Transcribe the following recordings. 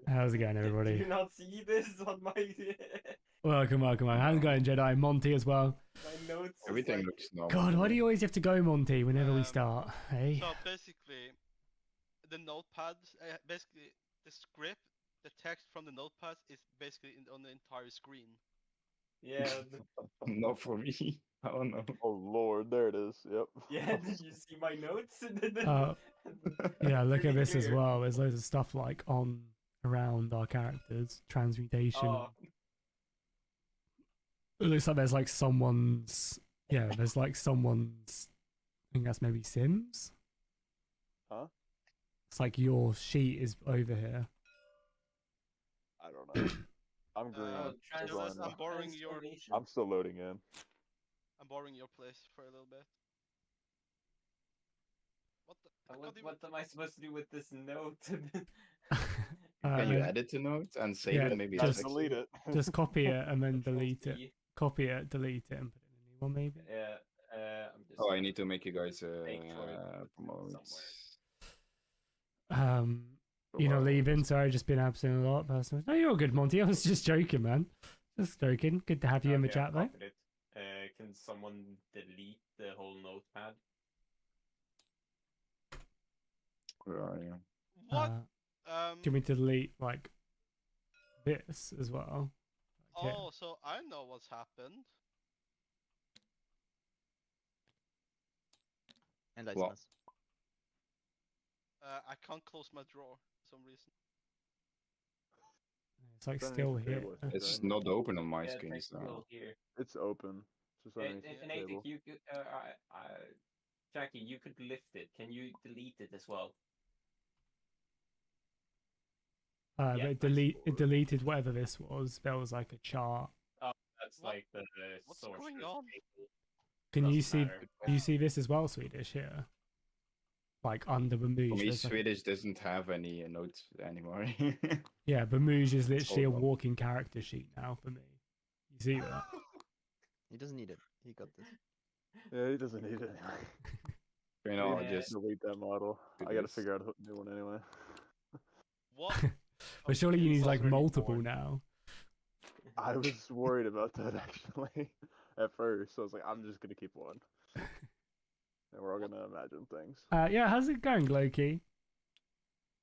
How's it going, Do everybody? you not see this on my Welcome. How's it going, Jedi? Monty as well. my notes? Is Everything like, looks normal. God, why do you always have to go, Monty, whenever we start? Hey? So basically, the notepads, basically the script, the text from the notepads is basically on the entire screen. yeah, Not for me. Oh no. Oh lord, there it is. Yep. yeah. Did you see my notes? Yeah, look at Pretty this as clear. well. There's loads of stuff like on around our characters. Transmutation. Oh, It looks like there's like someone's. Yeah, there's like someone's. I think that's maybe Sims. Huh? It's like your sheet is over here. I don't know. I'm green. I'm borrowing your. transformation. I'm still loading in. I'm borrowing your place for a little bit. What the? I can't even- What am I supposed to do with this note? Can you edit the note and save yeah, it? Maybe Just Just- delete it. Just copy it and then Control delete it. C. Copy it, delete it, and put in a new one maybe. Yeah. I'm just. Oh, I need to make you guys Make sure it's promote. somewhere. You know, leaving. Sorry, just been absent a lot. Personally, no, you're all good, Monty. I was just joking, man. Just joking. Good to have you in the Okay, I chat, though. copied it. Can someone delete the whole notepad? Where are you? What? Do you want me to delete like this as well? Like here? Oh, so I know what's happened. And What? license. I can't close my drawer for some reason. It's like Don't still need to here. table it. It's not open on my Yeah, screen, text so. still here. It's open. It's just underneath the And table. you could, Jackie, you could lift it. Can you delete it as well? But Yeah, it nice. deleted whatever this was. There was like a chart. That's What- like the what's source going code on? table. Can you Doesn't see? matter. Do you see this as well, Swedish here? Like under For Bamouge. me, there's like- Swedish doesn't have any notes anymore. Yeah, Bamouge is literally a Hold on. walking character sheet now for me. You see that? He doesn't need it. He got this. Yeah, he doesn't need it. You know, Yeah. just delete that model. do I gotta this. figure out a new one anyway. What? But surely you It's need like already multiple born. now. I was worried about that actually at first. So I was like, I'm just gonna keep one. And we're all gonna imagine things. Yeah, how's it going, Loki?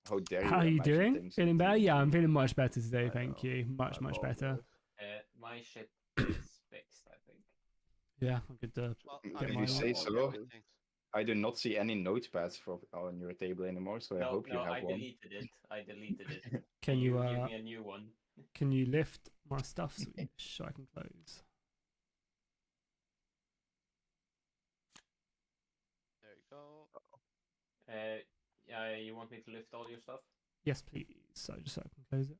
how dare you? How are you imagine doing? things Feeling into better? Yeah, I'm me. feeling much better today, I thank know. you. Much I better. apologize. My shit is fixed, I think. Yeah, I'm good to. Well, If I'm you doing say all so. everything. I do not see any notepads on your table anymore, so I No, hope you no, have I one. deleted it. I deleted it. Can you give me a new one? can you lift my stuff, Swedish, so I can close? There you go. Yeah, you want me to lift all your stuff? Yes, please. So just so I can close it.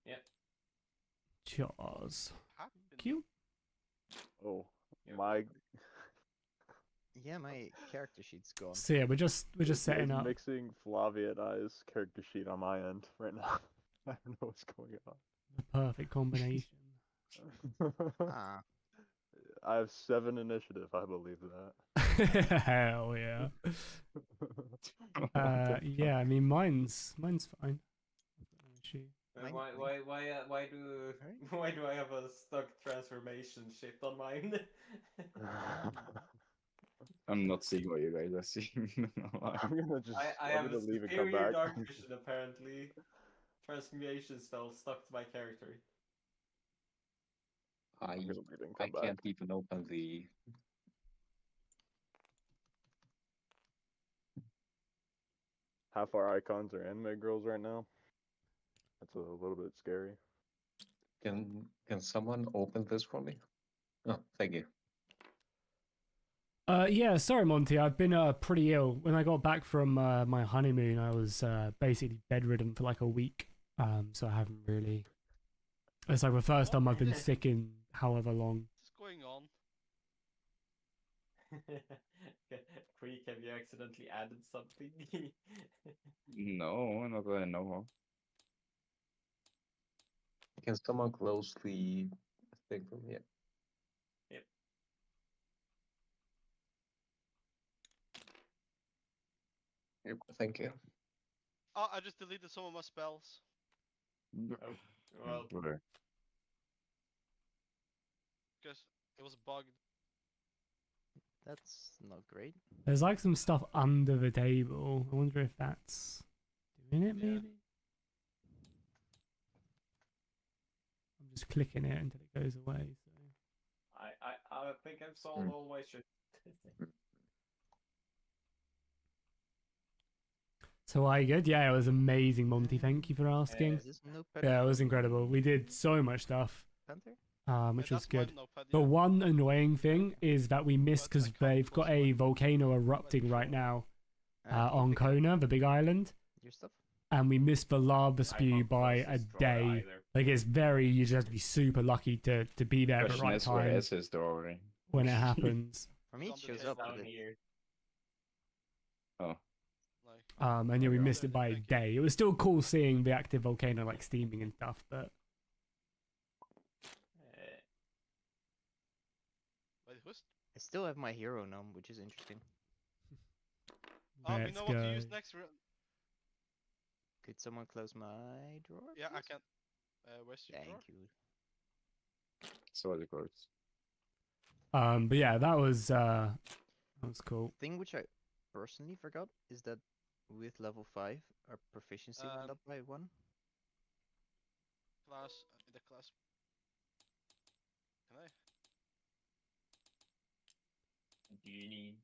Yep. Cheers. Happened. Thank you. Oh, You're my. Yeah, my character sheet's gone. So yeah, we're just setting it's up. mixing Flavia and I's character sheet on my end right now. I don't know what's going The perfect combination. on. Ah, I have 7 initiative. I believe that. Hell yeah. Yeah, I mean mine's fine. No issue. Mine- Why do I have a stuck transformation shit on mine? I'm not seeing what you guys are seeing. I'm gonna just. I I'm have gonna a leave and come superior back. dark vision apparently. Transformation spell stuck to my character. I I'm gonna leave and I come back. can't even open the. Half our icons are anime girls right now. That's a little bit scary. Can someone open this for me? Oh, thank you. Yeah, sorry, Monty. I've been pretty ill. When I got back from my honeymoon, I was basically bedridden for like a week. So I haven't really. It's like the first time I've been sick in however long. What's going on? Creek, have you accidentally added something? No, I'm not gonna know. Can someone close the thing from here? Yep, thank you. Oh, I just deleted some of my spells. Well, Brother. Because it was bugged. That's not great. There's like some stuff under the table. I wonder if that's doing it, Yeah. maybe? I'm just clicking it until it goes away. So. I think I've solved all my shit. So are you good? Yeah, it was amazing, Monty. Thank you for asking. Is this notepad? Yeah, it was incredible. We did so much stuff, Panther? which was That's my good. notepad, The yeah. one annoying thing is that we missed But I because can't they've got close a my- volcano my erupting right control. now Can you on pick up Kona, the big island, your stuff? and we missed the lava I'm spew not by close to a this drawer day. either. Like it's very, you just have to be super lucky to be there at the Question right is where time is his door? when it happens. For me, it on the shows table up. Down But here. Oh, Like, And yeah, we Okay. missed it by a Thank you. day. It was still cool seeing the active volcano like steaming and stuff, but wait, who's? I still have my hero num, which is interesting. Oh, we let's know what go. to use next round. Could someone close my drawer? Yeah, I please? can. Where's your drawer? Thank you. so the quotes. But yeah, that was cool. Thing which I personally forgot is that with level 5, our proficiency went up by 1. Class in the class. Can I? Do you need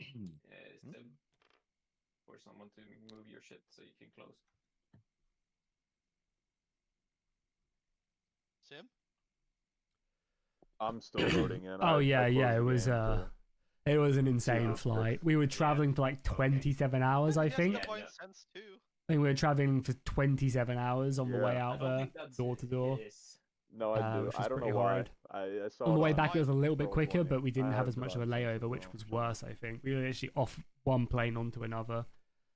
Sim, for someone to move your shit so you can close? Sim? I'm still loading in. Oh I yeah, closed yeah, the it was game to- it was an insane Yeah. flight. We were traveling for like 27 hours, I Yes, think. the Yeah, point yeah. sense too. I think we were traveling for 27 hours on the way Yeah. out there, door to door. No, I do. which I was don't know pretty why. horrid. I saw On the it way back, it was a little bit Roll20. quicker, but we I didn't have have as much of a it on layover, Central which was Actually. worse, I think. We were actually off one plane onto another.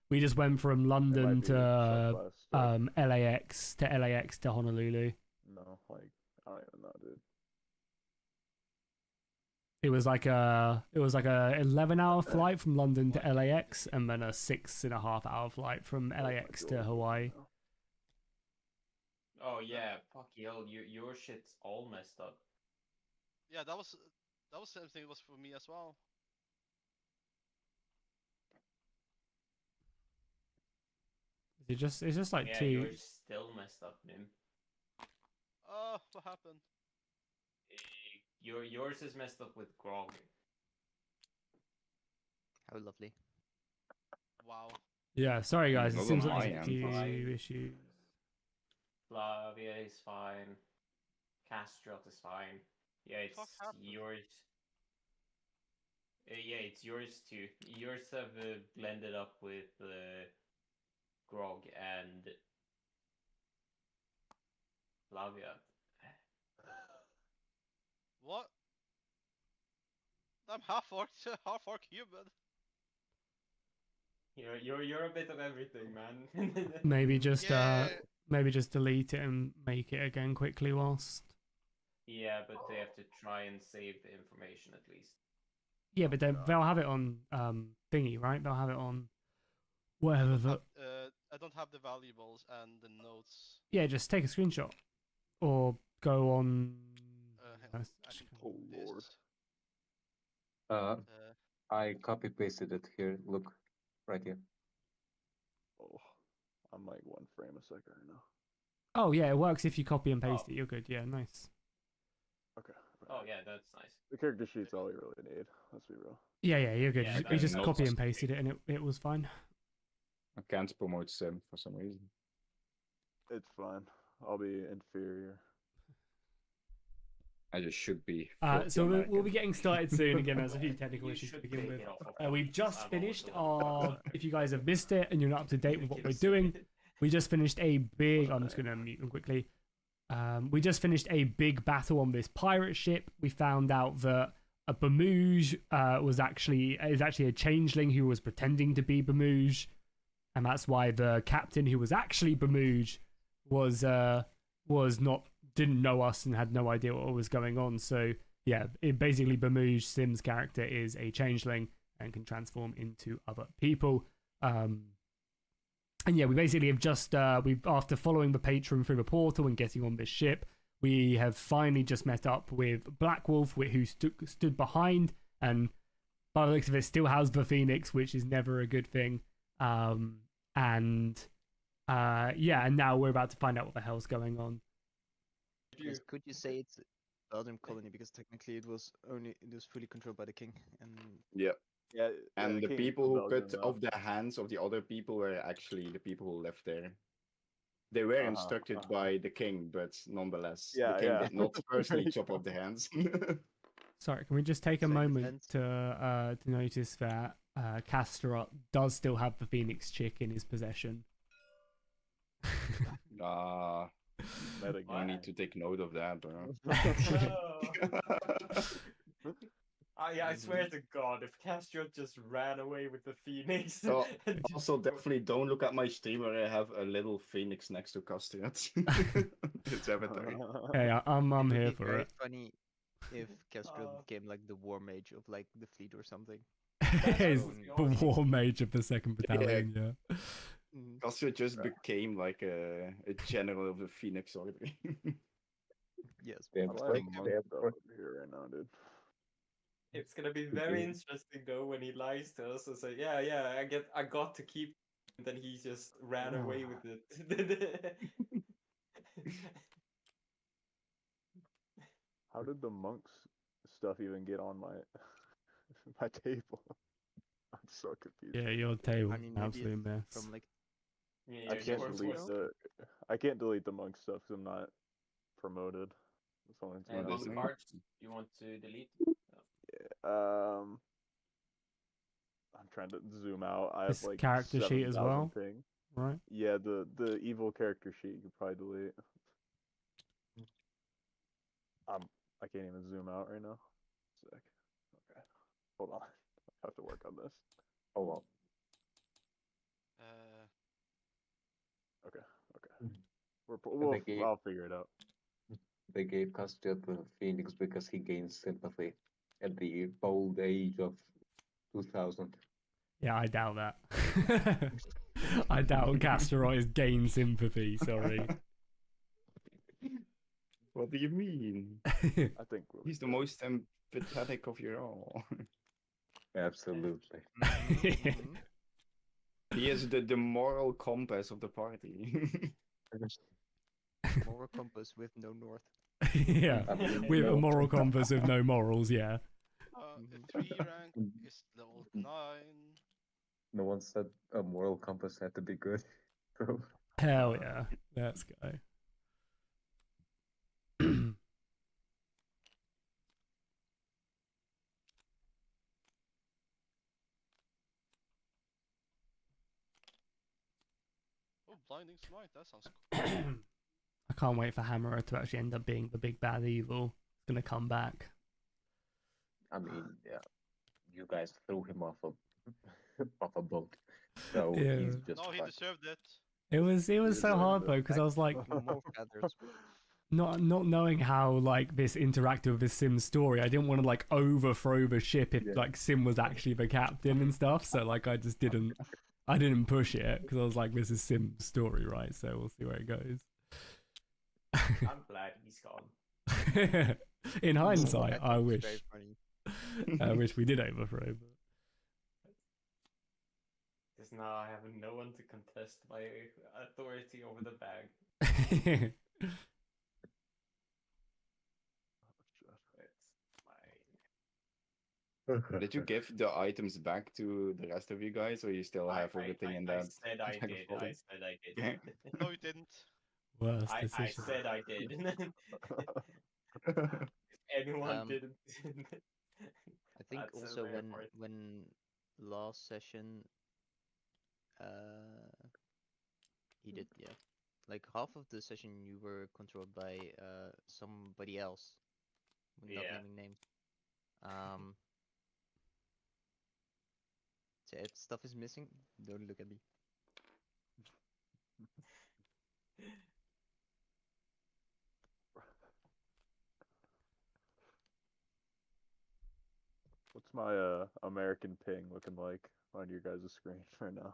We just went from It might London be to Southwest, right? LAX to Honolulu. No, like I don't even know, dude. It was like a 11-hour flight from London to LAX, and then a 6.5-hour flight from Oh my LAX to God. Hawaii. Oh yeah, fuck hell, your shit's all messed up. Yeah, that was the same thing. It was for me as well. It's just like Yeah, two. yours still messed up, Nim. Oh, what happened? Yours is messed up with grog. How lovely. Wow. Yeah, sorry guys, it Not seems on like my there's a end. few issues. Flavia is fine. Castrot is fine. Yeah, it's Fuck happened? yours. Yeah, it's yours too. Yours have blended up with grog and Flavia. What? I'm half orc, half orc human. You're a bit of everything, man. Maybe just Yeah. maybe just delete it and make it again quickly whilst. Yeah, but they have to try and save the information at least. Yeah, but they'll have it on thingy, right? They'll have it on whatever the. I don't have the valuables and the notes. Yeah, just take a screenshot or go on. Hang on, I can Oh, do Lord. this. I copy pasted it here. Look, right here. Oh, I'm like 1 frame a second right now. Oh yeah, it works if you copy and paste Oh. it. You're good. Yeah, nice. Okay. Oh yeah, that's nice. The character sheet's all you really need. Let's be real. Yeah, you're good. Yeah, You that's just not copy and possible. pasted it, and it was fine. I can't promote Sim for some reason. It's fine. I'll be inferior. I just should be. So we'll be American. getting started soon. Again, there's a few technical You issues to should begin take with. it off of We've just I'm finished also- our. If you guys have missed it and you're not up to date with what Can we're see doing, it. we just finished a big. I'm just gonna mute them quickly. We just finished a big battle on this pirate ship. We found out that a Bamouge is actually a changeling who was pretending to be Bamouge, and that's why the captain, who was actually Bamouge, was not didn't know us and had no idea what was going on. So yeah, basically Bamouge Sim's character is a changeling, and can transform into other people. And yeah, we basically have just we've after following the patron through the portal and getting on this ship, we have finally just met up with Black Wolf, who stood behind, and by the looks of it, still has the Phoenix, which is never a good thing. And now we're about to find out what the hell's going on. Yes, could you say it's Belgium colony because technically it was fully controlled by the king and Yeah. Yeah, And the king people who Belgium, cut though. off the hands of the other people were actually the people who left there. They were instructed by the king, but nonetheless, the king did not personally chop off the hands. Sorry, can we just take a So in moment defense- to notice that Casterot does still have the Phoenix chick in his possession? Ah, Meta I need to take note of that, bro. I swear to God, if Castro just ran away with the Phoenix. So, also, definitely don't look at my stream where I have a little phoenix next to Castriot. It's avatar. Hey, I'm it would here be for very it. funny if Castro became like the war mage of like the fleet or something. He's awesome. the war mage of the 2nd Battalion, yeah. Castriot just became like a general of the Phoenix Order. Yes. They I have like put- monk they have stuff put- over here right now, dude. It's gonna be very interesting though when he lies to us and say, yeah, I got to keep, and then he just ran away with it. How did the monks stuff even get on my my table? I'm so confused. Yeah, your table's I mean, an maybe absolute it's mess. from like Yeah, I your can't course delete was- I can't delete the monk stuff because I'm not promoted. It's only And What on is the it? cards, you want to delete? I'm trying to zoom out. I This have like character sheet as 7,000 well? Ping. Right? Yeah, the evil character sheet you could probably delete. I can't even zoom out right now. Sick. Okay. Hold on. I have to work on this. Oh well. Okay. Mhm. I'll figure it out. They gave Castriot the Phoenix because he gained sympathy at the bold age of 2000. Yeah, I doubt that. I doubt Casterot is gain sympathy, sorry. What do you mean? I think we'll be He's the good. most empathetic of you all. Absolutely. mhm. He is the moral compass of the party. moral compass with no north. Yeah, with a moral compass with no morals, yeah. The 3 rank is level 9. No one said a moral compass had to be good. Bro. Hell yeah, let's go. Oh, blinding smite. That sounds cool. I can't wait for Hammerer to actually end up being the big bad evil. It's gonna come back. I mean, yeah, you guys threw him off a off a boat, so Yeah. he's just No, he fine. deserved it. It was so deserved hard it. though because I was like More feathers. not knowing how like this interacted with this Sim story. I didn't want to like overthrow the ship if Yeah. like Sim was actually the captain and stuff. So like I just didn't. I didn't push it because I was like, this is Sim's story, right? So we'll see where it goes. I'm glad he's gone. In hindsight, That I was wish. very funny. I wish we did overthrow. Because now I have no one to contest my authority over the bag. But... It's mine. Did you give the items back to the rest of you guys, or you still have everything in I that? said I bag of did. I holding? said I did. Okay. No, you didn't. Worst I decision. said I did. If anyone Um, didn't. I think That's also very important. when last session he did, yeah. Like half of the session you were controlled by somebody else. Not Yeah. naming names. So if stuff is missing, don't look at me. What's my American ping looking like on your guys' screen right now?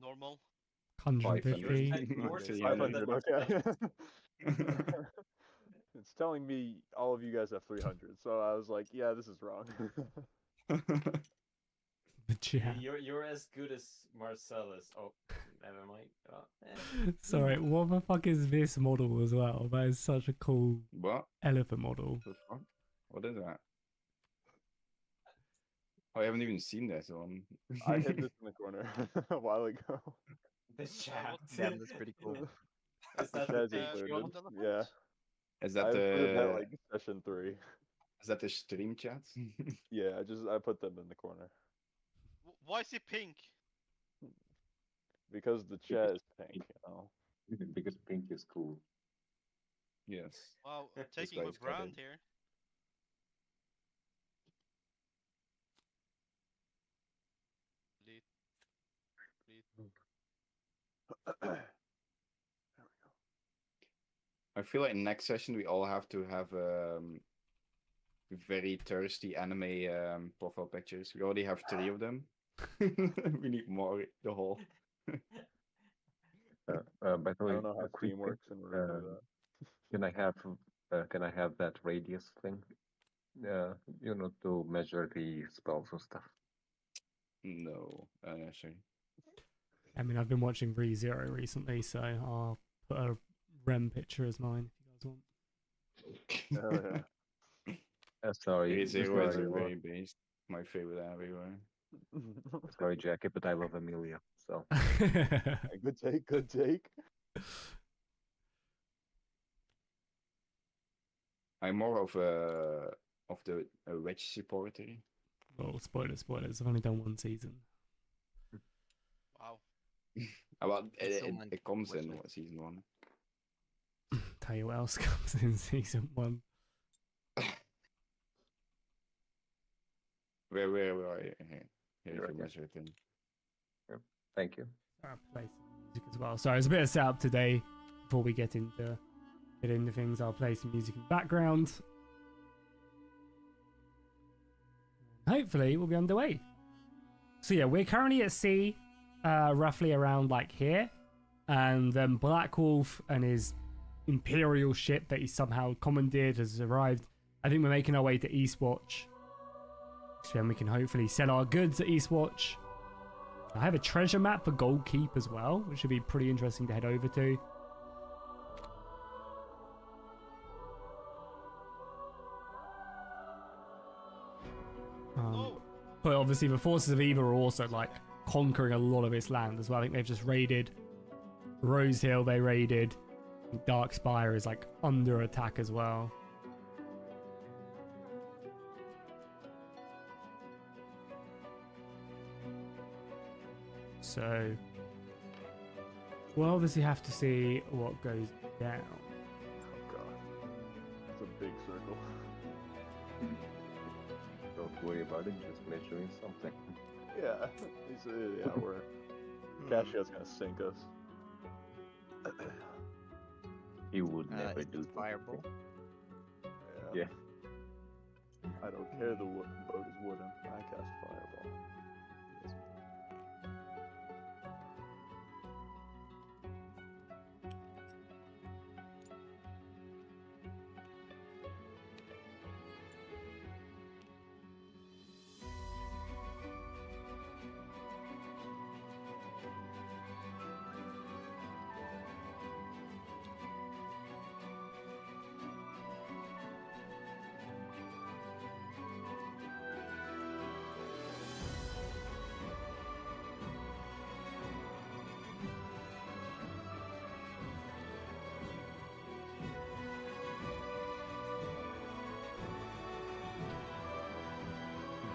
Normal. 150. Yours is 300. 500, okay. It's telling me all of you guys have 300, so I was like, yeah, this is wrong. The chat. You're as good as Marcellus. Oh, never mind. Oh, Sorry, what the fuck is this model as well? That is such a cool What? elephant model. The fuck? What is that? Oh, I haven't even seen this one. I hid this in the corner a while ago. the chat. Damn, that's pretty cool. Is that Chat's the included. Patreon? Yeah, Is I that included that the like session 3. is that the stream chat? Yeah, I put them in the corner Why is he pink? because the chat is pink, you know. Because pink is cool. Yes. Wow, I'm This taking my guy's got brand it. here. Delete. I feel like next session we all have to have very thirsty anime profile pictures. We already have 3 of them. We need more. The whole. By the I way, don't know how a quick Steam thing, works in order to do that. can I have that radius thing? To measure the spells and stuff. No, sorry. I mean, I've been watching ReZero recently, so I'll put a REM picture as mine if you guys want. Oh, yeah. Sorry, Zero is sorry, a very based. My favorite anime. sorry, Jackie, but I love Amelia. So Good take, good take. I'm more of the Wedge supporter. Well, spoilers. I've only done 1 season. Wow. Well, It's so much it comes in watch season 1. Tell you what else comes in season 1. Where are you? Here You're you right can here. measure it in. Thank you. I'll play some music as well. Sorry, it's a bit of setup today before we get into things. I'll play some music in the background. Hopefully we'll be underway. So yeah, we're currently at sea, roughly around like here, and then Black Wolf and his Imperial ship that he somehow commandeered has arrived. I think we're making our way to Eastwatch, so then we can hopefully sell our goods at Eastwatch. I have a treasure map for Gold Keep as well, which should be pretty interesting to head over to. No. But obviously the forces of Eva are also like conquering a lot of its land as well. I think they've just raided Rose Hill, they raided. Darkspire is like under attack as well. So we'll obviously have to see what goes down. Oh god. It's a big circle. Don't worry about it, just measuring something. Yeah. We're Cashio's gonna sink us. He would never Is do it fireball? Yeah. Yeah. I don't care the boat is wooden. I cast fireball.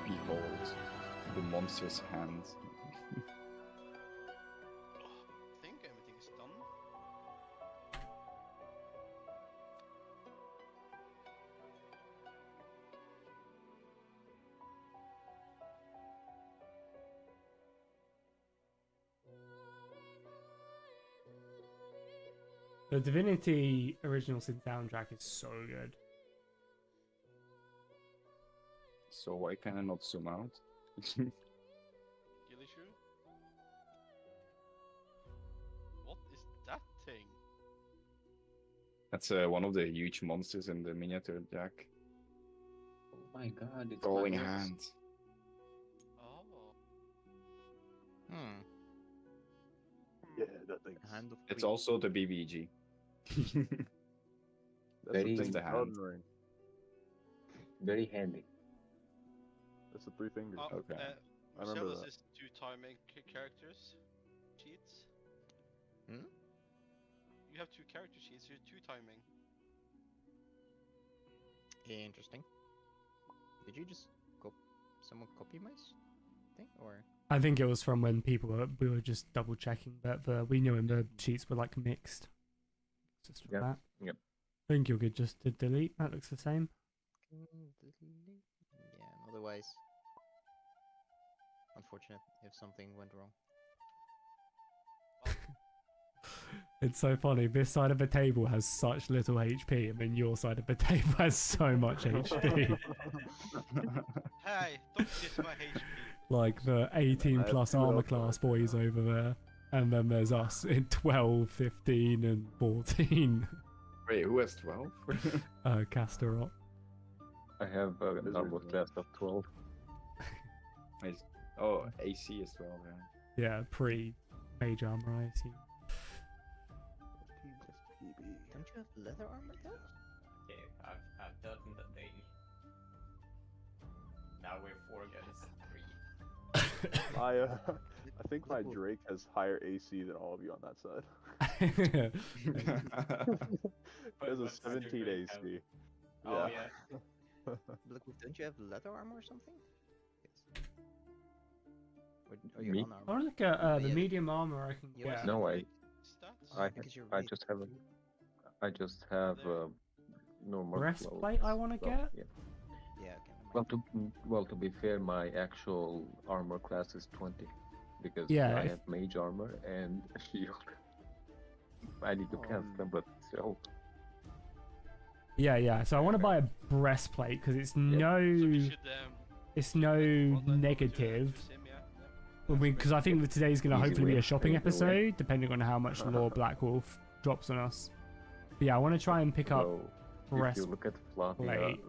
Behold the monster's hand. I think everything is done. The Divinity Original Sin soundtrack is so good. So why can I not zoom out? Skill issue? What is that thing? That's one of the huge monsters in the miniature deck. Oh my god, it's Throwing my hand. Oh. Hmm. Yeah, that thing's Hand of It's Queen. also the BBG. that's Very- the Just thing. the hand. Elden Ring. very handy. That's the 3 fingers. Oh, Okay. I remember Marcellus that. is 2 timing characters. Cheats. Hmm? You have 2 character sheets, you're 2 timing. Interesting. Did you just someone copy my thing or? I think it was from when we were just double checking that we knew when the sheets were like mixed. Just from Yep, that. yep. I think you're good just to delete. That looks the same. Yeah. Otherwise, unfortunate if something went wrong. It's so funny. This side of the table has such little HP, and then your side of the table has so much HP. Hey, don't diss my HP. Like the 18 I have plus 2 armor health class bars boys now. over there. And then there's us in 12, 15, and 14. Wait, who has 12? Castorot. I have an Lizard, armor yeah. class of 12. Nice. Oh, AC as well, yeah. Yeah, pre-mage armor, I assume. Team SPB. Don't you have leather armor though? Okay, I've done the thing. Now we're 4 against 3. I think my Drake has higher AC than all of you on that side. It has a What's your 17 Drake have? AC. Oh Yeah. yeah. Look, don't you have leather armor or something? Yes. Or you're Me? on I armor. want to look at the Yeah. medium armor I can You get. also No, have I- like Stats? I because you're I really just haven't. too- I just have There. normal Breastplate I clothes, wanna so, get? Yeah. Yeah, okay. Never mind. Well, to be fair, my actual armor class is 20 because Yeah, I if- have mage armor and shield. I need to cast them, but still. Yeah. So I want to buy a breastplate because it's So we no, should, it's should, no like, run that over to negative. Sim, yeah. Because I think that today's going to Easy hopefully be win, a shopping easy win. episode, depending on how much lore Black Wolf drops on us. But yeah, I want to try and pick up So, if you look at Flavia, breastplate.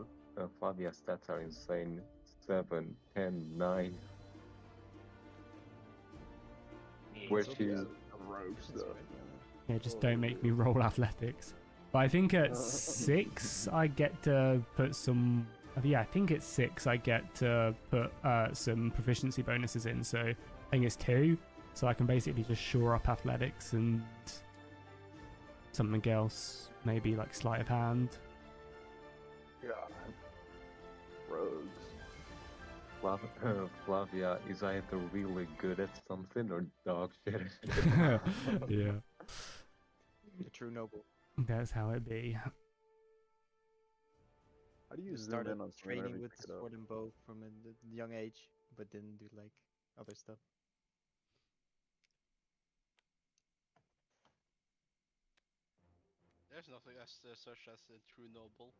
Flavia's stats are insane. 7, 10, 9. Where Yeah. she's Rogue That's stuff. right. Yeah, just don't make me roll athletics. But I think at 6 I get to put some. Yeah, I think it's 6 I get to put some proficiency bonuses in. So I think it's 2. So I can basically just shore up athletics and something else, maybe like sleight of hand. God. Rogues. Flavia is either really good at something or dog shit. Yeah, The true noble. that's how it be. How do you You zoom started in on something training whenever you with pick it up? sword and bow from a young age, but didn't do like other stuff. There's nothing as such as a true noble.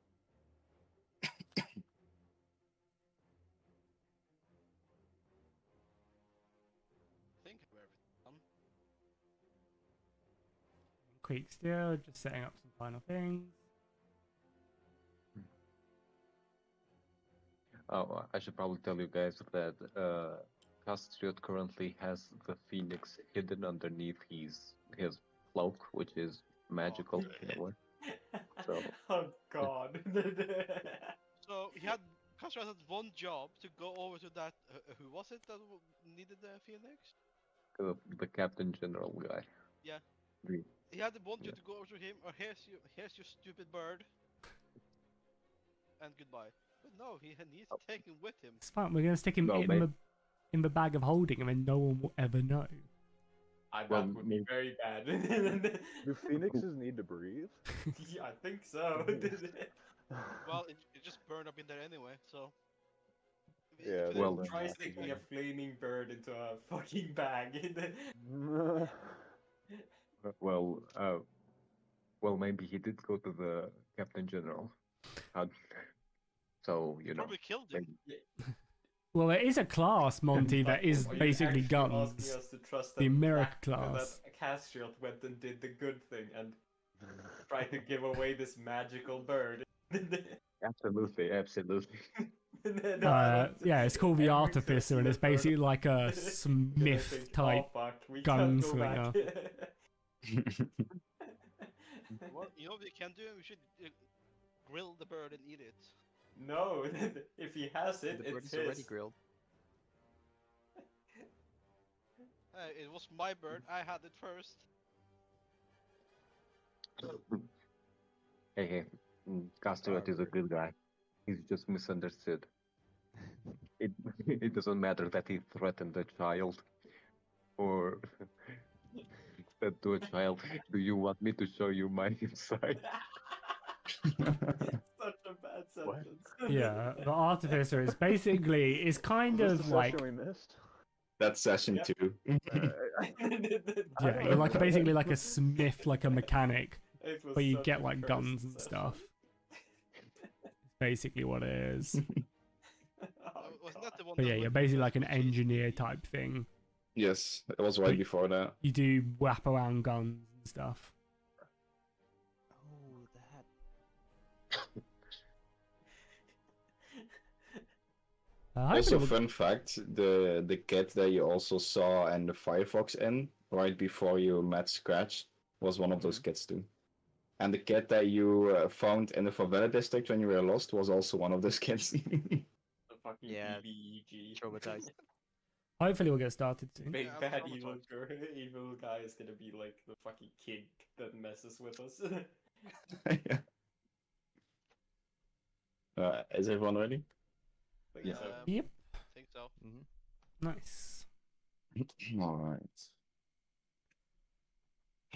Think of everything. Quick still, just setting up some final things. Oh, I should probably tell you guys that Castriot currently has the phoenix hidden underneath his cloak, which is magical in a way. So- Oh god. So he had Castro had one job to go over to that. Who was it that needed the phoenix? The Captain General guy. Yeah. The- He had one Yeah. job to go over to him. Or here's your stupid bird. And goodbye. But no, he needs to take him with him. It's fine. We're gonna stick him No, in mate. the bag of holding, and then no one will ever know. That Well, would be maybe- very bad. Do phoenixes need to breathe? Yeah, I think so. Well, it just burned up in there anyway, so. Yeah, If well, they- Try then- sticking a flaming bird into a fucking bag. Well, maybe he did go to the Captain General. How- So you know. Probably killed him. Well, there is a class, Monty, that is Are you basically actually guns. asking us to trust The that America that class. Castriot went and did the good thing and tried to give away this magical bird. Absolutely, absolutely. No, I don't- Yeah, it's called the every Artificer, and it's Christmas bird- basically like a Gonna Smith think, type. "Oh, fuck, we can't go back." Well, you know what we can do? We should grill the bird and eat it. No, if he has it, The bird it's is already his. grilled. It was my bird. I had it first. Hey, Castriot is a good guy. He's just misunderstood. It it doesn't matter that he threatened a child, or said to a child, "Do you want me to show you my inside?" Such a bad sentence. Yeah, the Artificer is basically is kind Is this of the like session we missed? That's session Yeah. 2. yeah, you're like basically like a smith, like a mechanic, It was but you such get a like cursed guns and session. stuff. Basically, what it is. Oh, Wasn't that the one? But that yeah, you're went basically to like an chasing engineer me? type thing. Yes, it was right before that. You do wrap around guns and stuff. Oh, that. Also, hopefully fun fact: the kit that you also saw and the Firefox in right before you met Scratch was one of those kits too. And the kit that you found in the favela district when you were lost was also one of those kits. The fucking Yeah, BBEG. Traumatized. hopefully we'll get started soon. Big Yeah, I'm bad traumatized. evil guy is gonna be like the fucking kid that messes with us. Yeah. Is everyone ready? Like, Yeah. so- Yep. I think so. Nice. All right.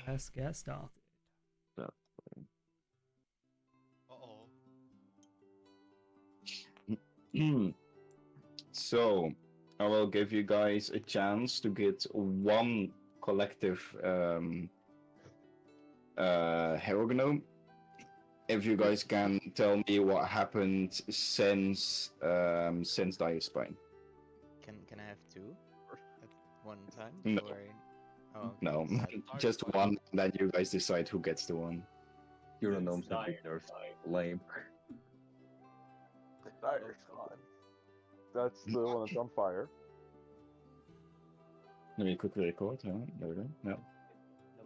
Let's get started. Uh-oh. So, I will give you guys a chance to get one collective hero gnome. If you guys can tell me what happened since Dire Spine. Can I have two at one time? No. Or... Oh, okay, No, sad. just one, and then you guys decide who gets the one. Hero It's gnomes have been dire nerfed. Lame. Dire Spine. That's the one that's on fire. Let me quickly record. Huh? There we go. No. No,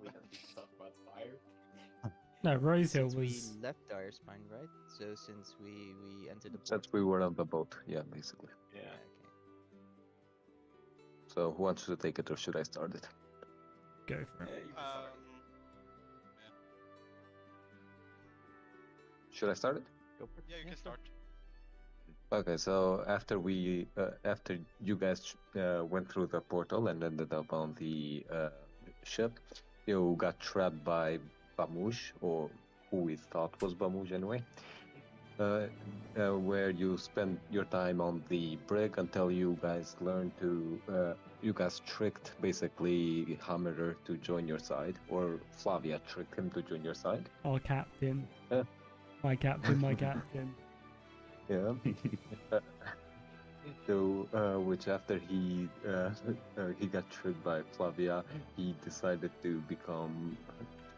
we don't talk about fire. No, Rosehill Since was. we left Dire Spine, right? So since we entered the Since port. we were on the boat, yeah, basically. Yeah. Okay. So who wants to take it, or should I start it? Go for it. Yeah, you can start. Should I start it? Go for it. Yeah, you can start. Okay, so after after you guys went through the portal and ended up on the ship, you got trapped by Bamush, or who we thought was Bamush anyway. Where you spent your time on the brig until you guys learned to, you guys tricked basically Hammerer to join your side, or Flavia tricked him to join your side. Our captain. Yeah. My captain, my captain. Yeah. So, which after he got tricked by Flavia, he decided to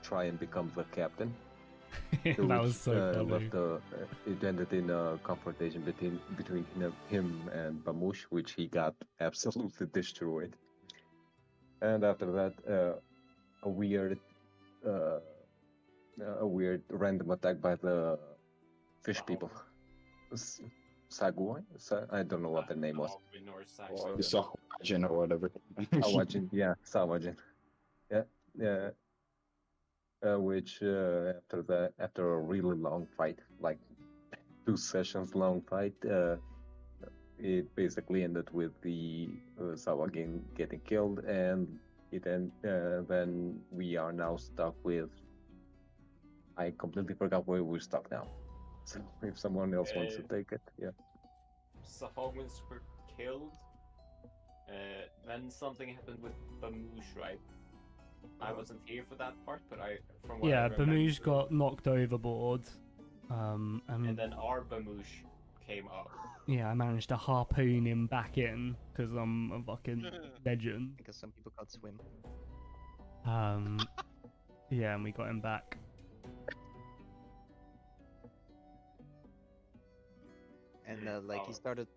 try and become the captain. That was so funny. It ended in a confrontation between him and Bamush, which he got absolutely destroyed. And after that, a weird random attack by the fish people. Saguai? I don't know what their name was. Alvin or Or Sahwajin or whatever. Sawajin, yeah, Sawajin. Yeah, yeah. Which after a really long fight, like 2 sessions long fight, it basically ended with the Sawagin getting killed, and then we are now stuck with. I completely forgot where we're stuck now. So if someone else wants to take it, yeah. Sahogans were killed. Then something happened with Bamush, right? I wasn't here for that part, but from what I Yeah, remember, Bamush got knocked overboard. and then our Bamush came up. Yeah, I managed to harpoon him back in because I'm a fucking legend. Because some people can't swim. Yeah, and we got him back. And like he started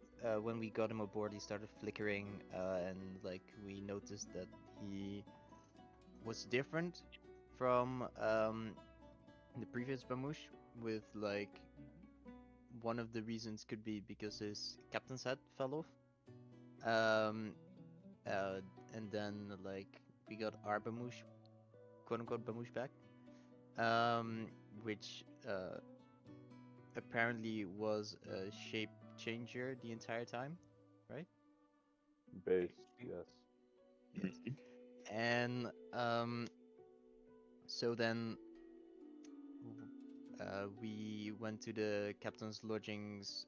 when we got him aboard, he started flickering, and like we noticed that he was different from the previous Bamush. With like one of the reasons could be because his captain's hat fell off. And then like we got our Bamush, quote unquote Bamush back, which apparently was a shape changer the entire time, right? Base, yes. Yes. And so then we went to the captain's lodgings,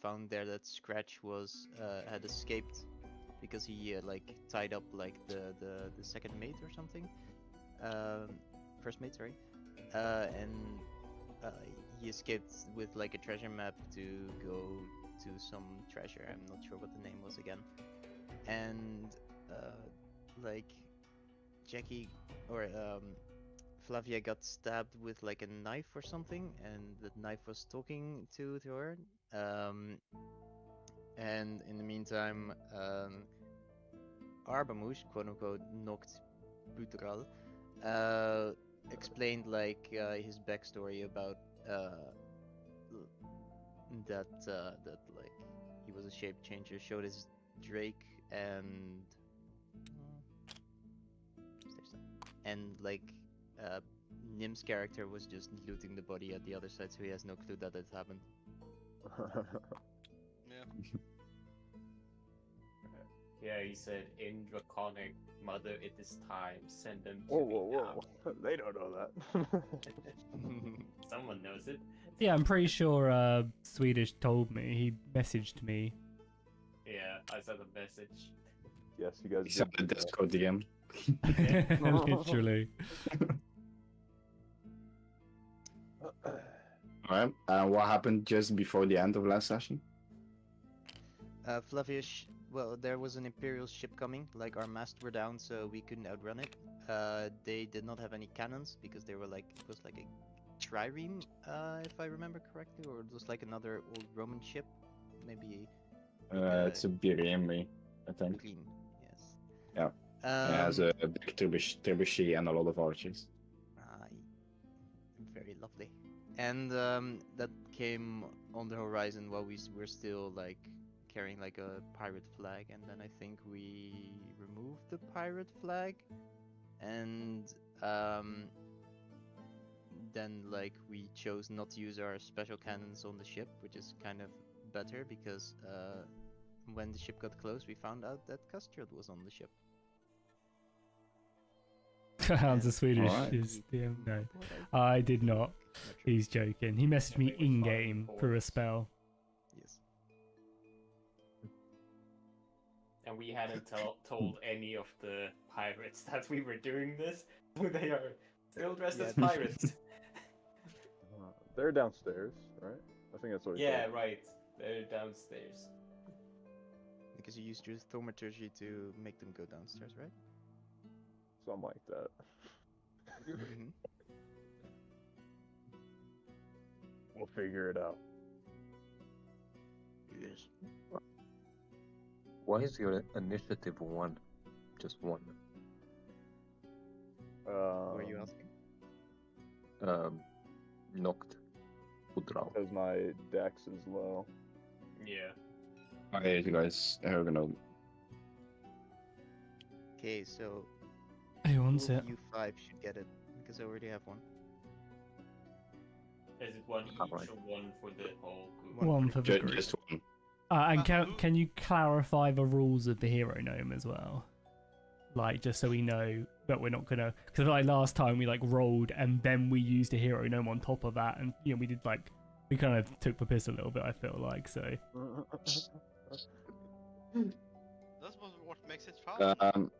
found there that Scratch was had escaped because he like tied up like the second mate or something, first mate, sorry, and he escaped with like a treasure map to go to some treasure. I'm not sure what the name was again. And like Jackie or Flavia got stabbed with like a knife or something, and the knife was talking to her. And in the meantime, Arbamush, quote unquote, knocked Butral, explained like his backstory about that like he was a shape changer, showed his Drake and like Nim's character was just looting the body at the other side, so he has no clue that it happened. Yeah. Yeah, he said in Draconic, Mother, it is time. Send them to Whoa, me whoa, whoa! They don't know that. now. Someone knows it. Yeah, I'm pretty sure Swedish told me. He messaged me. Yeah, I saw the message. Yes, you guys. He sent the did that. Discord DM. Literally. Alright, what happened just before the end of last session? Flavius, well, there was an Imperial ship coming, like our masts were down, so we couldn't outrun it. They did not have any cannons because they were like, it was like a trireme, if I remember correctly, or it was like another old Roman ship, maybe. It's a Bireme, I think. Green, yes. Yeah. It has a big trebuchet and a lot of archers. Very lovely. And that came on the horizon while we were still like carrying like a pirate flag, and then I think we removed the pirate flag, and then like we chose not to use our special cannons on the ship, which is kind of better because when the ship got close, we found out that Castriot was on the ship. Hans a Swedish Alright. is DM. No, I did not. He's joking. He messaged me in game through a spell. Yes. And we hadn't told any of the pirates that we were doing this. So they are still dressed as pirates. They're downstairs, right? I think that's what. He Yeah, said. right. They're downstairs. Because you used your thaumaturgy to make them go downstairs, right? Something like that. Mm-hmm. We'll figure it out. Yes. Why is your initiative 1? Just 1. What are you asking? Knocked. Udral. Because my dex is low. Yeah. Okay, you guys are gonna. Okay, so Who wants it? you 5 should get it because I already have one. Is it one each Alright. or one for the whole group? One for the group. Just one. And can you clarify the rules of the hero gnome as well? Like, just so we know that we're not gonna, because like last time we like rolled and then we used a hero gnome on top of that, and we did like we kind of took the piss a little bit. I feel like so. That's what makes it fun.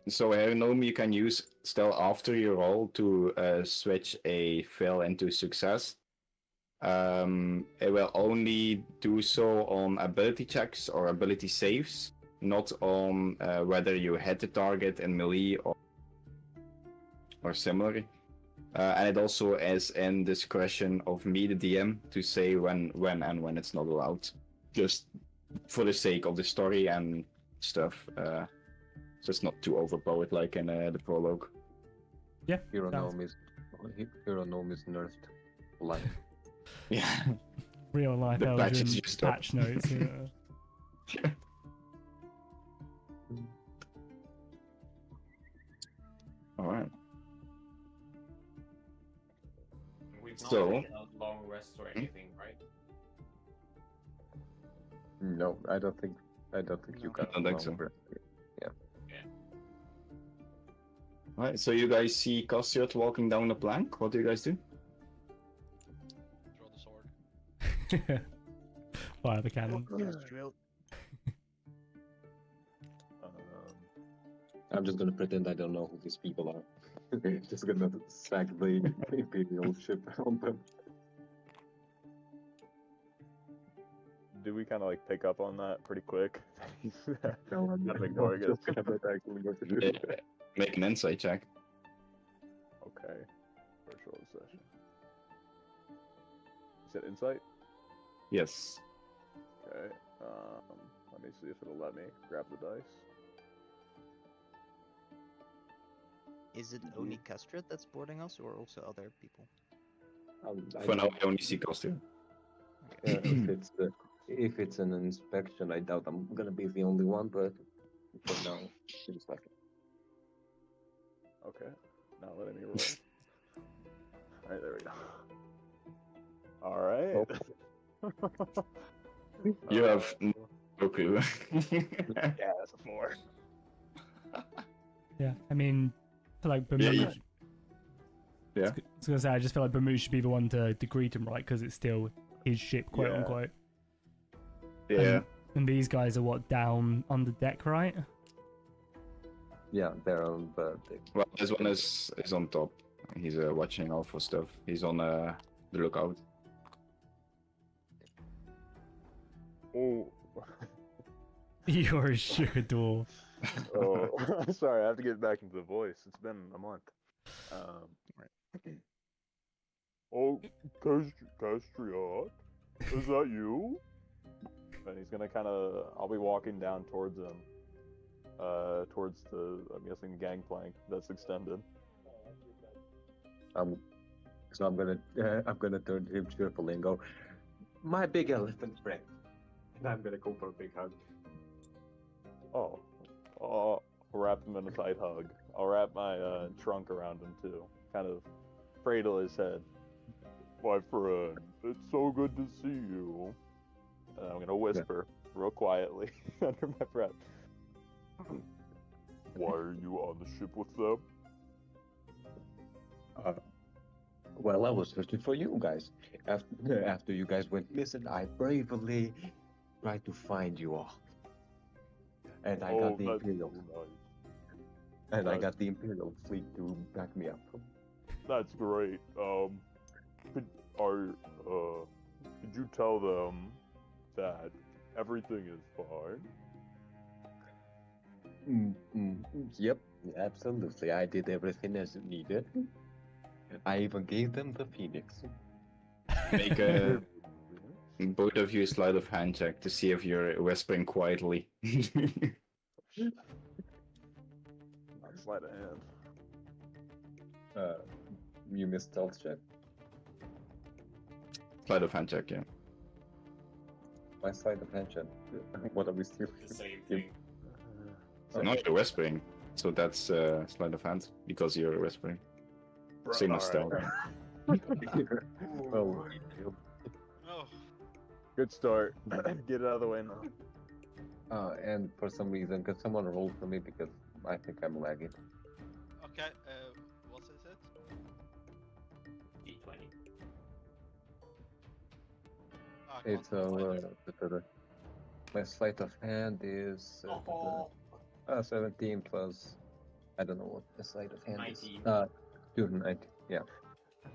So a gnome you can use still after you roll to switch a fail into success. it will only do so on ability checks or ability saves, not on whether you hit the target in melee or similar. And it also is in discretion of me, the DM, to say when it's not allowed, just for the sake of the story and stuff. So it's not too overpowered like in the prologue. Yeah. Hero sounds- Gnome is nerfed. Like, Yeah. Real life The patch is Elgin just up. patch notes. Yeah. All right. We've not So- taken a long rest or anything, right? no, I don't think you No. can. I don't think so. longer. All right. So you guys see Cassiot walking down the plank. What do you guys do? Draw the sword. Fire the cannon. Um, I'm just gonna pretend I don't know who these people are. Just gonna sack the Imperial ship on them. do we kind of like pick up on that pretty quick? No, I'm not ignoring it. I'm not actually going to do Yeah. it. Make an insight check. Okay. First roll of the session. You said insight? Yes. Okay. Let me see if it'll let me grab the dice. Is it only Castret that's boarding us, or also other people? For now, we only see costume. If it's an inspection, I doubt I'm gonna be the only one, but for now, it's like Okay. Now letting me roll. Alright, there we go. Alright. You have no clue. Yeah, that's a 4. Yeah, I mean, I feel like Yeah, Bermude. Yeah. I was gonna say, I just feel like Bermude should be the one to greet him, right? Because it's still his ship, quote Yeah. unquote. Yeah. And these guys are what, down on the deck, right? yeah, they're on the Well, this one is on top. He's watching out for stuff. He's on the lookout. Oh. You're a sugar dwarf. Oh, I'm sorry. I have to get back into the voice. It's been a month. Oh, Castriot, is that you? And he's gonna kind of. I'll be walking down towards him. Towards the, I'm guessing, gangplank that's extended. So I'm gonna turn to him cheerfully and go, "My big elephant friend," and I'm gonna go for a big hug. Oh, I'll wrap him in a tight hug. I'll wrap my trunk around him too. Kind of cradle his head. My friend, it's so good to see you. And I'm gonna whisper real quietly under my breath. Why are you on the ship with them? Well, I was searching for you guys. After you guys went missing, I bravely tried to find you all, and I got the that's Imperial, so nice. and I nice. got the Imperial fleet to back me up. That's great. Could you tell them that everything is fine? Yep, absolutely. I did everything as needed. I even gave them the Phoenix. Make both of you a sleight of hand check to see if you're whispering quietly. Not sleight of hand. You missed stealth check. Sleight of hand check, yeah. My sleight of hand check. What are we still? The same thing. No, you're whispering. So that's sleight of hand because you're whispering. Same as stealth. Oh, Oh, Good start. Get it out of the way now. and for some reason, can someone roll for me because I think I'm lagging. okay. What is it? D20. It's my sleight of hand is Oh, 17 plus. I don't know what the sleight of hand is. 19. 290. Yeah.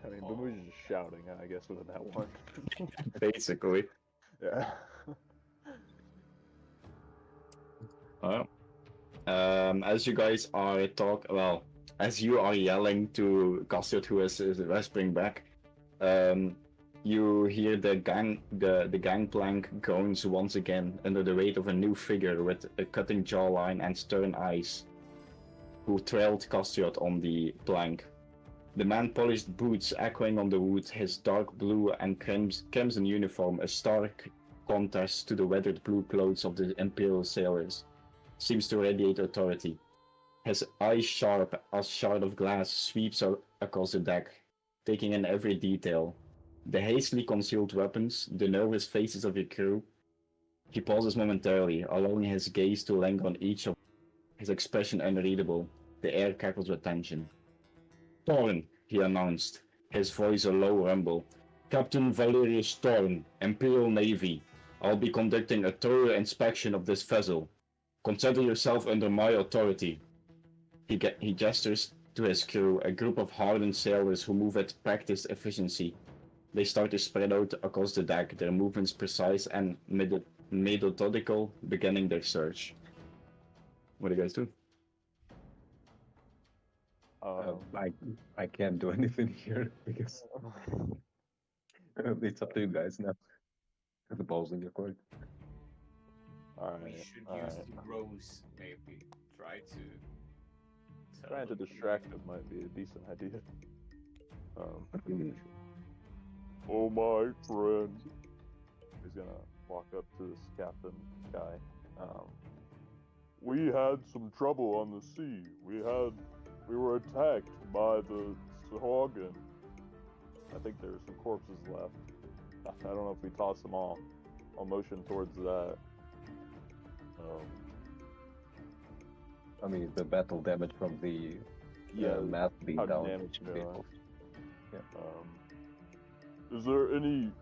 I mean, Bamu's just shouting, I guess, within that one. Basically. Yeah. Well, as you guys are as you are yelling to Cassiot, who is whispering back, you hear the gangplank groans once again under the weight of a new figure with a cutting jawline and stern eyes, who trailed Cassiot on the plank. The man polished boots echoing on the wood, his dark blue and crimson uniform a stark contrast to the weathered blue clothes of the Imperial sailors, seems to radiate authority. His eyes sharp as shard of glass sweeps across the deck, taking in every detail. The hastily concealed weapons, the nervous faces of your crew. He pauses momentarily, allowing his gaze to linger on each of his expression unreadable. The air crackles with tension. Thorn, he announced, his voice a low rumble. Captain Valerius Thorn, Imperial Navy. I'll be conducting a thorough inspection of this vessel. Consider yourself under my authority. He gestures to his crew, a group of hardened sailors who move at practiced efficiency. They start to spread out across the deck, their movements precise and methodical, beginning their search. What do you guys do? I can't do anything here because it's up to you guys now. The ball's in your court. We should use the grows, maybe. Trying to distract him might be a decent idea. Oh my friend. He's gonna walk up to this captain guy. We had some trouble on the sea. We were attacked by the Sahagin. I think there were some corpses left. I don't know if we tossed them all. I'll motion towards that. I mean, the battle damage from the map being how down. damage should be able- Is there any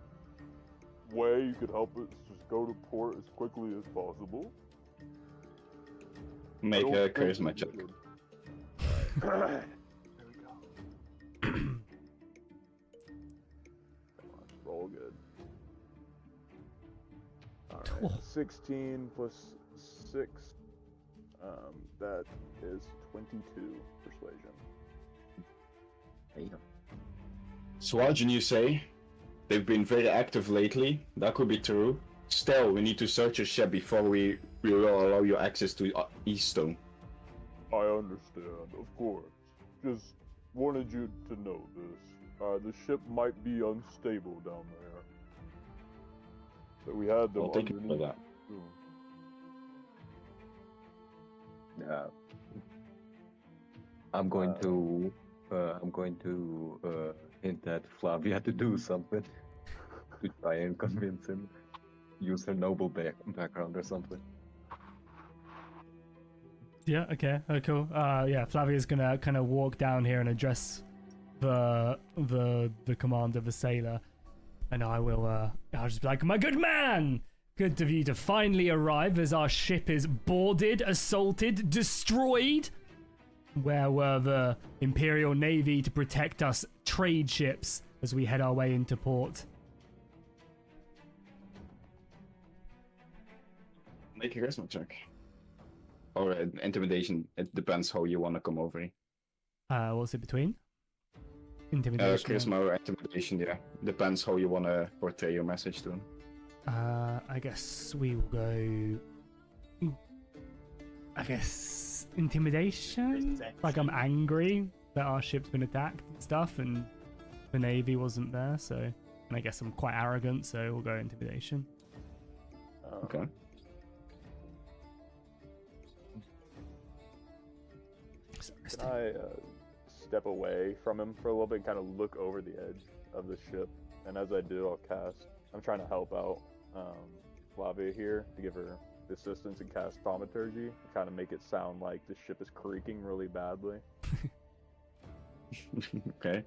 way you could help us just go to port as quickly as possible? Make a charisma check. There we go. Come on, roll good. Alright, 16 plus 6. That is 22 persuasion. Swajin, you say? They've been very active lately. That could be true. Still, we need to search your ship before we will allow you access to Eaststone. I understand, of course. Just wanted you to know this. The ship might be unstable down there. So we had them I'll take it for that. I'm going to hint at Flavia to do something to try and convince him. Use her noble background or something. Yeah, okay, cool. Yeah, Flavia's gonna kind of walk down here and address the commander of the sailor, and I'll just be like, my good man, good of you to finally arrive as our ship is boarded, assaulted, destroyed. Where were the Imperial Navy to protect us trade ships as we head our way into port? Make a charisma check. Or intimidation. It depends how you want to come over. What's it between? Intimidation. Charisma or intimidation, yeah. Depends how you want to portray your message to him. I guess we will go. I guess intimidation. Like I'm angry that our ship's been attacked and stuff, and the Navy wasn't there. So, and I guess I'm quite arrogant, so we'll go intimidation. Okay. Can I step away from him for a little bit and kind of look over the edge of the ship? And as I do, I'll cast. I'm trying to help out Flavia here to give her assistance and cast thaumaturgy and kind of make it sound like the ship is creaking really badly. Okay.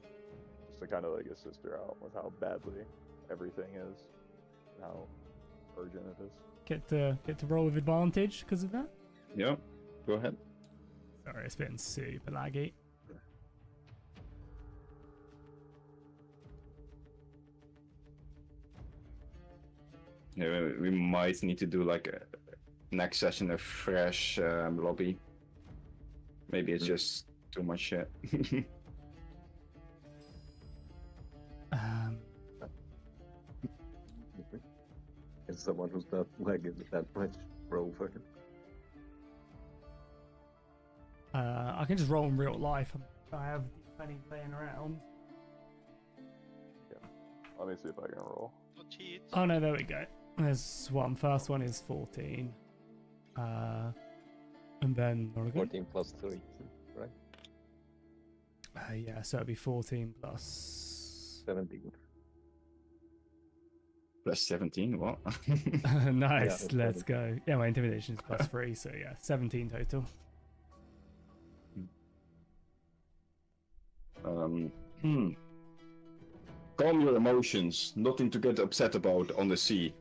Just to kind of like assist her out with how badly everything is, and how urgent it is. Get to roll with advantage because of that. Yeah. Go ahead. Sorry, it's been super laggy. Yeah, we might need to do like next session a fresh lobby. Maybe it's just too much shit. It's someone who's not like that much rover. I can just roll in real life. I have plenty playing around. Let me see if I can roll. Don't cheat. Oh no, there we go. There's one. First one is 14. And then 14 plus 3, right? yeah, so it'd be 14 plus 17. Plus 17, what? nice, Yeah, let's go. Yeah, my intimidation is plus 3, so yeah, 17 total. Calm your emotions, nothing to get upset about on the sea.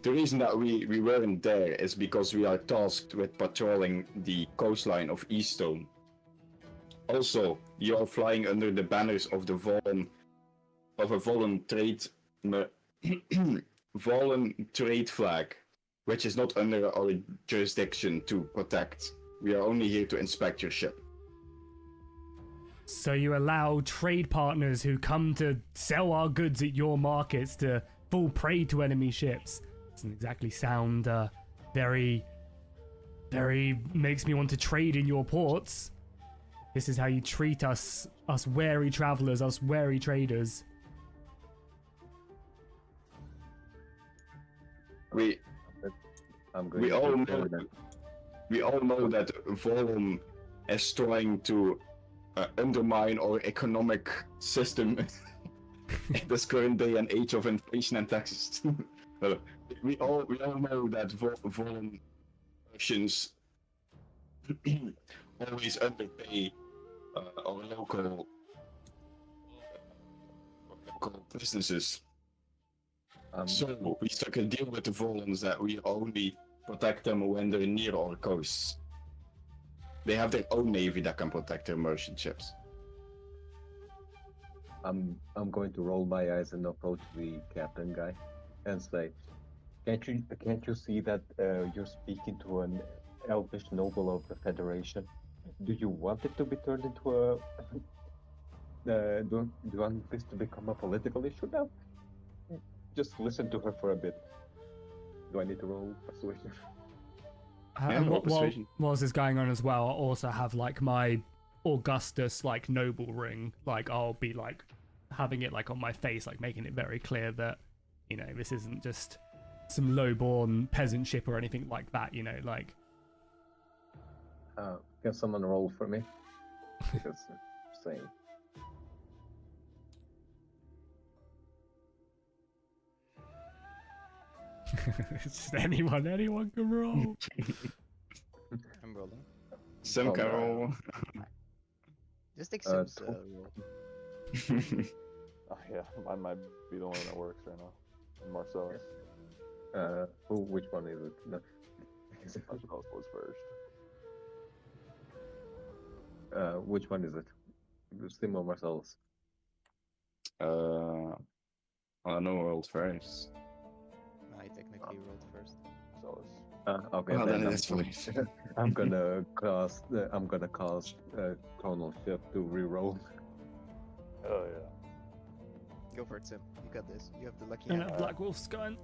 The reason that we weren't there is because we are tasked with patrolling the coastline of Eaststone. Also, you are flying under the banners of the Volen trade flag, which is not under our jurisdiction to protect. We are only here to inspect your ship. So you allow trade partners who come to sell our goods at your markets to fall prey to enemy ships. Doesn't exactly sound very makes me want to trade in your ports. This is how you treat us wary travelers, us wary traders. We all know that Volum is trying to undermine our economic system in this current day and age of inflation and taxes. we all know that Volum Russians always underpay our local businesses. So we struck a deal with the Volans that we only protect them when they're near our coasts. They have their own navy that can protect their merchant ships. I'm going to roll my eyes and approach the captain guy and say, can't you see that you're speaking to an elvish noble of the Federation? Do you want it to be turned into a do you want this to become a political issue now? Just listen to her for a bit. Do I need to roll persuasion? And while this is going on as well, I'll also have like my Augustus like noble ring. Like I'll be like having it like on my face, like making it very clear that, you know, this isn't just some low-born peasant ship or anything like that, you know, like. Can someone roll for me? Because same. It's just anyone can roll. I'm rolling. Some can roll. Just take Sim's roll. Oh yeah, mine might be the one that works right now. And Marcellus. Which one is it? No. Marcellus was first. Which one is it? Sim or Marcellus? I don't know, rolled first. I technically rolled first. Marcellus. Okay, Well, then then it's fine. I'm gonna cast Chronal Shift to reroll. Oh yeah. Go for it, Sim. You got this. You have the lucky And hand. a Black Wolf's going.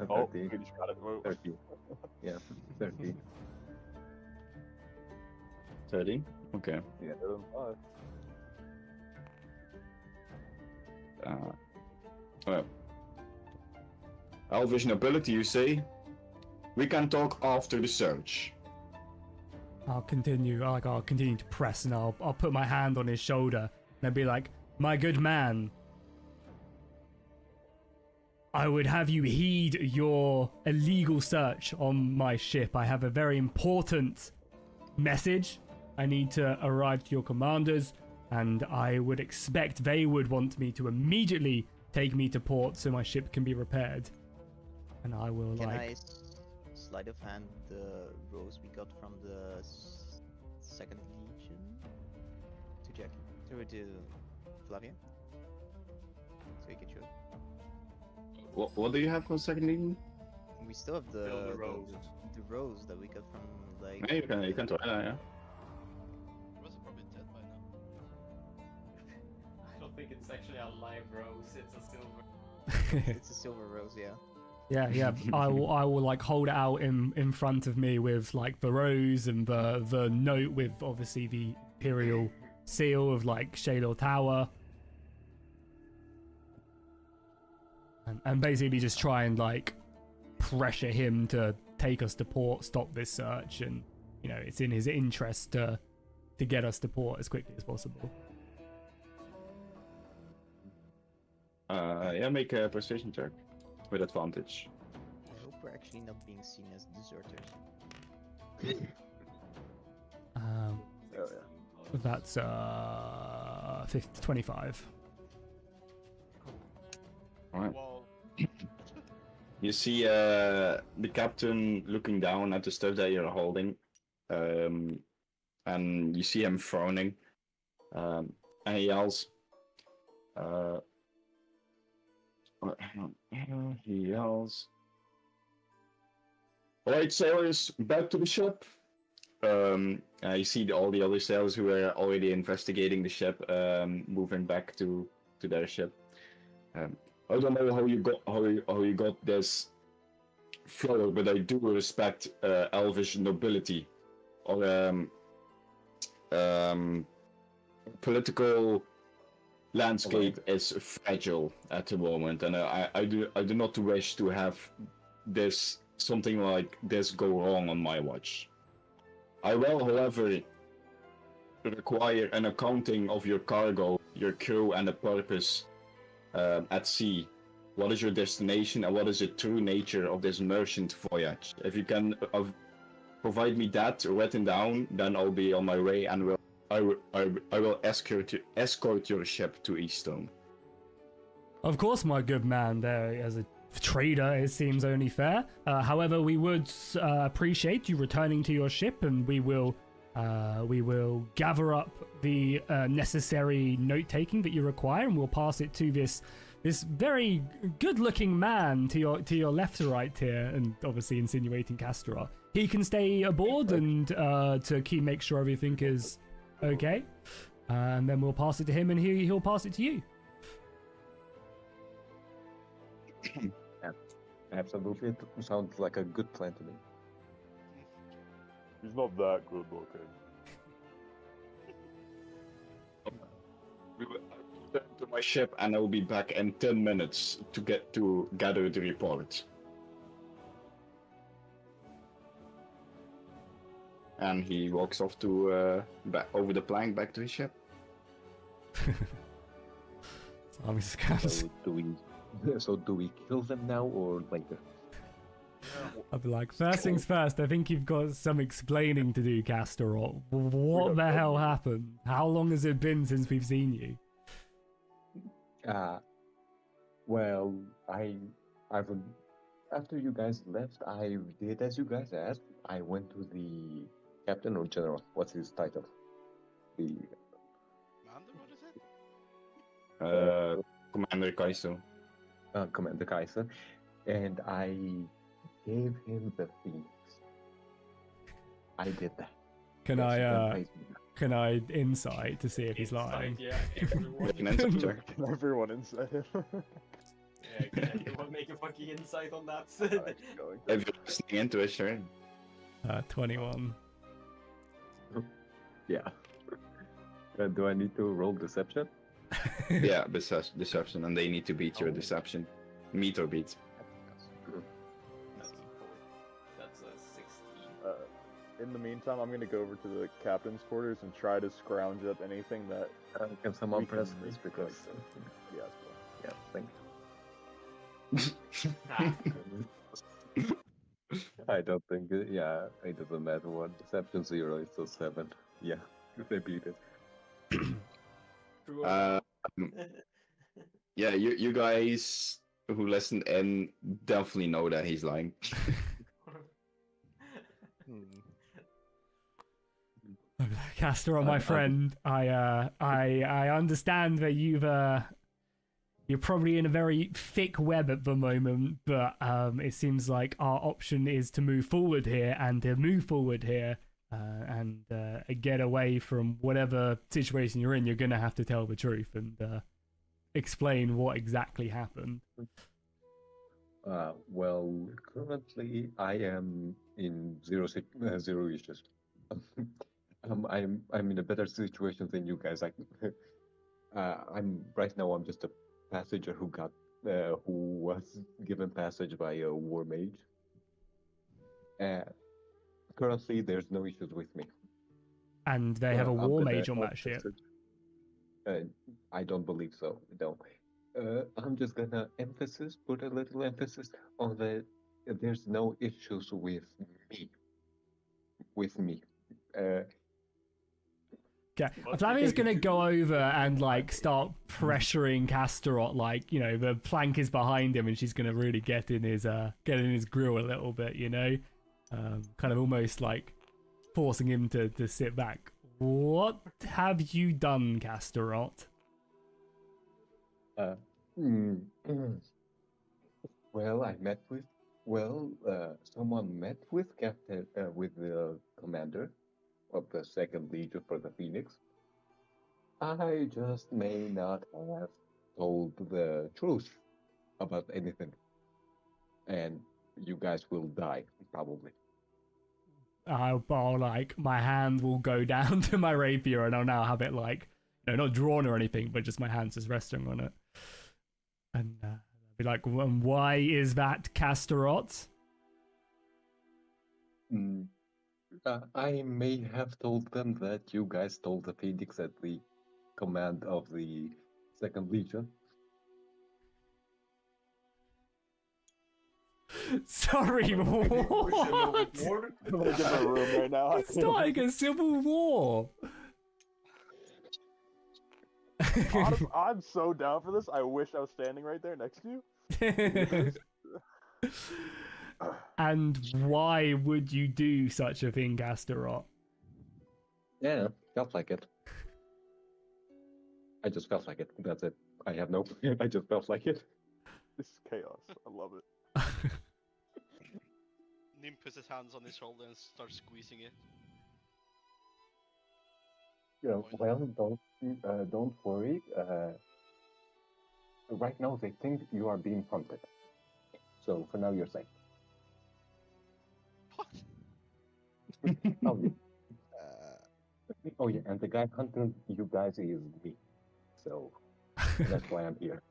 Oh, 30. you just got it. Move. 30. Yeah, 30. 30? Okay. Yeah, 5. Well. Elvish nobility, you say? We can talk after the search. I'll continue to press, and I'll put my hand on his shoulder and I'll be like, my good man, I would have you heed your illegal search on my ship. I have a very important message I need to arrive to your commanders, and I would expect they would want me to immediately take me to port so my ship can be repaired. And I will Can I sleight of hand the rose we got from the second legion to Jackie? To Flavia? So you can show it. What do you have for second leading? We still have the Silver rose. the rose that we got from like. Yeah, you can try that. Yeah. Rose is probably dead by now. I don't think it's actually a live rose. It's a silver. It's a silver rose, yeah. Yeah. I will like hold it out in front of me with like the rose and the note with obviously the imperial seal of like Shaylor Tower. And basically just try and like pressure him to take us to port, stop this search, and you know it's in his interest to get us to port as quickly as possible. Yeah, make a persuasion check with advantage. I hope we're actually not being seen as deserters. Um, Oh yeah. that's 25. All right. Whoa. You see the captain looking down at the stuff that you're holding, and you see him frowning, and he yells, he yells, "All right, sailors, back to the ship." You see all the other sailors who are already investigating the ship, moving back to their ship. I don't know how you got this flower, but I do respect elvish nobility or political landscape is fragile at the moment, and I do not wish to have something like this go wrong on my watch. I will, however, require an accounting of your cargo, your crew, and the purpose at sea. What is your destination, and what is the true nature of this merchant voyage? If you can provide me that written down, then I'll be on my way, and I will escort your ship to Eaststone. Of course, my good man. There, as a trader, it seems only fair. However, we would appreciate you returning to your ship, and we will gather up the necessary note taking that you require, and we'll pass it to this very good-looking man to your left to right here, and obviously insinuating Castor. He can stay aboard and to make sure everything is okay, and then we'll pass it to him, and he'll pass it to you. Absolutely, it sounds like a good plan to me. He's not that good looking. We will return to my ship, and I will be back in 10 minutes to gather the report. And he walks off to back over the plank back to his ship. I'm just gonna So do we kill them now or later? I'll be like, first things first, I think you've got some explaining to do, Castor. What the hell happened? How long has it been since we've seen you? Well, I've after you guys left, I did as you guys asked. I went to the captain or general. What's his title? The Commander, what is it? Commander Kaiso. Commander Kaiser, and I gave him the Phoenix. I did that. Can Yes, I you can praise me now. can I insight to see if he's lying? Yeah, everyone. Make an insight check. Can everyone inside him? Yeah, can anyone make a fucking insight on that? Alright, going. If you're listening into it, sure. 21. Yeah. Do I need to roll deception? Yeah, deception, and they need to beat your deception. Meet or beat. That's a 16. In the meantime, I'm gonna go over to the captain's quarters and try to scrounge up anything that. Can someone We can press read this because? Yes. Yeah, thank Ah, you. I don't think. Yeah, it doesn't matter what. Deception 0 is still 7. Yeah, they beat it. true. Yeah, you guys who listened in definitely know that he's lying. Castor, my friend, I understand that you're probably in a very thick web at the moment, but it seems like our option is to move forward here and to move forward here and get away from whatever situation you're in. You're going to have to tell the truth and explain what exactly happened. Well, currently I am in zero issues. I'm in a better situation than you guys. I'm right now. I'm just a passenger who was given passage by a war mage. Currently, there's no issues with me. And they have a I'm war gonna mage on that ship. I don't believe so. No. I'm just gonna put a little emphasis on there's no issues with me. With me. Okay, Flavia's gonna go over and like start pressuring Casterot, like, you know, the plank is behind him and she's gonna really get in his grill a little bit, you know? Kind of almost like forcing him to sit back. What have you done, Casterot? Well, someone met with with the commander of the Second Legion for the Phoenix. I just may not have told the truth about anything. And you guys will die, probably. I'll like, my hand will go down to my rapier and I'll now have it like, you know, not drawn or anything, but just my hands just resting on it. And I'll be like, why is that, Casterot? I may have told them that you guys stole the Phoenix at the command of the Second Legion. Sorry, what? I'm gonna give her a room right now. It's starting a civil war. I'm so down for this. I wish I was standing right there next to you. And why would you do such a thing, Casterot? Yeah, felt like it. I just felt like it. That's it. I have no. I just felt like it. This is chaos. I love it. Nim puts his hands on his shoulder and starts squeezing it. Yeah, well, don't worry. Right now they think you are being hunted. So for now you're safe. What? Oh, yeah. Oh yeah, and the guy hunting you guys is me. So that's why I'm here.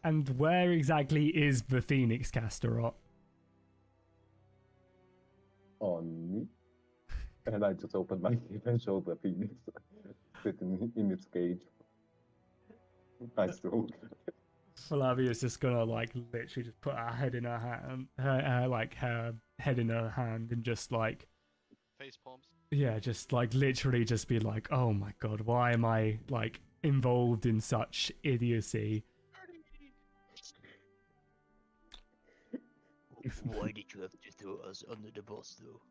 And where exactly is the Phoenix, Casterot? On me. And I just opened my cage and showed the Phoenix sitting in its cage. I stole. Flavia's just gonna like literally just put her head in her hand, her head in her hand, and just like Face palms. yeah, just like literally just be like, oh my god, why am I like involved in such idiocy? Why did you have to throw us under the bus, though?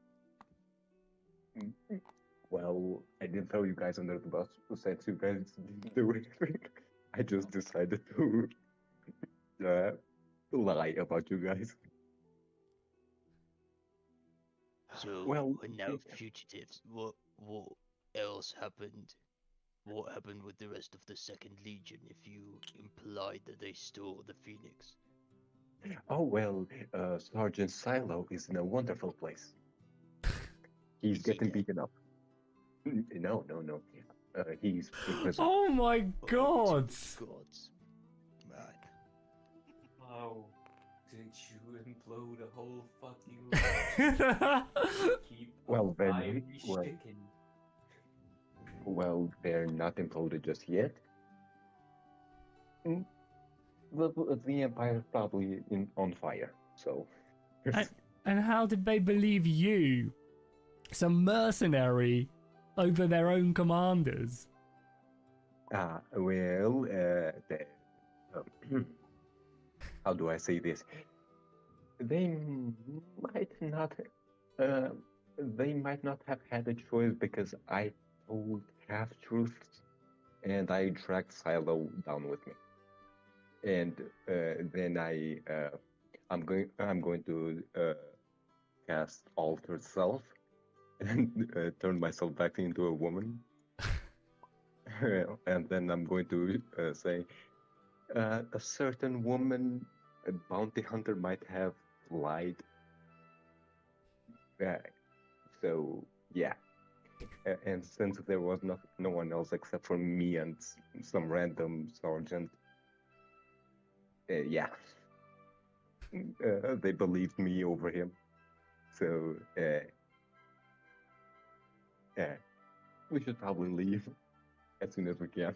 Well, I didn't throw you guys under the bus since you guys didn't do anything. I just decided to lie about you guys. So Well, we're now fugitives. What else happened? What happened with the rest of the Second Legion if you implied that they stole the Phoenix? Oh well, Sergeant Silo is in a wonderful place. He's Is he getting dead? beaten up. No. He's in prison. Oh my Oh, god! gods. Man. Wow. Did you implode a whole fucking keep Well, then, fiery well. chicken? Well, they're not imploded just yet. The Empire's probably on fire, so... And how did they believe you, some mercenary, over their own commanders? Well, how do I say this? They might not have had a choice because I told half truths, and I dragged Silo down with me. and then I'm going to cast Alter Self and turn myself back into a woman. And then I'm going to say, a certain woman, a bounty hunter might have lied. So yeah, and since there was no one else except for me and some random sergeant, yeah, they believed me over him. So we should probably leave as soon as we can.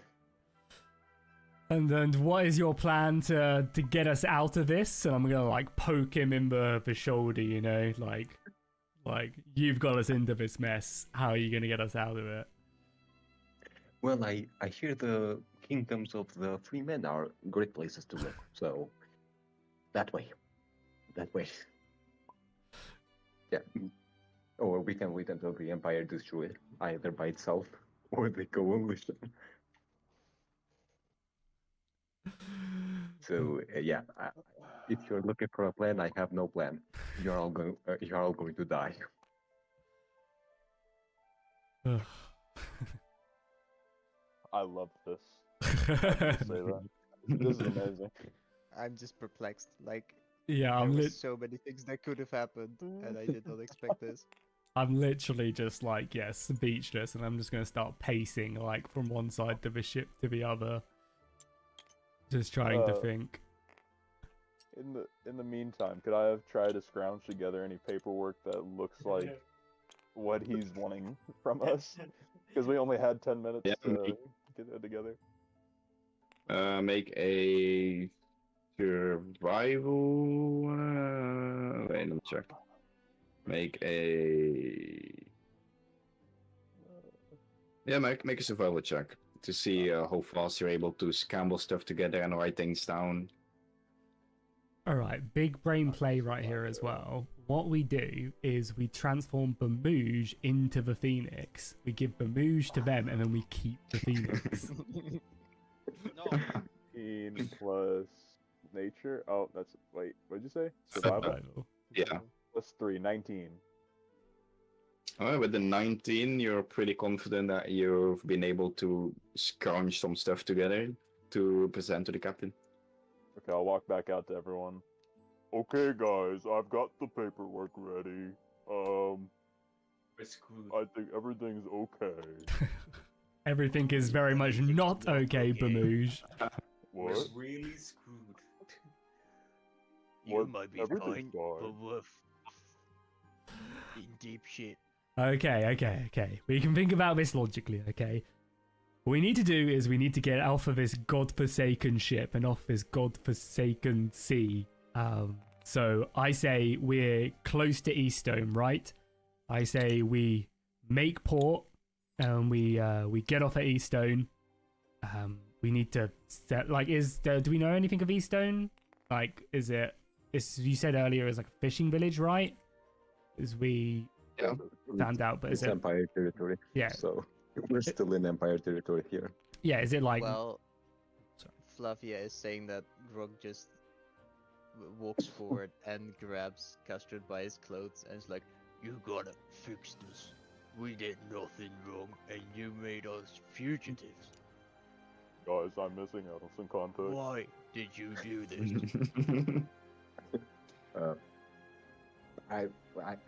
And then what is your plan to get us out of this? And I'm gonna like poke him in the shoulder, you know, like you've got us into this mess. How are you gonna get us out of it? Well, I hear the kingdoms of the free men are great places to look. So that way. Yeah. Or we can wait until the Empire destroys either by itself or they go unleash them. So yeah, if you're looking for a plan, I have no plan. You're all going to die. I love this. I have to say that. This is amazing. I'm just perplexed. Like, Yeah, there were so many things that could have happened, and I did not expect this. I'm literally just like, yeah, speechless, and I'm just gonna start pacing like from one side of the ship to the other, just trying to think. In the meantime, could I have tried to scrounge together any paperwork that looks like what he's wanting from us? Because we only had 10 minutes to get it together. Make a survival. Wait, let me check. Make a make a survival check to see how fast you're able to scramble stuff together and write things down. All right, big brain play right here as well. What we do is we transform Bamouge into the Phoenix. We give Bamouge to them, and then we keep the Phoenix. No, 18 plus nature. Oh, that's wait. What'd you say? Survival. Yeah. Plus 3, 19. Alright, with the 19, you're pretty confident that you've been able to scrounge some stuff together to present to the captain. Okay, I'll walk back out to everyone. Okay, guys, I've got the paperwork ready. We're screwed. I think everything's okay. Everything is very much not okay, Bamouge. We're What? really screwed. You What? might be Everything's fine, fine. but we're in deep shit. Okay. We can think about this logically, okay? What we need to do is we need to get off of this godforsaken ship and off this godforsaken sea. So I say we're close to Eaststone, right? I say we make port and we get off at Eaststone. We need to set do we know anything of Eaststone? Like, you said earlier, it's like a fishing village, right? Found out, but it's is it Empire territory. Yeah. So we're still in Empire territory here. Yeah, is it like Well, Sorry. Flavia is saying that Grog just walks forward and grabs Custard by his clothes and is like, You gotta fix this. We did nothing wrong, and you made us fugitives. Guys, I'm missing out on some context. Why did you do this?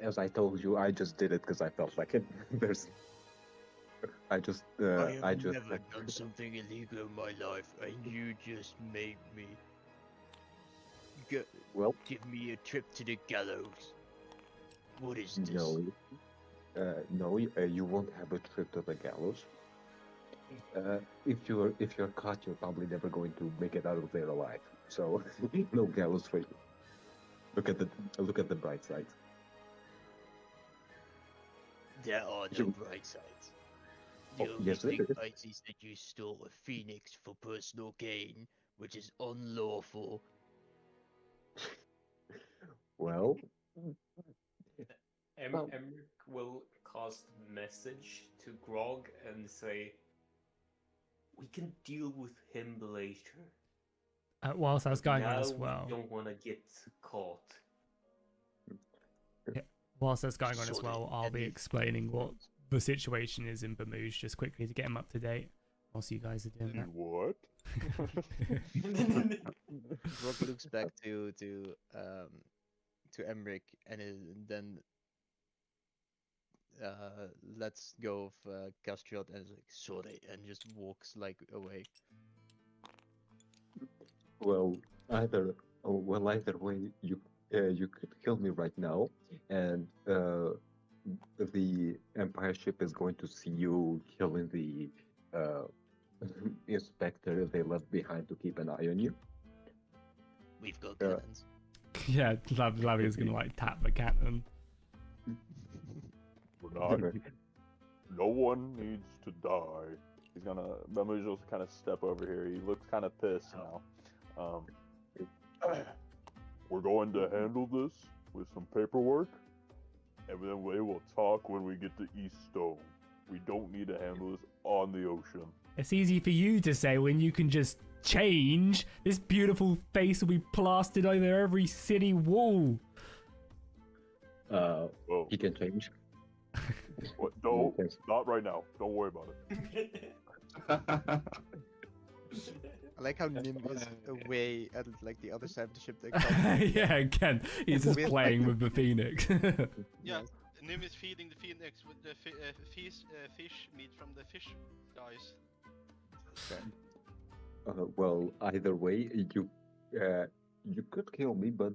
As I told you, I just did it because I felt like it. I I just never done something illegal in my life, and you just made me give me a trip to the gallows. What is this? No, you won't have a trip to the gallows. If you're caught, you're probably never going to make it out of there alive. So no gallows for you. Look at the bright side. There are no bright sides. The only yes, there thing is. bright is that you stole a phoenix for personal gain, which is unlawful. Well, Emric will cast message to Grog and say, "We can deal with him later." Whilst that's going on Now as we well, don't want to get caught. whilst that's going on as So well, the I'll be enemy explaining what knows. the situation is in Bermuda just quickly to get him up to date. Whilst you guys are doing You that. what? Rock looks back to Emric and then lets go of Castriot and is like sorry and just walks like away. Well, either way, you could kill me right now, and the Empire ship is going to see you killing the inspector they left behind to keep an eye on you. We've got Yeah. cannons. Yeah, Lavia's gonna like tap the cannon. We're not. No one needs to die. He's gonna. Bamboozle's kind of step over here. He looks kind of pissed now. We're going to handle this with some paperwork, and then we will talk when we get to East Stone. We don't need to handle this on the ocean. It's easy for you to say when you can just change. This beautiful face will be plastered over every city wall. Oh, He can change. what? Don't. Yes. Not right now. Don't worry about it. I like how Nim is away at like the other side of the ship. That can't- Yeah, again, he's just With, playing like- with the phoenix. Yeah, Nim is feeding the phoenix with the fish meat from the fish guys. Well, either way, you could kill me, but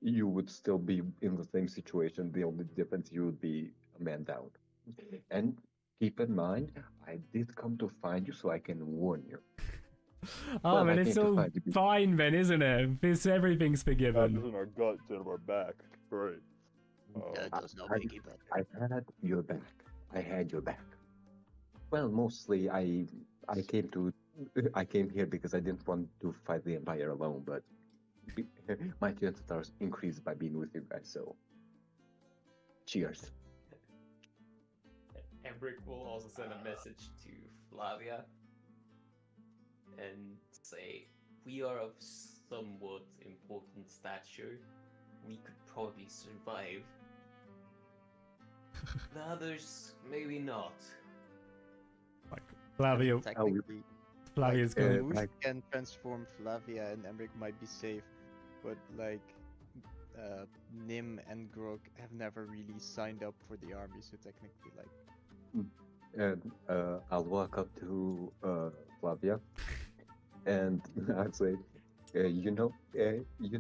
you would still be in the same situation. The only difference, you would be a man down. And keep in mind, I did come to find you so I can warn you. Oh, Well, man, I it's came to all find you. fine then, isn't it? This everything's That's forgiven. in our gut, instead of our back. Great. That does not I- make it better. I had your back. I had your back. Well, mostly I came here because I didn't want to fight the Empire alone, but my chances are increased by being with you guys. So, cheers. Emric will also send a message to Flavia and say, we are of somewhat important stature. We could probably survive. The others, maybe not. Flavia, Technically, Flavia's like, gonna. Moose can transform Flavia and Emric might be safe, but like Nim and Grog have never really signed up for the army, so technically like And I'll walk up to Flavia, and I'll say, you know that, you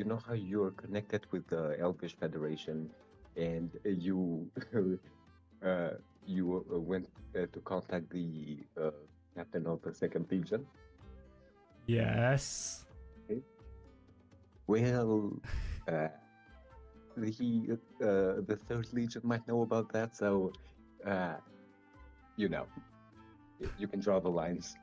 know how you're connected with the Elvish Federation, and you went to contact the captain of the Second Legion. Yes. Well, the Third Legion might know about that, so you know, you can draw the lines.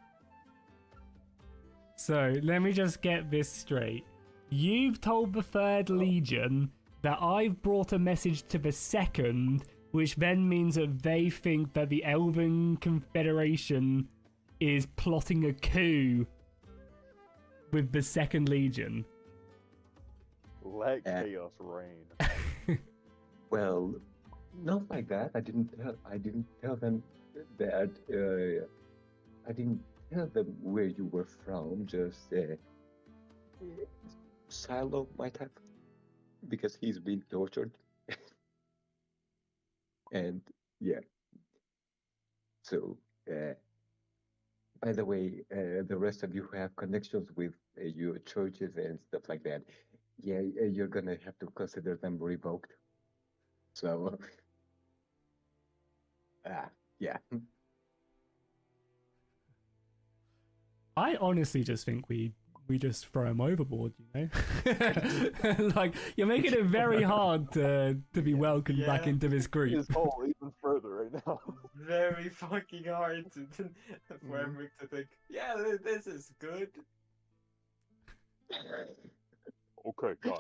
So let me just get this straight. You've told the Third Legion that I've brought a message to the Second, which then means that they think that the Elven Confederation is plotting a coup with the Second Legion. Let chaos reign. Well, not like that. I didn't tell them that. I didn't tell them where you were from. Just Silo might have, because he's being tortured. And yeah. So, by the way, the rest of you who have connections with your churches and stuff like that, yeah, you're gonna have to consider them revoked. So, yeah. I honestly just think we just throw him overboard, you know? Like, you're making it very hard to be welcomed back Yeah. into this group. His hole even further right now. Very fucking hard for Mhm. Emric to think, yeah, this is good. Okay, guys.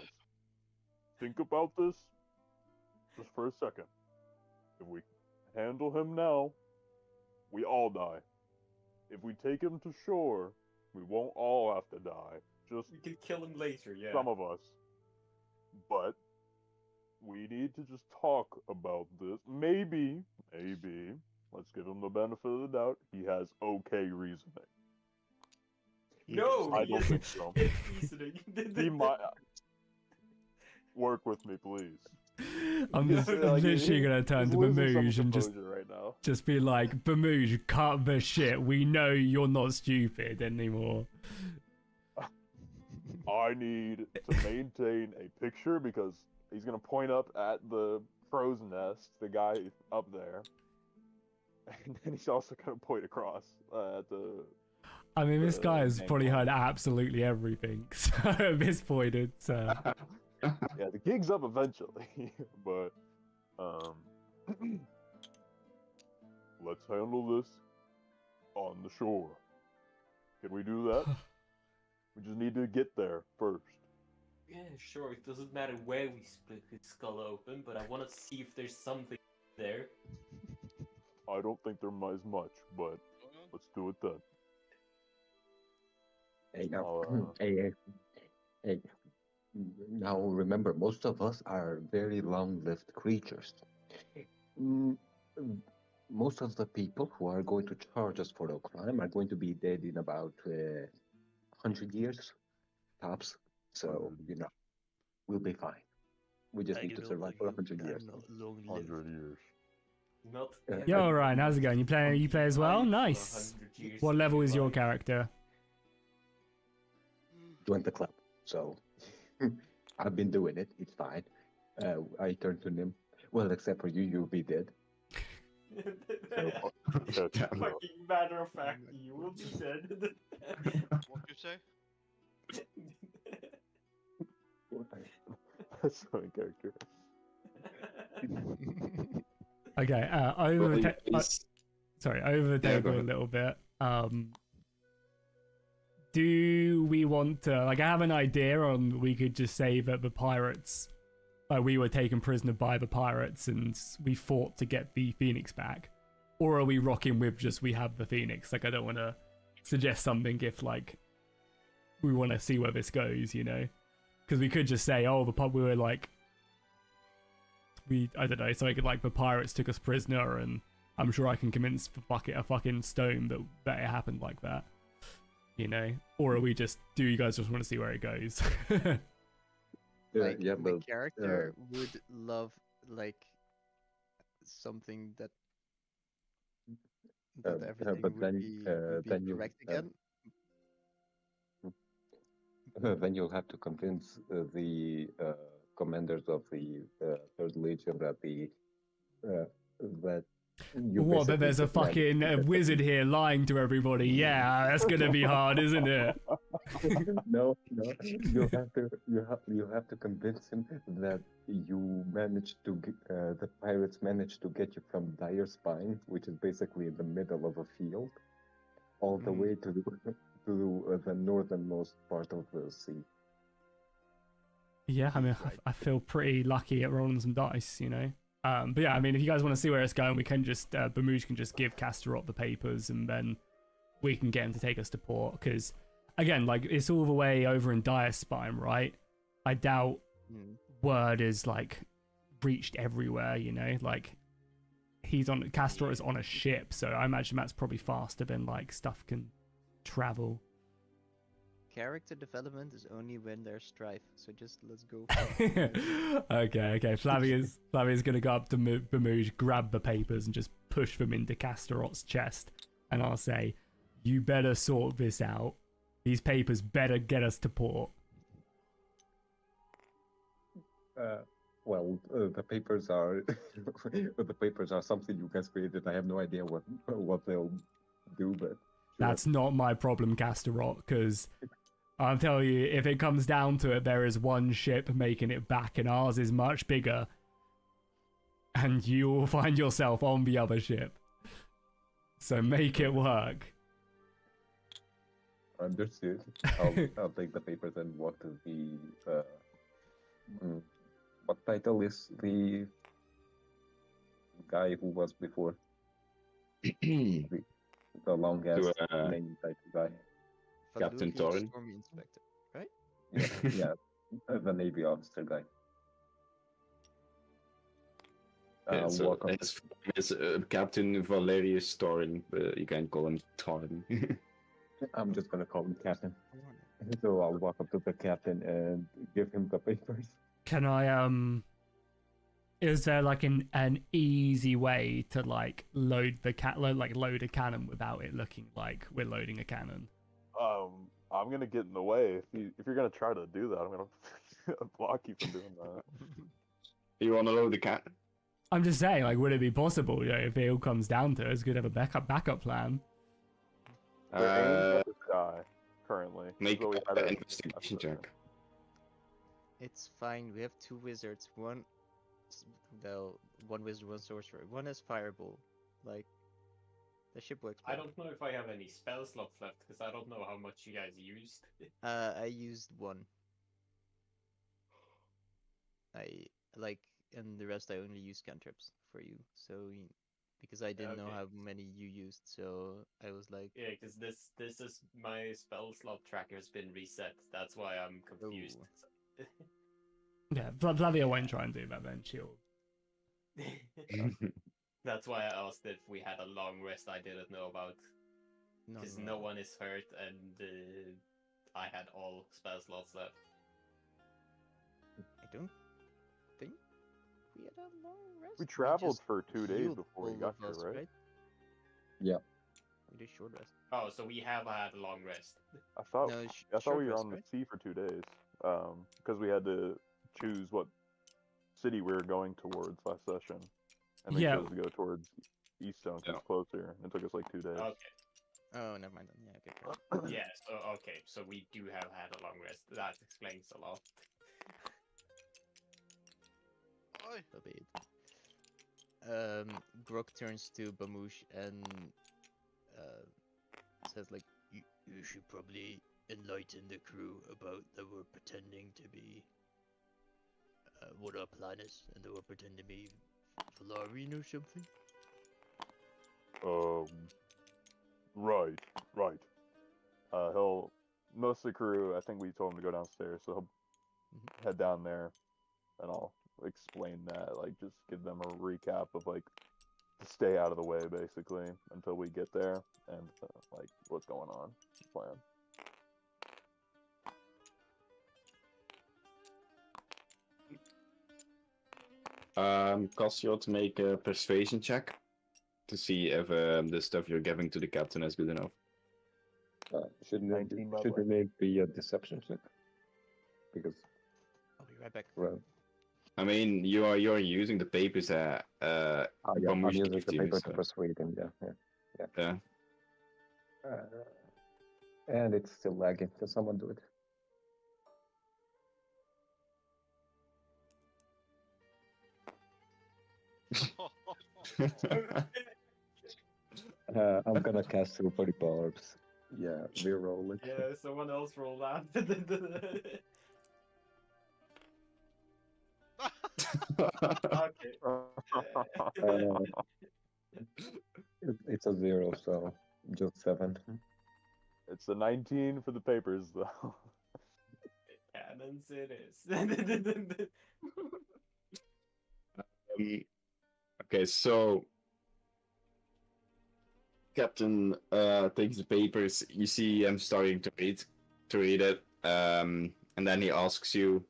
Think about this just for a second. If we handle him now, we all die. If we take him to shore, We won't all have to die. Just We can kill him later, yeah. some of us. But we need to just talk about this. Maybe, let's give him the benefit of the doubt. He has okay reasoning. No, I he don't is think so. reasoning. He might work with me, please. I'm just Like, literally gonna turn he's to losing some Bamooge and just composure right now. be like, Bamooge, cut the shit. We know you're not stupid anymore. I need to maintain a picture because he's gonna point up at the crow's nest, the guy up there, and then he's also gonna point across at the. I mean, this guy has probably heard absolutely everything. So at this point, it's Yeah, the gig's up eventually, but let's handle this on the shore. Can we do that? We just need to get there first. Yeah, sure. It doesn't matter where we split his skull open, but I want to see if there's something there. I don't think there is much, but let's do it then. Hey, now, I'll, hey, now remember, most of us are very long-lived creatures. Mm, Most of the people who are going to charge us for a crime are going to be dead in about 100 years, tops. So, we'll be fine. We just need to survive for 100 years. 100 years. Not. Yo, Ryan, how's it going? You play as well? For Nice. 100 years What to level is your survive. character? Join the club. So, I've been doing it. It's fine. I turned to him. Well, except for you, you'll be dead. Fucking matter of fact, you will be dead. What you say? That's my character. Okay, over the Yeah, table go a ahead. little bit. Do we want to, like, I have an idea on we could just say that the pirates, we were taken prisoner by the pirates and we fought to get the Phoenix back? Or are we rocking with just we have the Phoenix? Like, I don't want to suggest something if, like, we want to see where this goes, you know? Because we could just say, oh, we were like, I don't know, so I could, like, the pirates took us prisoner and I'm sure I can convince a fucking stone that it happened like that. You know? Or are we just, do you guys just want to see where it goes? Like, yeah, my but character would love, like, something that everything but would then, be then you, correct again. then you'll have to convince the commanders of the Third Legion that that you What, that basically there's a just managed fucking to get wizard here lying to everybody? Yeah, that's gonna be hard, isn't it? No, you have to convince him that the pirates managed to get you from Dire Spine, which is basically in the middle of a field, all the way to the northernmost part of the sea. Yeah, I mean, I feel pretty lucky at rolling some dice, you know? But yeah, I mean, if you guys want to see where it's going, we can just, Bamooge can just give Castorot the papers and then we can get him to take us to port. Because, again, like, it's all the way over in Dire Spine, right? I doubt word is, like, reached everywhere, you know? Like, Castorot is on a ship, so I imagine that's probably faster than, like, stuff can travel. Character development is only when there's strife, so just let's go. Okay. Flavia's gonna go up to Bamooge, grab the papers, and just push them into Castorot's chest. And I'll say, you better sort this out. These papers better get us to port. Well, the papers are something you guys created. I have no idea what they'll do, but sure. That's not my problem, Castorot, because I'll tell you, if it comes down to it, there is one ship making it back, and ours is much bigger. And you will find yourself on the other ship. So make it work. Understood. I'll take the papers and walk to the. What title is the guy who was before? The long ass name title guy. Captain Valuvian Thorin. Storm Inspector, right? Yeah, the Navy officer guy. Yeah, so Welcome. it's Captain Valerius Thorin. You can call him Thorin. I'm just gonna call him Captain. So I'll walk up to the captain and give him the papers. Can I is there like an easy way to like load a cannon without it looking like we're loading a cannon? I'm gonna get in the way if you're gonna try to do that. I'm gonna block you from doing that. You want to load the cat? I'm just saying, like, would it be possible, if it all comes down to it, it's good to have a backup plan. They're aimed at the sky currently. Make so we had an a- investigation check. It's fine. We have 2 wizards. One wizard, one sorcerer. One has fireball. Like, the ship works. I don't know if I have any spell slots left because I don't know how much you guys used. I used 1. And the rest I only use cantrips for you. So because I didn't know Okay. how many you used, so I was like, Yeah, because this is my spell slot tracker's been reset. That's why I'm confused. Yeah, Flavia won't try and do that then. She'll. That's why I asked if we had a long rest I didn't know about. no, Because no one is hurt and I had all spell slots left. I don't think we had a long rest. We traveled just for 2 days healed before we all got of us, here, right? Yeah. We did short rest. Oh, so we have had a long rest. I thought No, I thought short we were rest, on the right? sea for 2 days. Because we had to choose what city we were going towards last session, and we Yeah. chose to go towards Eaststone because it's closer. It took us like 2 days. Okay. Oh, never mind then. Yeah, okay. Yeah, so okay, so we do have had a long rest. That explains a lot. Oi. Forbid. Grok turns to Bamoosh and says like, You should probably enlighten the crew about that we're pretending to be what our plan is, and that we're pretending to be Valarian or something. Right. Most of the crew, I think we told him to go downstairs, so he'll head down there, and I'll explain that, like, just give them a recap of, like, to stay out of the way, basically, until we get there, and, like, what's going on, the plan. Cassio to make a persuasion check to see if the stuff you're giving to the captain is good enough. Shouldn't 19, by the it maybe be a deception check? Because I'll be right back. well, I mean, you're using the papers that I'm Bamush using gave the to you, paper so- to persuade him. Yeah. Yeah. And it's still lagging. Can someone do it? I'm gonna cast Silvery Barbs. Yeah, reroll it. Yeah, someone else roll that. Okay. It's a 0, so just 7. It's a 19 for the papers, though. Cannons it is. Okay, so Captain takes the papers. You see him starting to read it, and then he asks you,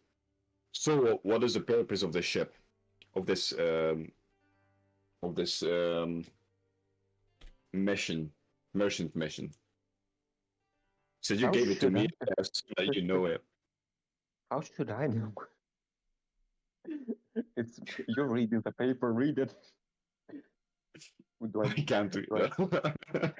"So, what is the purpose of this ship, of this mission, merchant mission?" So you How gave it to should me, I- so that you know it. How should I know? It's you're reading the paper. Read it. Do I can't do Right. that.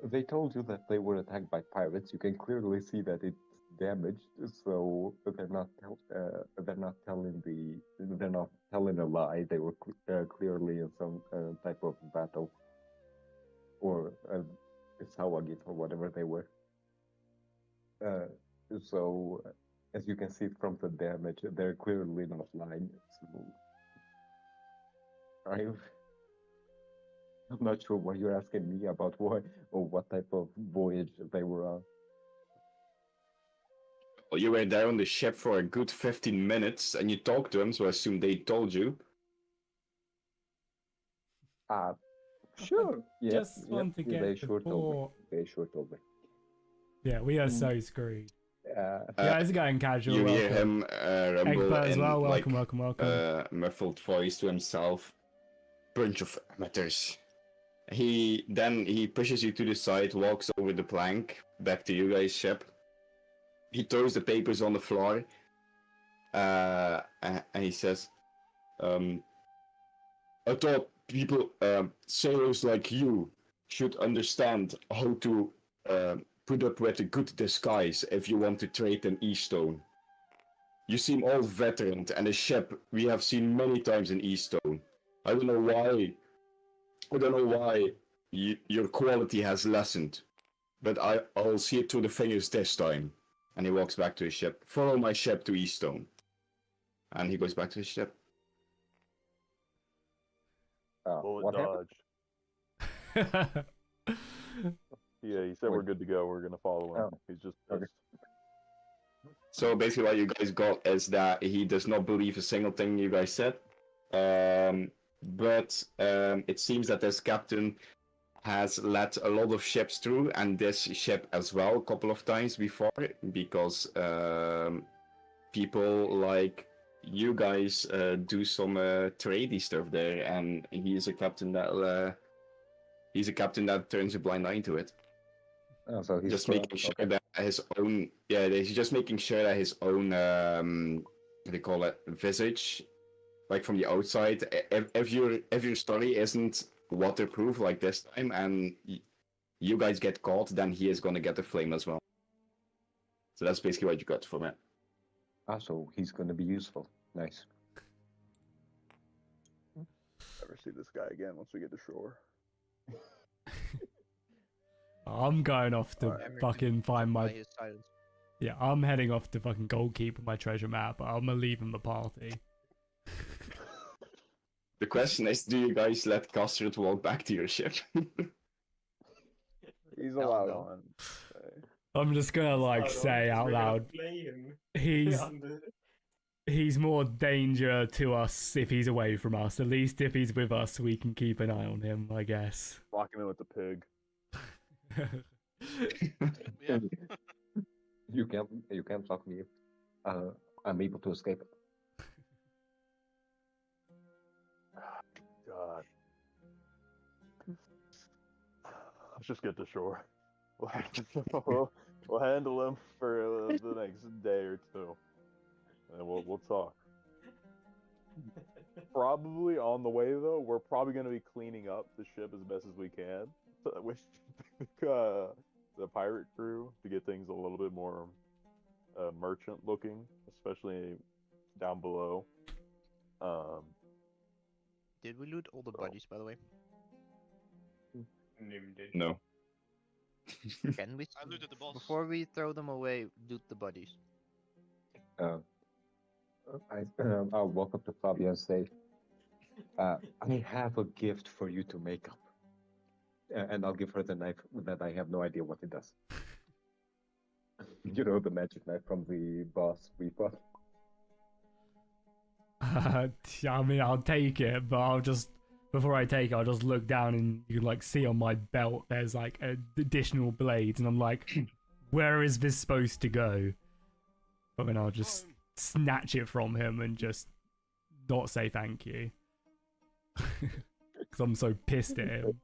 They told you that they were attacked by pirates. You can clearly see that it's damaged, so they're not telling a lie. They were clearly in some type of battle, or Sawagit or whatever they were. So, as you can see from the damage, they're clearly not lying. So I'm not sure what you're asking me about what or what type of voyage they were on. Well, you were there on the ship for a good 15 minutes, and you talked to them, so I assume they told you. Sure. Yep, Just want to they get sure told me. before. They sure told me. Yeah, we are so screwed. Uh, Yeah, it's going casual. You welcome. hear him rumble Egbert as in well. like Welcome. muffled voice to himself. Bunch of amateurs. He pushes you to the side, walks over the plank back to you guys' ship. He throws the papers on the floor, and he says, "I thought people, sailors like you, should understand how to put up with a good disguise if you want to trade in Eastone. You seem all veteran, and a ship we have seen many times in Eastone. I don't know why your quality has lessened, but I'll see it through the fingers this time." And he walks back to his ship. "Follow my ship to Eastone." And he goes back to his ship. Bullet what happened? dodge. Yeah, he said we're good to go. We're gonna follow him. He's just Okay. pissed. So basically what you guys got is that he does not believe a single thing you guys said. But it seems that this captain has let a lot of ships through, and this ship as well, a couple of times before, because people like you guys do some tradey stuff there, and he's a captain that turns a blind eye to it. Oh, so he's Just making sure okay. that his own, he's just making sure that his own, what do you call it, visage, like from the outside, if your story isn't waterproof like this time, and you guys get caught, then he is gonna get the flame as well. So that's basically what you got from it. So he's gonna be useful. Nice. Never see this guy again once we get to shore. I'm going off to Alright. fucking find my. His silence. Yeah, I'm heading off to fucking Goldkeep with my treasure map, but I'm gonna leave him the party. The question is, do you guys let Custard walk back to your ship? He's Hell allowed no. on. I'm just gonna like say out loud, he's more danger to us if he's away from us. At least if he's with us, we can keep an eye on him, I guess. Lock him in with the pig. Yeah. You can't lock me. I'm able to escape. God. Let's just get to shore. We'll handle him for the next day or two, and we'll talk. Probably on the way though, we're probably going to be cleaning up the ship as best as we can. With the pirate crew to get things a little bit more merchant looking, especially down below. Did we loot all the bodies, by the way? No. Can we? I looted the boss. Before we throw them away, loot the bodies. I'll walk up to Fabio and say, I have a gift for you to make up. And I'll give her the knife that I have no idea what it does. You know, the magic knife from the boss we fought. I mean, I'll take it, but I'll just, before I take it, I'll just look down and you can like see on my belt there's like additional blades, and I'm like, where is this supposed to go? But then I'll just snatch it from him and just not say thank you. Because I'm so pissed at him.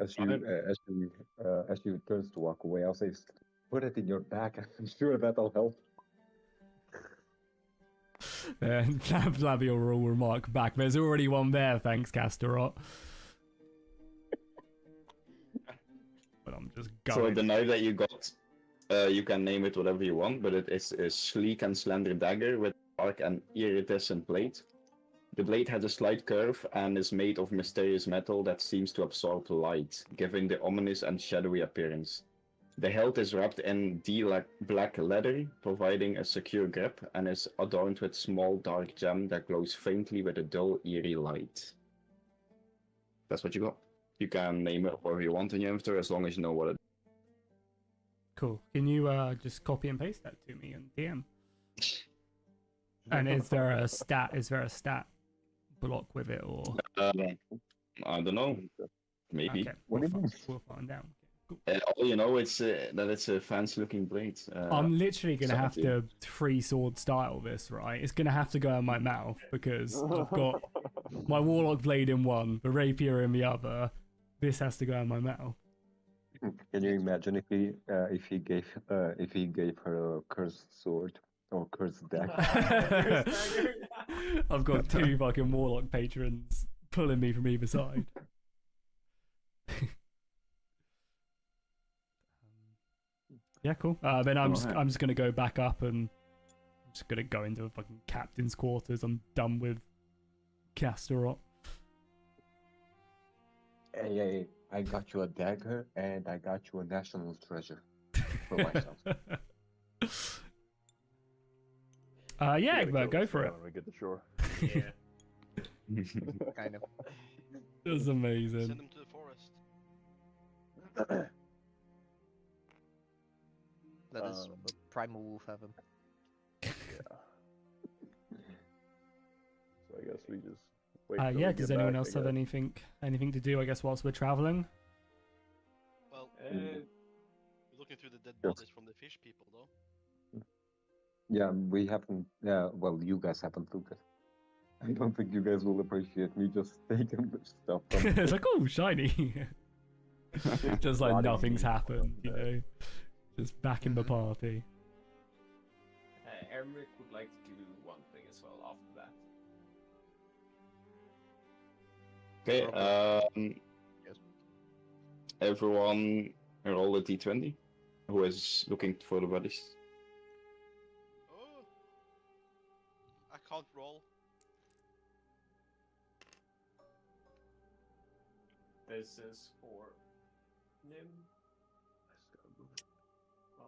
As she turns to walk away, I'll say, put it in your bag. I'm sure that'll help. And Flavio will remark back, there's already one there, thanks, Castorot. But I'm just So going. the knife that you got, you can name it whatever you want, but it is a sleek and slender dagger with dark and iridescent blade. The blade has a slight curve and is made of mysterious metal that seems to absorb light, giving the ominous and shadowy appearance. The hilt is wrapped in black leather, providing a secure grip, and is adorned with small dark gem that glows faintly with a dull, eerie light. That's what you got. You can name it whatever you want in your inventory as long as you know what it is. Cool. Can you just copy and paste that to me in DM? And is there a stat? Is there a stat block with it, or I don't know. Maybe. okay, What do you mean? we'll find out. Cool. All you know it's that it's a fancy-looking blade. I'm literally gonna have 17. to free sword style this, right? It's gonna have to go in my mouth because I've got my warlock blade in one, the rapier in the other. This has to go in my mouth. Can you imagine if he gave her a cursed sword or cursed dagger? I've got two fucking warlock patrons pulling me from either side. Yeah, cool. Then I'm just gonna go back up and I'm just gonna go into the fucking captain's quarters. I'm done with Castorot. Hey, I got you a dagger and I got you a national treasure for myself. Yeah, We gotta but kill go this for guy it. when we get to shore. Yeah. Kind of. That's amazing. Send him to the forest. Let us Um, primal wolf have him. Yeah. So I guess we just wait. till Yeah. we Does get anyone back, else I have guess. anything to do? I guess whilst we're traveling. Well, Uh, looking through the dead Yes. bodies from the fish people, though. Yeah, we haven't. Yeah, well, you guys haven't looked at. I don't think you guys will appreciate me just taking the stuff from. It's like, oh, shiny. Just like Rotting nothing's meat. happened, you know. Just back in the party. Emmerich would like to do one thing as well after that. Okay. Yes. Everyone roll a d20. Who is looking for the bodies? Oh, I can't roll. This is for Nim. Oh.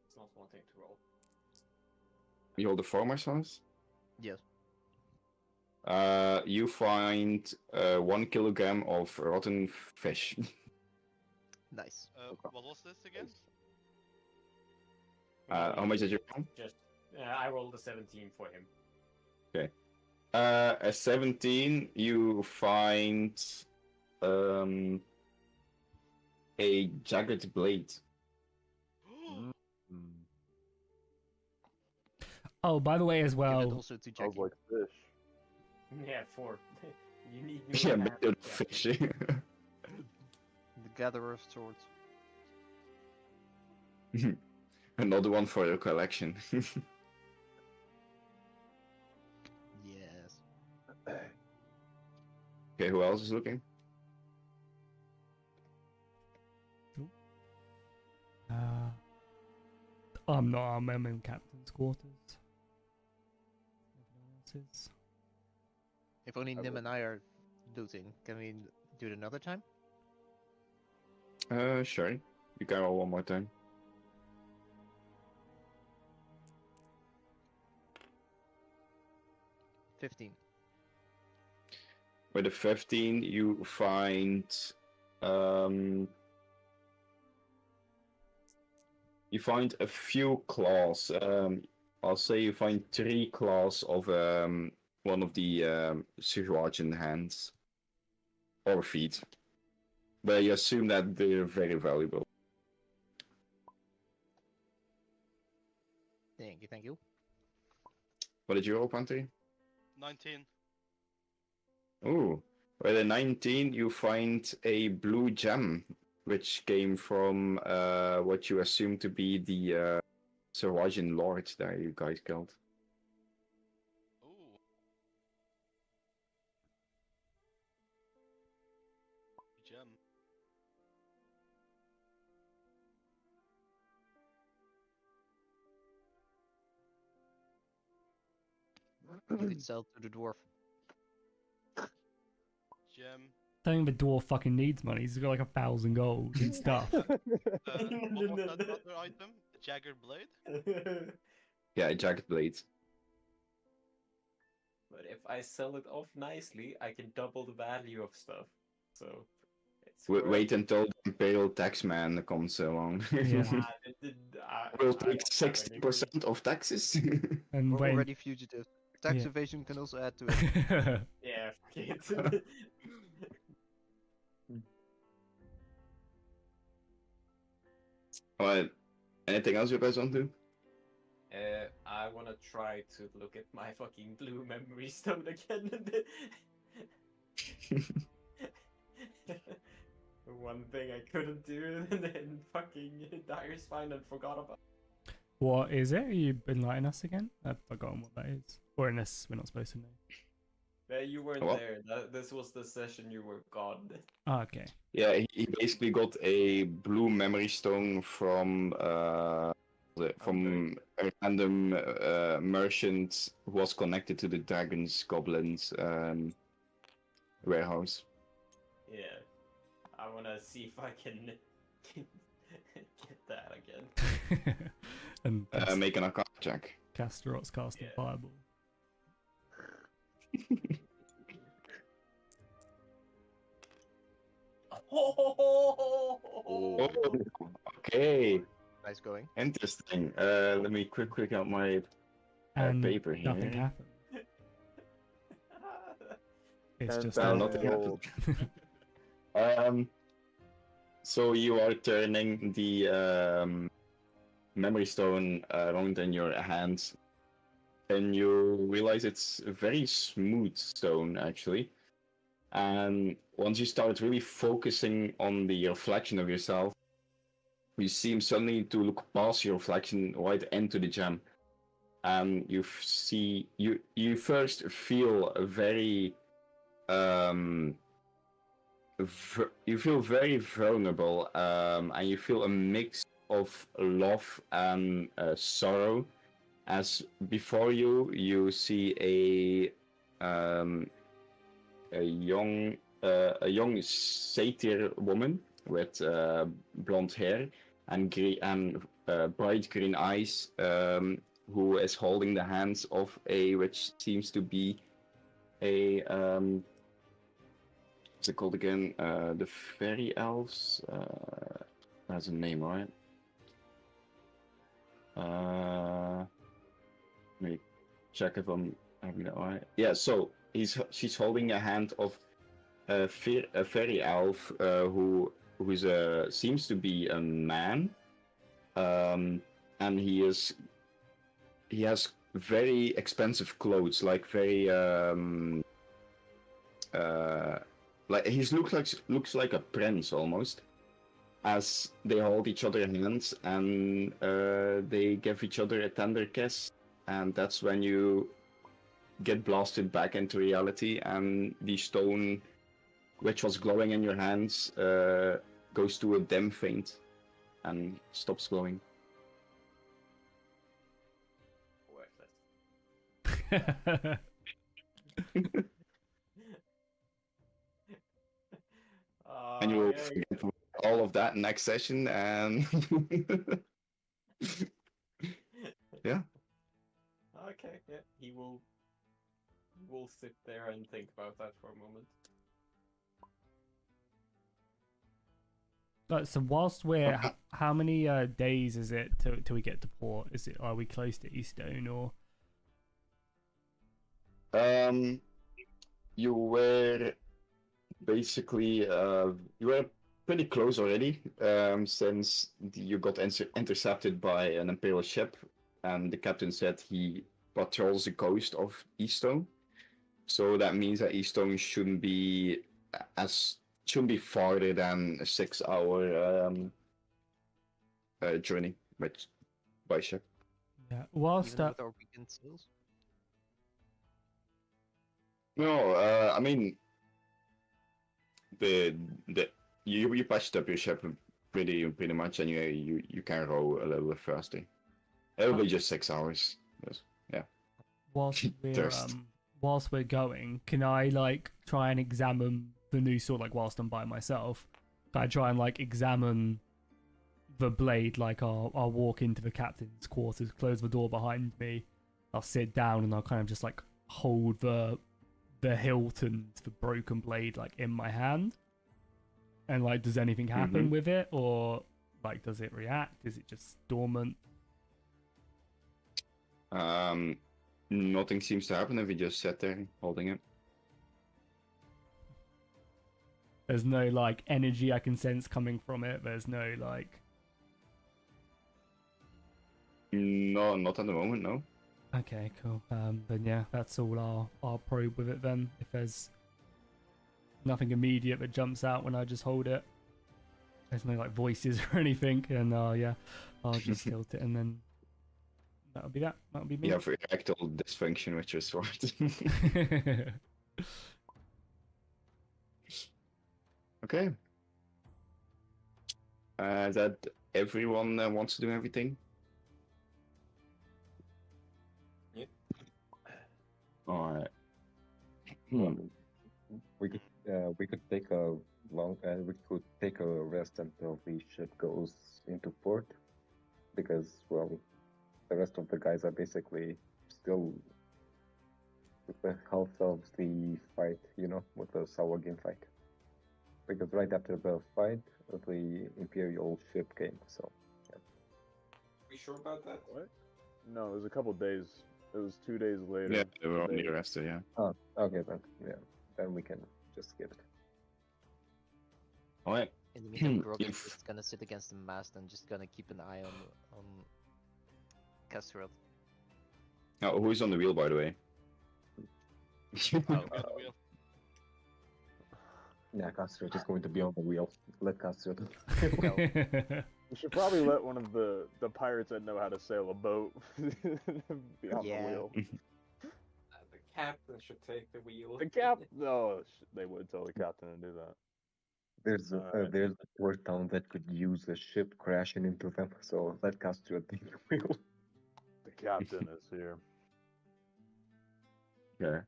It's not wanting to roll. You hold the former size. Yes. You find 1 kilogram of rotten fish. Nice. What was this again? How much did you find? Just I rolled a 17 for him. A 17, you find a jagged blade. Oh, by the way, as Give it well. also to Sounds Jackie. like fish. Yeah, 4. You need Yeah, more made than of that. fish. The gatherer of swords. Another one for your collection. Yes. Okay, who else is looking? I'm not. I'm in captain's quarters. Everyone else is. If only I Nim will- and I are looting, can we do it another time? Sure. You can roll one more time. $15. With a 15, you find a few claws. I'll say you find 3 claws of one of the Sirwajin hands or feet, but you assume that they're very valuable. Thank you. What did you roll, Pantry? 19. Ooh, with a 19, you find a blue gem, which came from what you assume to be the Sirwajin Lord that you guys killed. Ooh. Gem. You could sell to the dwarf. Gem. don't think the dwarf fucking needs money. He's got like 1,000 gold and stuff. What was that other item? The Jagger Blade? Yeah, a jagged blade. But if I sell it off nicely, I can double the value of stuff. So it's Wait until the Imperial Taxman comes along. Yeah. We'll take 60% of taxes. And We're when already fugitive. Tax Yeah. evasion can also add to it. Yeah, fuck it. Alright. Anything else you guys want to? I wanna try to look at my fucking blue memory stone again. One thing I couldn't do, and then fucking Dire Spine and forgot about. what is it? You enlighten us again? I've forgotten what that is. Or unless we're not supposed to know. You weren't What? there. This was the session you were gone. Oh, okay. Yeah, he basically got a blue memory stone from a random merchant who was connected to the dragons goblins warehouse. Yeah, I wanna see if I can get that again. And Make an arcana check. Castorot's casting Yeah. fireball. Oh, okay, Nice going. interesting. Let me quick out my And paper here. nothing happened. It's just nothing gold. happened. So you are turning the memory stone around in your hands, and you realize it's a very smooth stone actually. And once you start really focusing on the reflection of yourself, you seem suddenly to look past your reflection right into the gem, and you first feel a very you feel very vulnerable, and you feel a mix of love and sorrow, as before you see a young satyr woman with blonde hair and bright green eyes, who is holding the hands of which seems to be a what's it called again? The fairy elves. Has a name, right? Let me check if I'm having that right. Yeah. So she's holding a hand of a fairy elf who seems to be a man, and he has very expensive clothes, like very like he looks like a prince almost, as they hold each other hands and they give each other a tender kiss, and that's when you get blasted back into reality, and the stone which was glowing in your hands goes to a dim faint and stops glowing. Worthless. And you will yeah, forget all of that next session, and yeah. Okay, yeah, he will sit there and think about that for a moment. So whilst we're, how many days is it till we get to port? Are we close to Eastone or? You were basically you were pretty close already, since you got intercepted by an Imperial ship, and the captain said he patrols the coast of Eastone. So that means that Eastone shouldn't be farther than a 6-hour journey by ship. Yeah. Whilst Even with our weekend sales. No, I mean, you patched up your ship pretty much, and you can row a little bit faster. It'll be just 6 hours. Yeah. whilst we're Thirst. whilst we're going, can I like try and examine the new sword like whilst I'm by myself. I try and like examine the blade. Like I'll walk into the captain's quarters, close the door behind me. I'll sit down and I'll kind of just like hold the hilt and the broken blade like in my hand. And like, does anything happen with it, or like, does it react? Is it just dormant? Nothing seems to happen if you just sit there holding it. There's no like energy I can sense coming from it. There's no like. No, not at the moment. No. Okay, cool. Then yeah, that's all I'll probe with it then. If there's nothing immediate that jumps out when I just hold it, there's no like voices or anything, and yeah, I'll just tilt it, and then that'll be that. That'll be me. You have erectile dysfunction with your sword. Okay. That everyone wants to do everything. Yep. All right. We could take a rest until the ship goes into port, because well, the rest of the guys are basically still with the health of the fight, you know, with the Sawagin fight. Because right after the fight, the Imperial ship came, so yeah. We sure about that? What? No, it was a couple days. It was 2 days later. Yeah, they were only arrested. Yeah. Oh, okay then. Yeah, then we can just skip it. All right. In the meantime, Grog If- is gonna sit against the mast and just gonna keep an eye on Casterot. Oh, who's on the wheel, by the way? I'll be on the wheel. Yeah, Casterot is going to be on the wheel. Let Casterot. We should probably let one of the pirates that know how to sail a boat be on Yeah. the wheel. The captain should take the wheel. The cap? No, they would tell the captain to do that. There's a port town that could use a ship crashing into them, so let Casterot take the wheel. The captain is here. Yeah.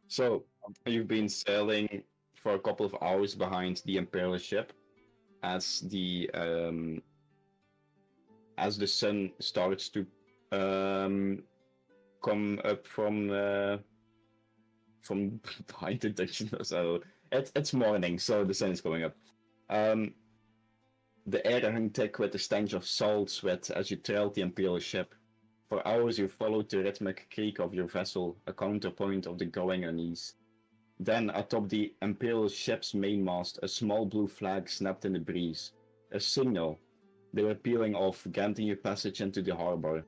So you've been sailing for a couple of hours behind the Imperial ship, as the sun starts to come up from behind the dungeon. So it's morning, so the sun is coming up. The air hung thick with the stench of salt sweat as you trailed the Imperial ship. For hours you followed the rhythmic creak of your vessel, a counterpoint of the growing unease. Then, atop the Imperial ship's mainmast, a small blue flag snapped in the breeze. A signal. They were peeling off, granting you passage into the harbor.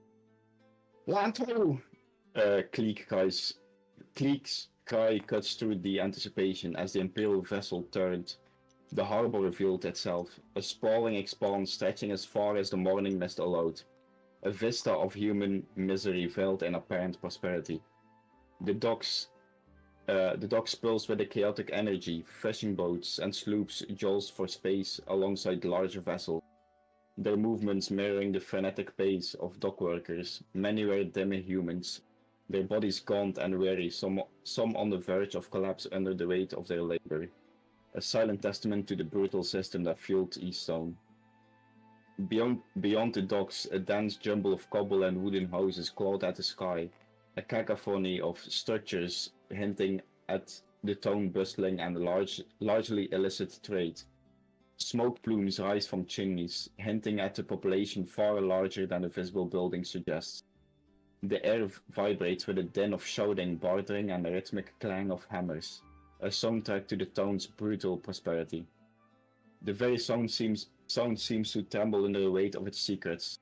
Land ho! Cleek's cry cuts through the anticipation as the Imperial vessel turned. The harbor revealed itself, a sprawling expanse stretching as far as the morning mist allowed. A vista of human misery veiled in apparent prosperity. The docks pulsed with a chaotic energy, fishing boats and sloops jolted for space alongside larger vessels, their movements mirroring the frenetic pace of dock workers. Many were demi-humans, their bodies gaunt and weary, some on the verge of collapse under the weight of their labor. A silent testament to the brutal system that fueled Eaststone. Beyond the docks, a dense jumble of cobble and wooden houses clawed at the sky, a cacophony of structures hinting at the town bustling and largely illicit trade. Smoke plumes rise from chimneys, hinting at a population far larger than the visible building suggests. The air vibrates with a din of shouting, bartering, and a rhythmic clang of hammers, a soundtrack to the town's brutal prosperity. The very sound seems to tremble under the weight of its secrets.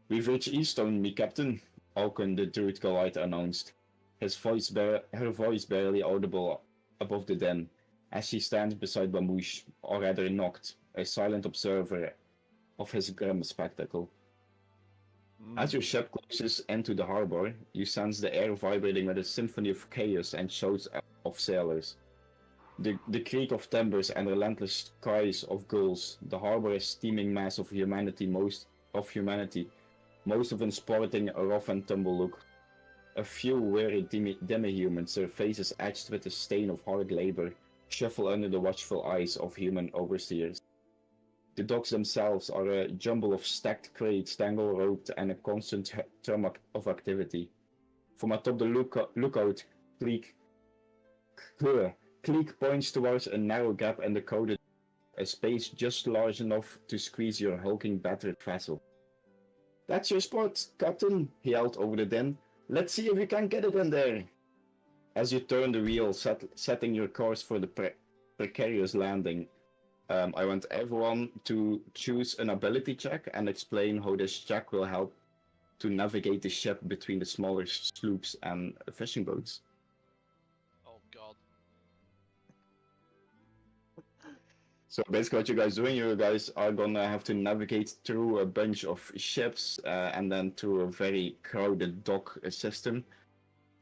"We've reached Eaststone, me captain," Alcon the Druid Goliath announced, her voice barely audible above the din, as she stands beside Bamouche, or rather Noct, a silent observer of his grim spectacle. As your ship closes into the harbor, you sense the air vibrating with a symphony of chaos and shouts of sailors. The creak of timbers and relentless cries of gulls, the harbor is steaming mass of humanity, most of them sporting a rough and tumble look. A few weary demi-humans, their faces etched with the stain of hard labor, shuffle under the watchful eyes of human overseers. The docks themselves are a jumble of stacked crates, tangle roped, and a constant hum of activity. From atop the lookout, Cleek points towards a narrow gap in the coded, a space just large enough to squeeze your hulking battered vessel. That's your spot, Captain, he yelled over the din. Let's see if you can get it in there. As you turn the wheel, setting your course for the precarious landing, I want everyone to choose an ability check and explain how this check will help to navigate the ship between the smaller sloops and fishing boats. Oh god. So basically what you guys doing, you guys are gonna have to navigate through a bunch of ships and then through a very crowded dock system.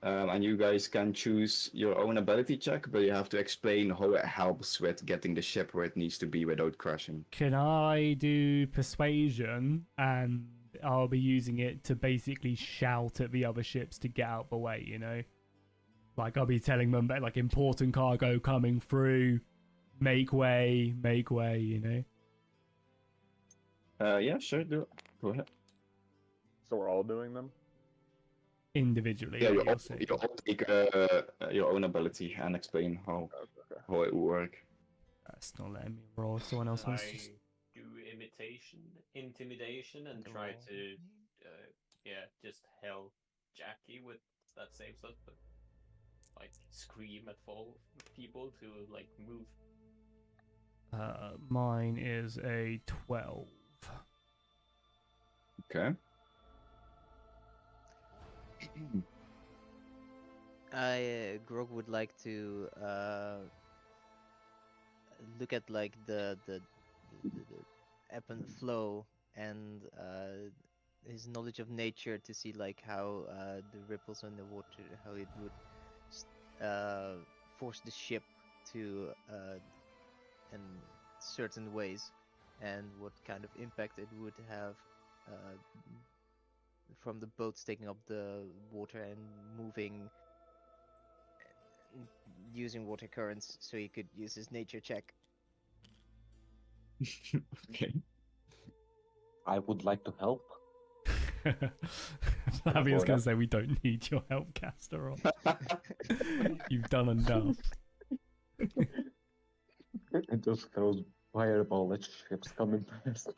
And you guys can choose your own ability check, but you have to explain how it helps with getting the ship where it needs to be without crashing. Can I do persuasion, and I'll be using it to basically shout at the other ships to get out the way, you know? Like, I'll be telling them about, like, important cargo coming through, make way, you know? Yeah, sure, do it. Go ahead. So we're all doing them? Individually. Yeah, you you'll all see. take your own ability and explain how it will work. That's not letting me roll. Someone else wants to... I do intimidation, and try to, just help Jackie with that same stuff, but like scream at people to like move. Mine is a 12. Okay. Grog would like to look at like the ebb and flow and his knowledge of nature to see like how the ripples on the water, how it would force the ship to in certain ways, and what kind of impact it would have from the boats taking up the water and moving, using water currents, so he could use his nature check. Okay. I would like to help. Flavian's going to say we don't need your help, Castor. You've done enough. It just throws fireball at ships coming past.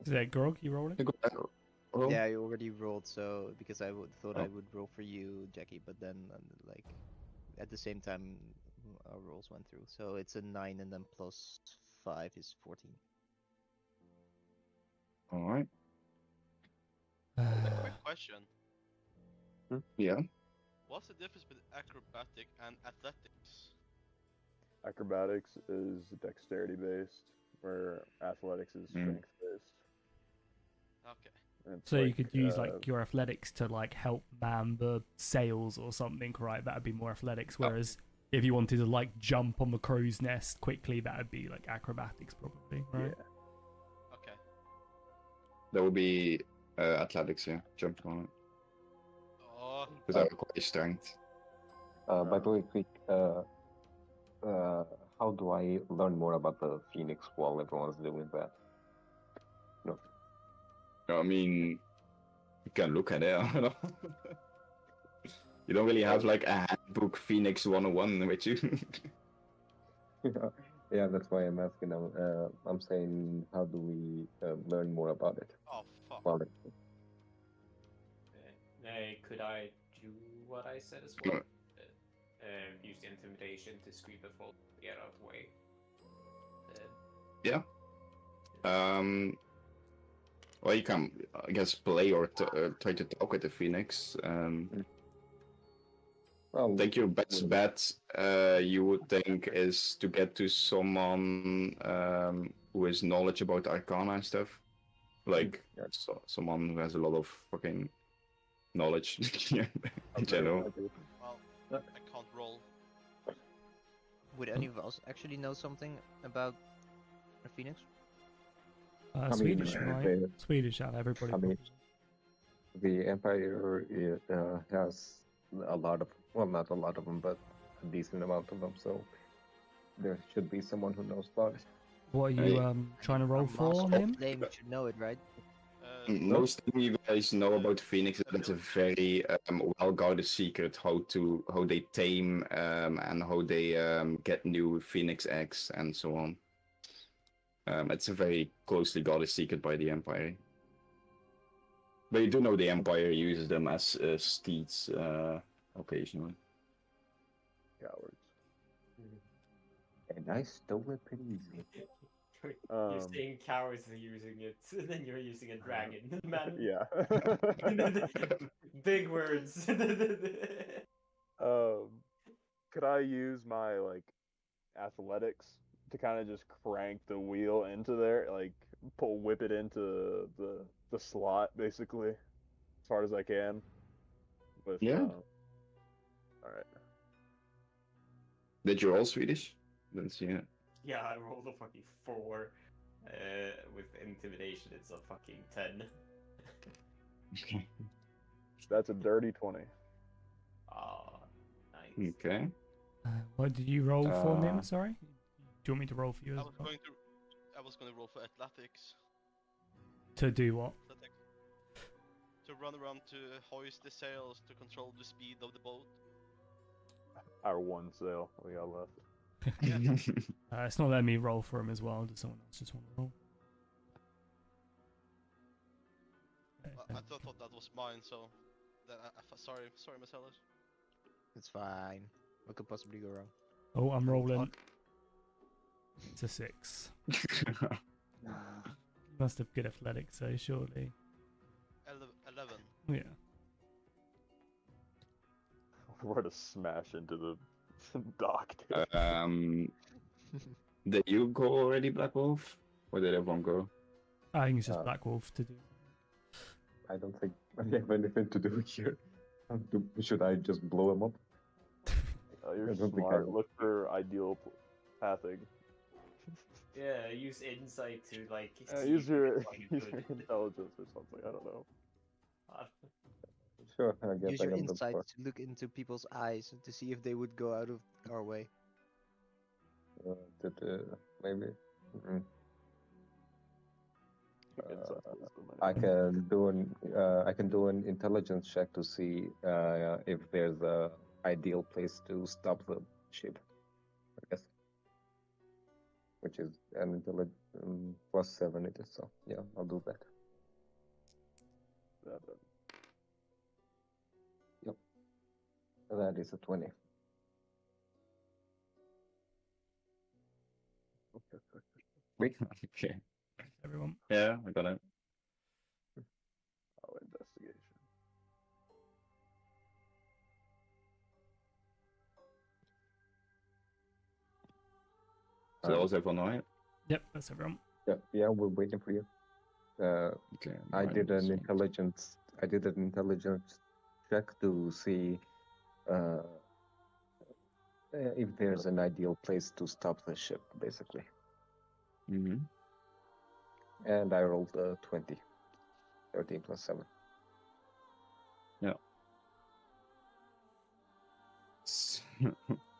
Is that Grog? You rolling? Oh. Yeah, I already rolled, so because I thought I would roll for you, Jackie, but then like at the same time our rolls went through, so it's a 9 and then plus 5 is 14. All right. Quick question. Yeah. What's the difference between acrobatic and athletics? Acrobatics is dexterity based, where athletics is strength based. Okay. So you could use like your athletics to like help man the sails or something, right? That would be more athletics. Whereas if you wanted to like jump on the crow's nest quickly, that would be like acrobatics probably, right? Yeah. Okay. That would be athletics, yeah. Jumping on it. Oh, Because that requires strength. By the way, quick, how do I learn more about the Phoenix while everyone's doing that? No. I mean, you can look at it. I don't know. You don't really have like a handbook Phoenix 101 with you. Yeah, that's why I'm asking. I'm saying, how do we learn more about it? oh fuck. Well, Could I do what I said as well? Use the intimidation to scream at folk to get out of the way. Yeah. Well, you can, I guess, play or try to talk with the Phoenix. well, I think your best bet, you would think, is to get to someone who has knowledge about Arcana and stuff. Like, someone who has a lot of fucking knowledge in general. Well, I can't roll. Would any of us actually know something about a Phoenix? Swedish, right? Swedish out of everybody. I mean, The Empire has a lot of, well, not a lot of them, but a decent amount of them. So there should be someone who knows about it. What are Hey. you trying to roll Our for on Master him? Flame should know it, right? Most of you guys know about Phoenix. It's a very well-guarded secret how they tame and how they get new Phoenix eggs and so on. It's a very closely guarded secret by the Empire. But you do know the Empire uses them as steeds occasionally. Cowards. And I stole it pretty easily. You're saying cowards are using it, and then you're using a dragon, man. Yeah. Big words. Could I use my athletics to kind of just crank the wheel into there, like whip it into the slot basically, as hard as I can. With Yeah. All right. Did you roll Swedish? Didn't see it. Yeah, I rolled a fucking 4. With intimidation, it's a fucking 10. That's a dirty 20. Ah, nice. Okay. What did you roll for him? Uh, Sorry. Do you want me to roll for you as well? I was going to roll for athletics. To do what? Athletics. To run around to hoist the sails to control the speed of the boat. Our one sail we got left. It's not letting me roll for him as well. Does someone else just want to roll? I thought that was mine, so sorry, Marcellus. It's fine. What could possibly go wrong? Oh, I'm rolling. It's a 6. Must have good athletics, so surely. 11. Yeah. We're to smash into the dock. Did you go already, Black Wolf? Or did everyone go? I think it's just Black Wolf to do. I don't think I have anything to do here. Should I just blow him up? You're I don't think smart. I- Look for ideal pathing. Yeah, use insight to see Use if your you can use find your good. intelligence or something. I don't know. Sure, I guess Use I your can look insight for. to look into people's eyes to see if they would go out of our way. Maybe. Mm. Insight wisdom, I anyway. can do an intelligence check to see if there's a ideal place to stop the ship. I guess, which is an intelligence +7 it is. So yeah, I'll do that. Yep, that is a 20. Wait, Okay. Everyone. Yeah, I got it. Oh, investigation. So that was everyone, right? Yep, that's everyone. Yeah, we're waiting for you. Okay. I right, did an this one. intelligence check to see if there's an ideal place to stop the ship, basically. Mhm. And I rolled a 20. 13 plus 7.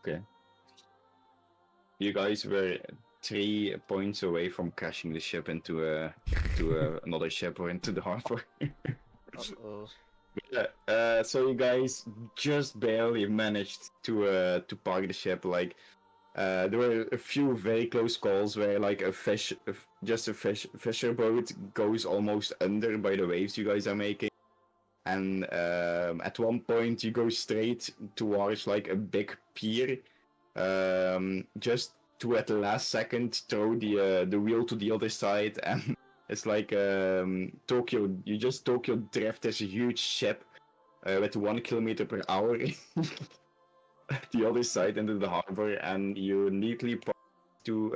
Okay. You guys were 3 points away from crashing the ship into another ship or into the harbor. Uh-oh. Yeah, so you guys just barely managed to park the ship. There were a few very close calls where a fisher boat goes almost under by the waves you guys are making, and at one point you go straight towards a big pier, just to at the last second throw the wheel to the other side, and it's Tokyo. You just Tokyo drift this huge ship with 1 kilometer per hour the other side into the harbor, and you neatly park to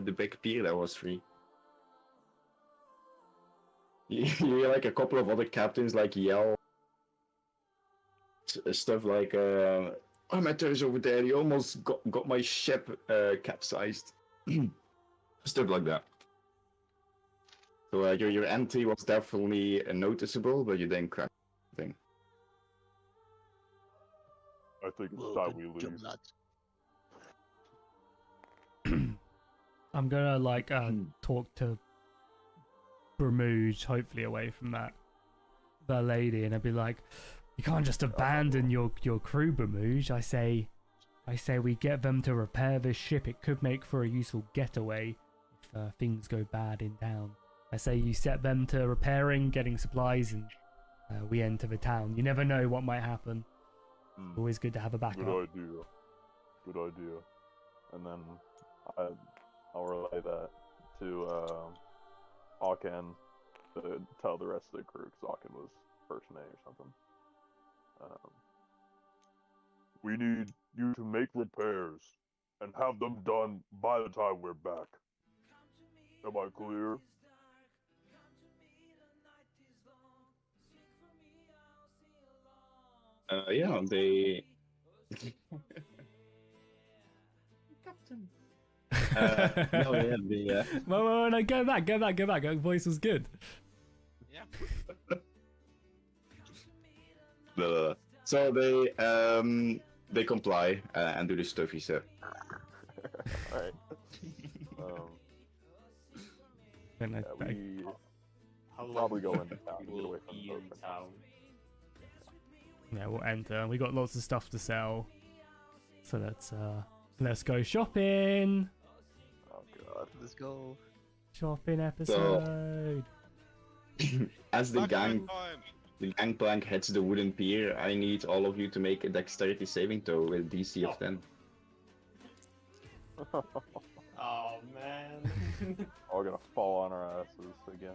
the big pier that was free. You hear a couple of other captains yell stuff amateurs over there, you almost got my ship capsized. Stuff like that. So your entry was definitely noticeable, but you didn't crash. I think it's Well, time good we job, leave. lads. I'm gonna like talk to Bermuge, hopefully away from the lady, and I'd be like, "You can't just abandon your crew, Bermuge." I say we get them to repair this ship. It could make for a useful getaway if things go bad in town. I say you set them to repairing, getting supplies, and we enter the town. You never know what might happen. Always good to have a backup. Good idea. Good idea. And then I'll relay that to Aken to tell the rest of the crew, because Aken was first mate or something. We need you to make repairs and have them done by the time we're back. Am I clear? Yeah, they. Captain. No, yeah, the. Well, no, go back. Your voice was good. Yeah. So they comply and do the stuff he said. Alright. And Yeah, we How probably go long into town to get will away from be the in boat. town? Yeah, we'll enter. We got lots of stuff to sell, so let's go shopping. Oh god. Let's go. Shopping episode. As the Backpack gang time. gangplank heads the wooden pier, I need all of you to make a dexterity saving throw with DC of 10. Oh man. All gonna fall on our asses again.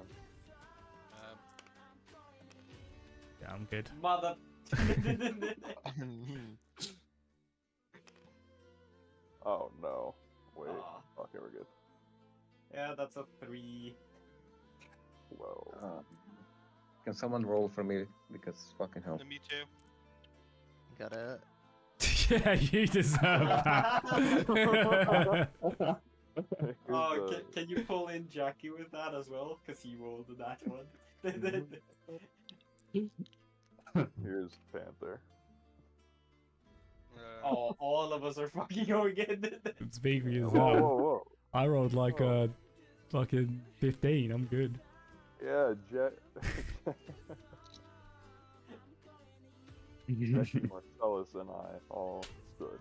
Yeah, I'm good. Mother. Oh no. Wait. Aw. Okay, we're good. Yeah, that's a 3. Whoa. Can someone roll for me? Because fucking hell. Me too. Gotta. Yeah, you deserve that. Oh, can you pull in Jackie with that as well? Because he rolled that one. Here's Panther. Oh, all of us are fucking going in. Speak for Whoa, yourself. whoa. I rolled like a fucking 15. I'm good. Yeah, Jackie, Marcellus, and I all stood.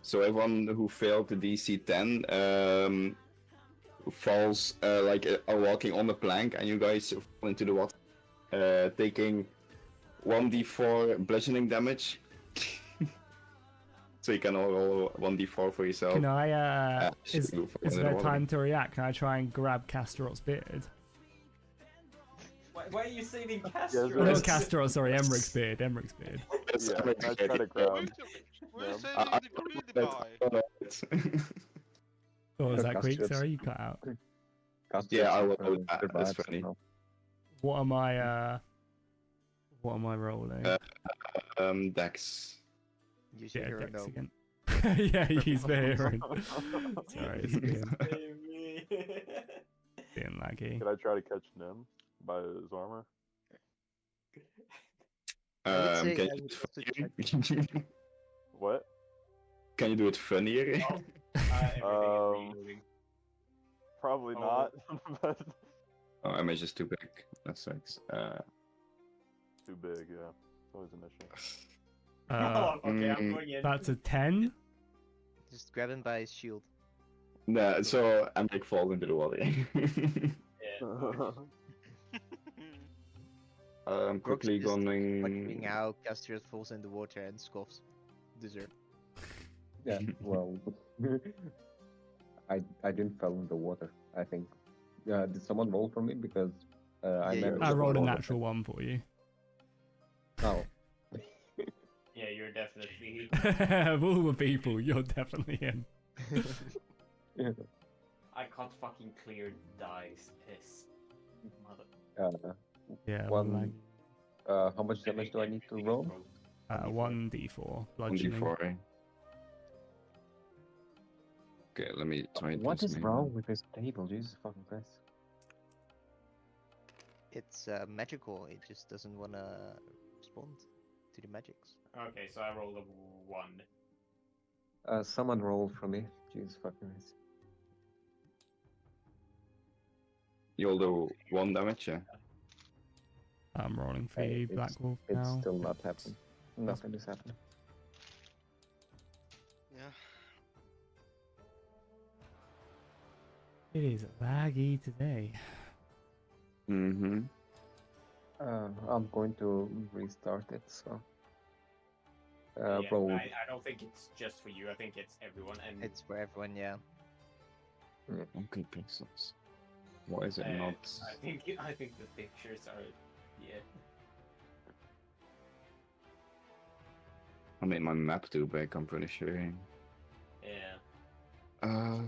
So everyone who failed the DC 10 falls are walking on the plank, and you guys fall into the water, taking 1d4 bludgeoning damage. So you can all roll 1d4 for yourself. Can I? Just go for Is the there water. time to react? Can I try and grab Castorot's beard? Why are you saving Oh, Castro? not Castorot, sorry, Emmeric's beard. Emmeric's beard. Yes, Yeah, I'm I try to grab. We're Yeah. saving the greedy boy. What was that, Castorot's- Creek? Sorry, you cut out. Yeah, I will do that. That's funny. What am I rolling? Dex. Use your Yeah, hero Dex gnome. again. Yeah, he's the hero. Sorry, it's being laggy. Can I try to catch Nim by his armor? I would say Can I you would do also it check. funnier? What? Can you do it funnier? Probably Oh. not. But Oh, am I just too big? That sucks. too big, yeah. It's always an issue. Okay, I'm going in. That's a 10. Just grab him by his shield. Nah, so I'm like falling into the water. Yeah. I'm quickly just going. Watching how Castriot falls in the water and scoffs. Deserve. Yeah, well, I didn't fall in the water. I think. Did someone roll for me? Because I Yeah, managed I to rolled a roll natural one for you. Oh, Yeah, you're definitely. Of all the people, you're definitely in. I can't fucking clear the dice. Piss. Mother. Yeah, One- how much damage do I need to roll? 1d4 bludgeoning. 1d4. Okay, let me try it. What is wrong with this table? Jesus fucking Christ. It's magical. It just doesn't wanna respond. to the magics. Okay, so I rolled a 1. Someone roll for me. Jesus fucking Christ. You'll do 1 damage, yeah. I'm rolling for you, Black Wolf It's now. still not happening. Nothing is happening. Yeah. It is laggy today. Mm-hmm. I'm going to restart it, so. Yeah, Roll. I don't think it's just for you. I think it's everyone. And It's for everyone, yeah. Okay, pixels. Why is it not? I think the pictures are yeah. I made my map too big, I'm pretty sure. Yeah. Let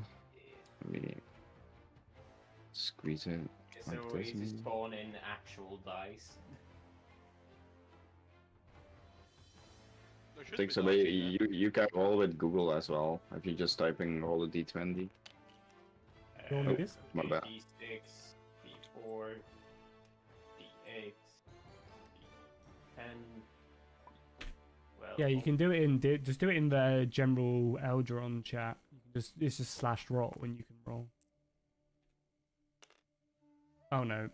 me squeeze it. So Like this, if you maybe? spawn in actual dice. There I should think be so, but dice in there. you can roll with Google as well. If you just type in roll a d20. Roll Oh, a disc? my bad. D6, D4, D8, D10. Well, Yeah, you can do it in just do it in the general Eldron chat. You can it's just /roll when you can roll. Oh no,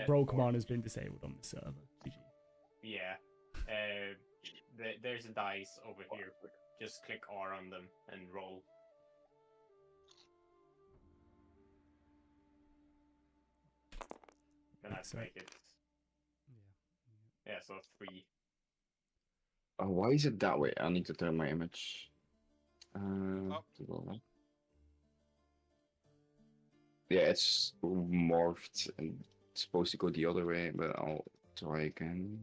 roll command has been disabled on the server. GG. Yeah. There's a dice over here. Just click R on them and roll. Then I have to So- make it. Yeah, so 3. Oh, why is it that way? I need to turn my image. To go back. Yeah, it's morphed and it's supposed to go the other way, but I'll try again.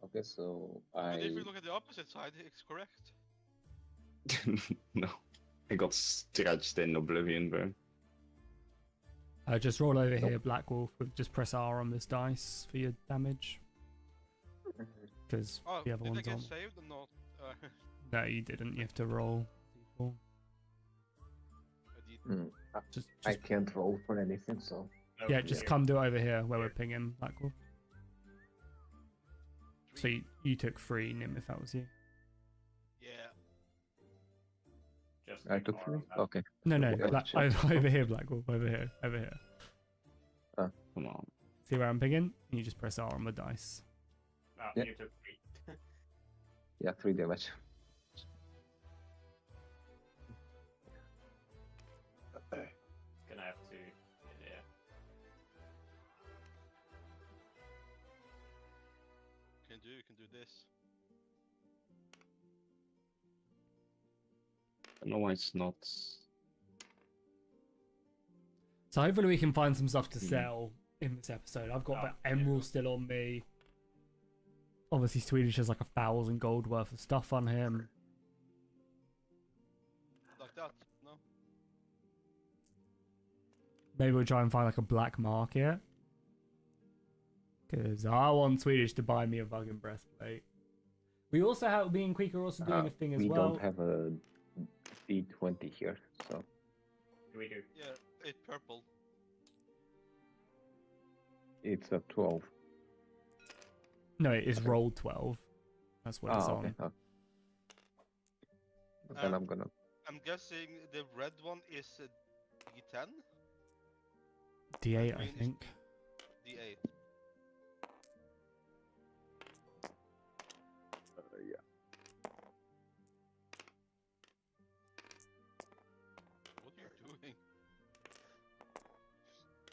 Okay, so But if you look at the opposite side, it's correct. No, I got stretched in Oblivion, bro. Just roll over here, Black Wolf. Just press R on this dice for your damage. Because Oh, the other did I one's get on. saved or not? No, you didn't. You have to roll. D4. Just I can't roll for anything, so. yeah, just come do it over here where we're pinging Black Wolf. So you took 3, Nim, if that was you. Yeah. Just I click took R 3? on that. Okay. No, Okay, Black, sure. over here, Black Wolf. Over here. Over here. Come on. See where I'm pinging? And you just press R on the dice. Ah, Yeah. you took 3. Yeah, 3 damage. Gonna have to. Yeah. You can do this. I don't know why it's not. So hopefully we can find some stuff to sell in this episode. I've got Oh, the emerald still on me. Obviously Swedish has like 1,000 gold worth of stuff on him. Like that, no? Maybe we'll try and find like a black market. Because I want Swedish to buy me a fucking breastplate. We also have, me and Queek are also doing a thing as We well. don't have a D20 here, so. We do. Yeah, it's purple. It's a 12. No, it is roll 12. That's what it's Okay. on. Then I'm gonna. I'm guessing the red one is a D10? D8, I green is think. D8. Yeah. What are you doing?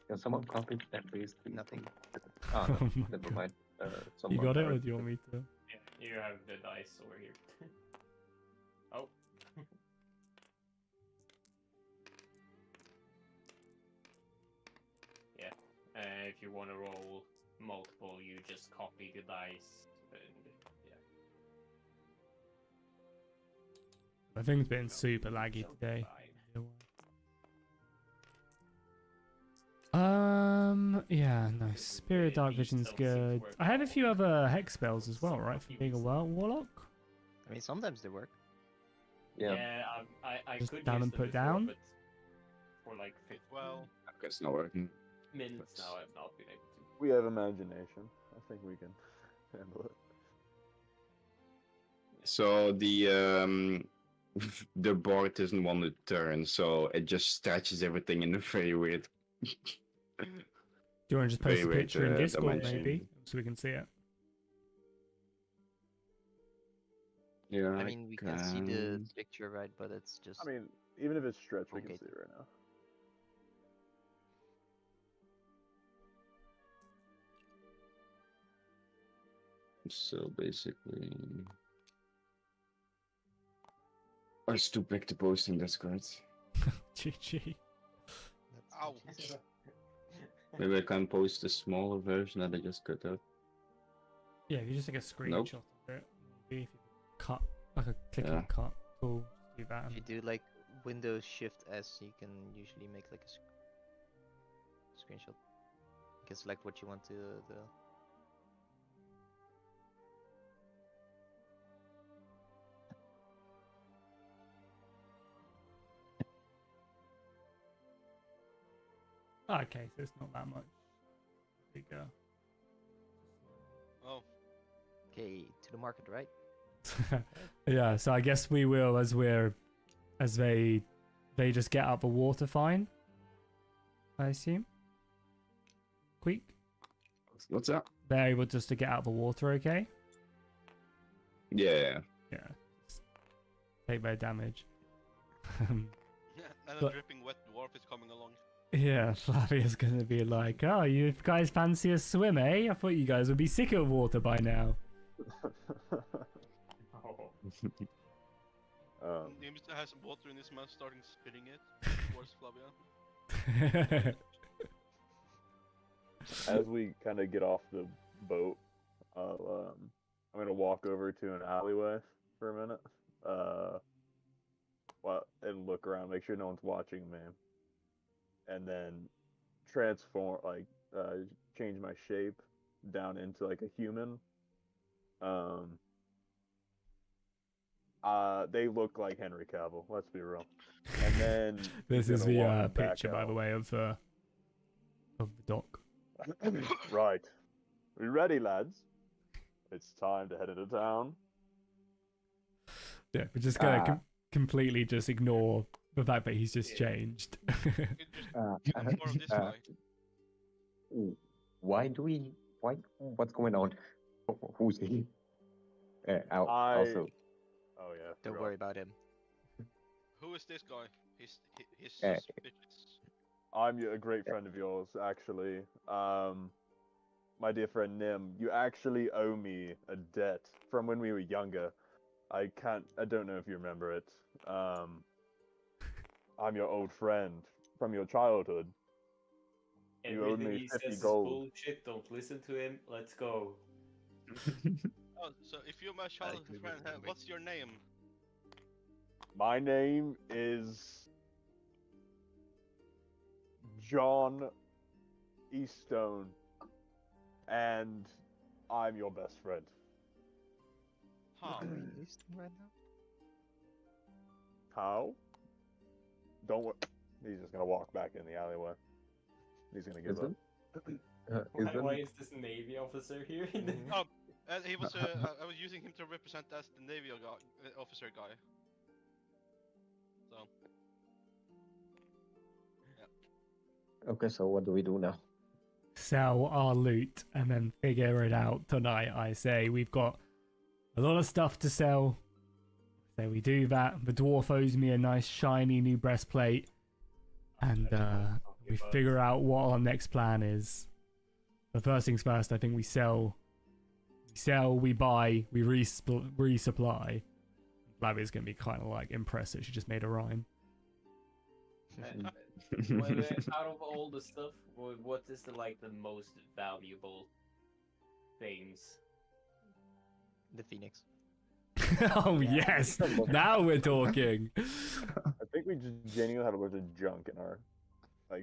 Can someone copy that, please? Nothing. Ah, Oh no, my never God. mind. You Someone got it, or already do you want me to? Yeah, you have the dice over here. Oh. Yeah. If you want to roll multiple, you just copy the dice. And, yeah. I think it's been super laggy today. 5. Yeah, nice. Spirit Dark Vision's good. I had a few other hex spells as well, right? For being a warlock. I mean, sometimes they work. Yeah. Yeah, I Just could down use and them put before, down? but for like 15 Well, It's not working. minutes now, I've not been able to. We have imagination. I think we can. handle it. So the the board doesn't want to turn, so it just stretches everything in a very weird. Do you want to just post Very a weird, picture in Discord, dimension. maybe, so we can see it? Yeah. I mean, we can see the picture, right? But it's just. I mean, even if it's stretched, we can Okay. see it right now. So basically, I was too big to post in Discord. GG. That's Ow. Jesus. Maybe I can post a smaller version that I just cut out. Yeah, if you just take a screenshot Nope. of it, maybe if you cut, like a click Yeah. and cut tool, just do that. If you And do like Windows Shift S, you can usually make like a screenshot. You can select what you want to the. okay, so it's not that much bigger. Oh, Okay, to the market, right? Yeah, so I guess we will as they just get out the water fine. I assume. Quick. What's that? They're able just to get out the water, okay? Yeah. Yeah. Just take their damage. and a But- dripping wet dwarf is coming along. Yeah, Flavia's gonna be like, "Oh, you guys fancy a swim, eh? I thought you guys would be sick of water by now." Nims has water in his mouth, starting spitting it towards Flavia. As we kind of get off the boat, I'm gonna walk over to an alleyway for a minute, and look around, make sure no one's watching me, and then transform, change my shape down into like a human. They look like Henry Cavill. Let's be real. And then This he's is gonna the walk back picture, by the out. way, of the dock. Right. We ready, lads? It's time to head into town. Yeah, we're just gonna completely just ignore the fact that he's just Yeah. changed. You just more of this guy. Why do we? Why? What's going on? Who's he? Also, Oh yeah. Don't forgot. worry about him. Who is this guy? He's Eh. suspicious. I'm a great friend of yours, actually. My dear friend Nim, you actually owe me a debt from when we were younger. I don't know if you remember it. I'm your old friend from your childhood. You owed Everything me he 50 says is gold. bullshit. Don't listen to him. Let's go. Oh, so if you're my childhood friend, what's your name? My name is John Eastone, and I'm your best friend. Huh. Are you listening right now? How? Don't worry. He's just gonna walk back in the alleyway. He's gonna give up. Why is this Navy officer here? Oh, he was. I was using him to represent as the Navy officer guy. So. okay, so what do we do now? Sell our loot and then figure it out tonight. I say we've got a lot of stuff to sell. So we do that. The dwarf owes me a nice shiny new breastplate, and we figure out what our next plan is. But first things first, I think we sell, we buy, we resupply. Flavia's gonna be kind of like impressed that she just made a rhyme. Out of all the stuff, what is the most valuable things? The Phoenix. Oh yes, now we're talking. I think we just genuinely have a bunch of junk in our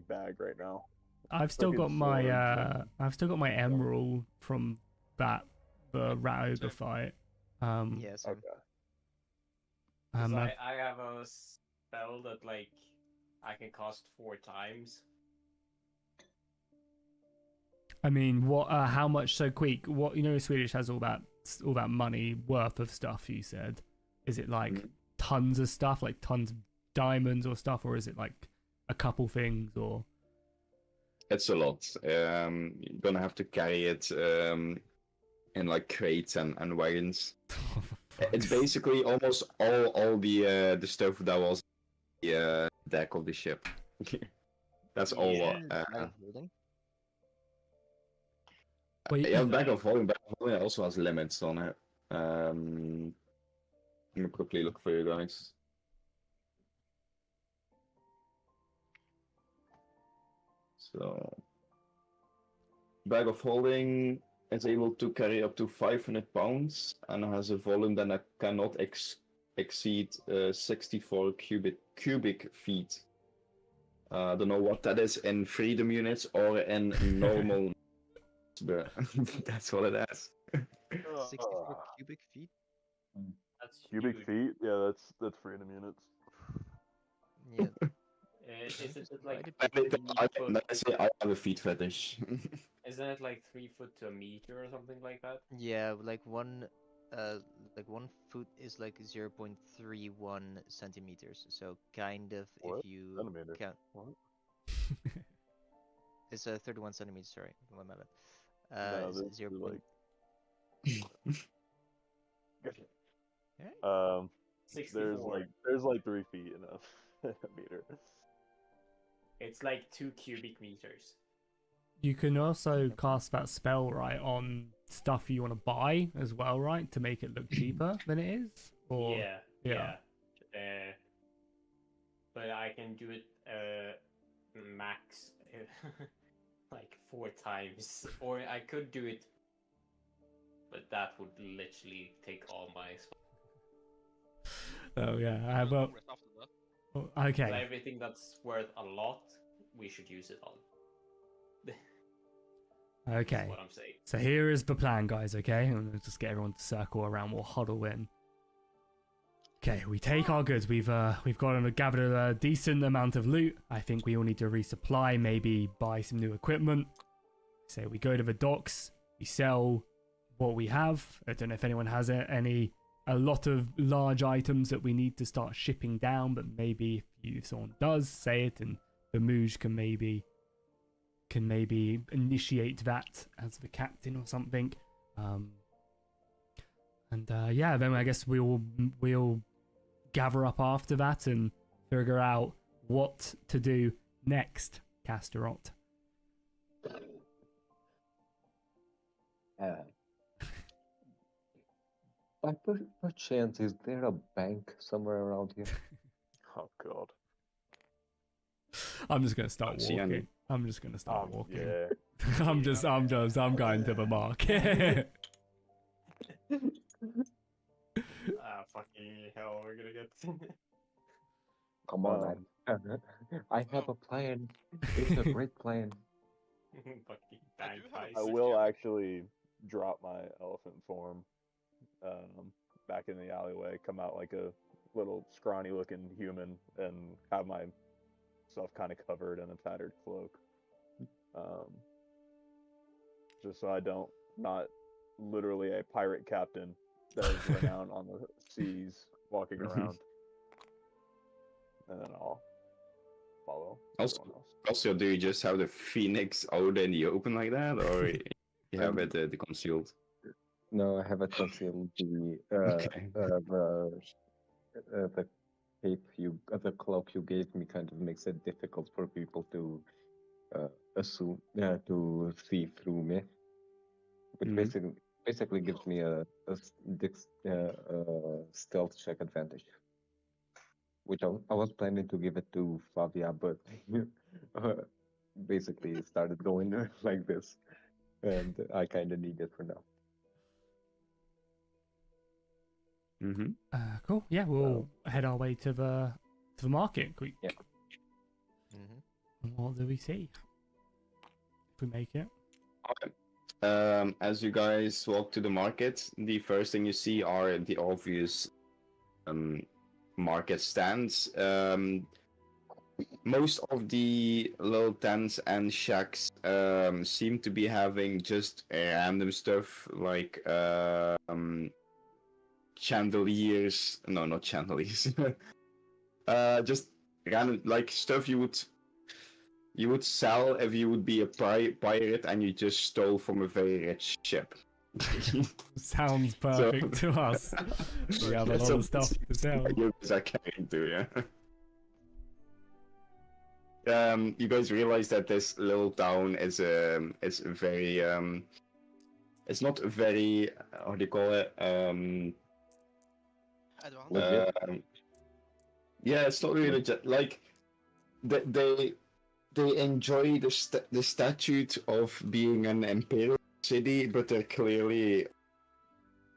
bag right now. I've still got Fucking my swords I've still got my emerald from the rat ogre fight. Yes. Okay. 'Cause I've- I have a spell that I can cast 4 times. I mean, what? How much so quick? What Swedish has all that money worth of stuff. You said, is it like tons of stuff, like tons of diamonds or stuff, or is it like a couple things? Or It's a lot. You're gonna have to carry it in like crates and wagons. It's basically almost all the stuff that was the deck of the ship. That's all. Yeah, bag of holding also has limits on it. Let me quickly look for you guys. So, bag of holding is able to carry up to 500 pounds and has a volume that cannot exceed 64 cubic feet. I don't know what that is in freedom units or in normal. But that's what it is. 64 cubic feet? That's Cubic huge. feet? Yeah, that's freedom units. Yeah. Is it like I have a feet fetish. Isn't it like 3 foot to a meter or something like that? Yeah, like one foot is like 0.31 centimeters. So kind of What? if you Centimeter? count. What? It's 31 centimeters. Sorry, my bad. No, this is 0. like. Yeah? 64. There's like 3 feet in a meter. It's like 2 cubic meters. You can also cast that spell, right, on stuff you want to buy as well, right, to make it look cheaper than it is? Or Yeah. But I can do it max like 4 times, or I could do it, but that would literally take all my. Oh yeah, I have Rest after that. okay. So everything that's worth a lot, we should use it on. Okay. That's what I'm saying. So here is the plan, guys. Okay, I'm gonna just get everyone to circle around. We'll huddle in. Okay, we take our goods. We've gathered a decent amount of loot. I think we all need to resupply, maybe buy some new equipment. So we go to the docks. We sell what we have. I don't know if anyone has a lot of large items that we need to start shipping down, but maybe if someone does, say it, and the Mooj can maybe initiate that as the captain or something. Yeah, then I guess we'll gather up after that and figure out what to do next, Casterot. By chance, is there a bank somewhere around here? Oh god. I'm just gonna start see any. walking. I'm just gonna start walking. Yeah. I'm going to the market. Fucking hell, we're gonna get. Come on, man. I have a plan. It's a great plan. Fucking I bank do have a heist. I will actually drop my elephant form back in the alleyway, come out like a little scrawny looking human, and have myself kind of covered in a tattered cloak. Just so I don't, not literally a pirate captain that is renowned on the seas walking around. And then I'll follow everyone else. Also, do you just have the phoenix out in the open like that, or you have it concealed? No, I have it concealed. The cape the cloak you gave me kind of makes it difficult for people to to see through me. Which basically gives me a stealth check advantage. Which I was planning to give it to Flavia, but basically it started going like this, and I kind of need it for now. Cool. Yeah, we'll head our way to the market quick. Yeah. And what do we see? If we make it. Okay. As you guys walk to the market, the first thing you see are the obvious market stands. most of the little tents and shacks seem to be having just random stuff like chandeliers. No, not chandeliers. Just random like stuff you would sell if you would be a pirate and you just stole from a very rich ship. Sounds perfect to us. We have a lot of stuff to sell. You guys are carrying to, yeah. You guys realize that this little town is very it's not very how do you call it Advanced. yeah, it's not really legit. Like they enjoy the statute of being an imperial city, but they're clearly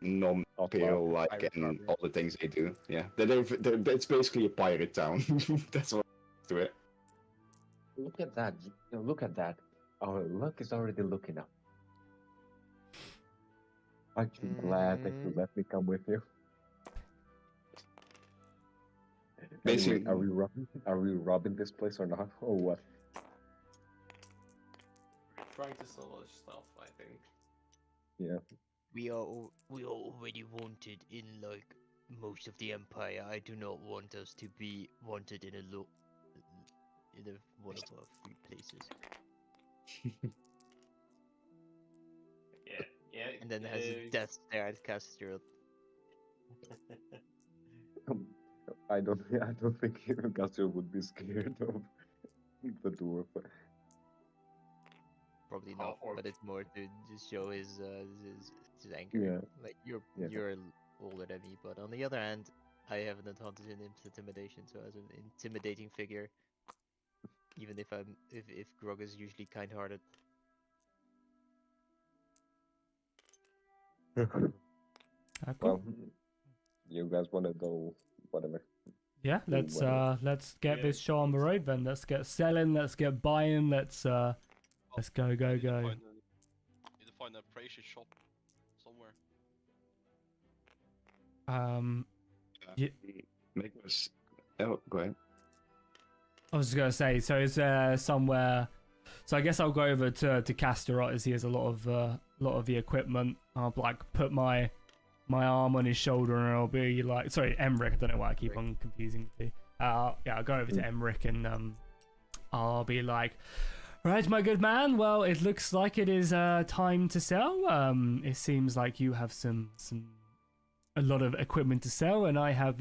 non-imperial like Pirate in town, yeah. all the things they do. Yeah, it's basically a pirate town. That's what to it. Look at that. Look at that. Our luck is already looking up. Aren't you glad that you let me come with you? Basically, Anyway, are we robbing this place or not? Or what? Trying to sell other stuff, I think. Yeah. We are already wanted in like most of the empire. I do not want us to be wanted in one of our free places. Yeah. And then has a death stare at Castriot. I don't think Gastro would be scared of the dwarf. Probably Oh, not, or- but it's more to just show his anger. Yeah. Like Yeah. you're older than me, but on the other hand, I have an advantage in intimidation, so as an intimidating figure, even if Grog is usually kind-hearted. Cool. Well, you guys want to go whatever. Yeah, let's get this show on the road then. Let's get selling, let's get buying, let's go. Need to find a precious shop somewhere. make us. Oh, go ahead. I was just gonna say, so is there somewhere? So I guess I'll go over to Castorot as he has a lot of the equipment. I'll like put my arm on his shoulder and I'll be like, sorry, Emmerich. I don't know why I keep on confusing the two. Yeah, I'll go over to Emmerich and I'll be like, right, my good man. Well, it looks like it is time to sell. It seems like you have a lot of equipment to sell, and I have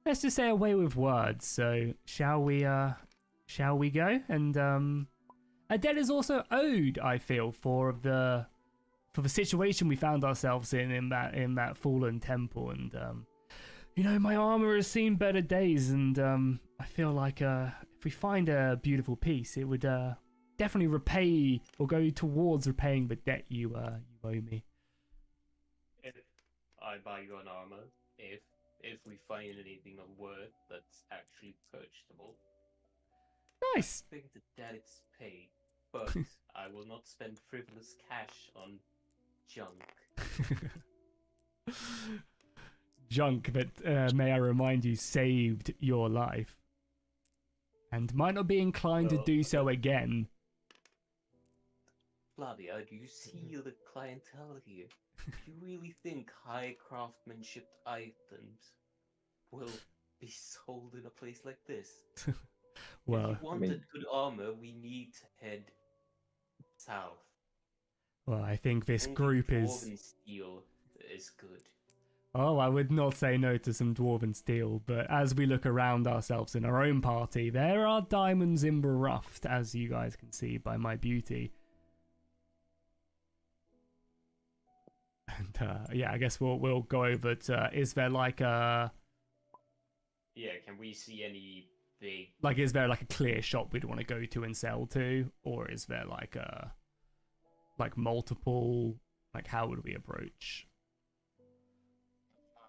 let's just say a way with words. So shall we go? And a debt is also owed, I feel, for the situation we found ourselves in that fallen temple. And my armor has seen better days, and I feel like if we find a beautiful piece, it would definitely repay or go towards repaying the debt you owe me. If I buy you an armor, if we find anything of worth that's actually purchasable, Nice. I think the debt is paid, but I will not spend frivolous cash on junk. Junk that, may I remind you, saved your life. And might not be inclined to do so again. Flavia, do you see the clientele here? Do you really think high craftsmanship items will be sold in a place like this? Well, if you wanted good armor, we need to head south. well, I think this Only group dwarven steel is good. Oh, I would not say no to some dwarven steel, but as we look around ourselves in our own party, there are diamonds in the rough, as you guys can see by my beauty. And yeah, I guess we'll go over to. Is there like a Yeah, can we see any big? is there like a clear shop we'd want to go to and sell to, or is there like a multiple? Like, how would we approach?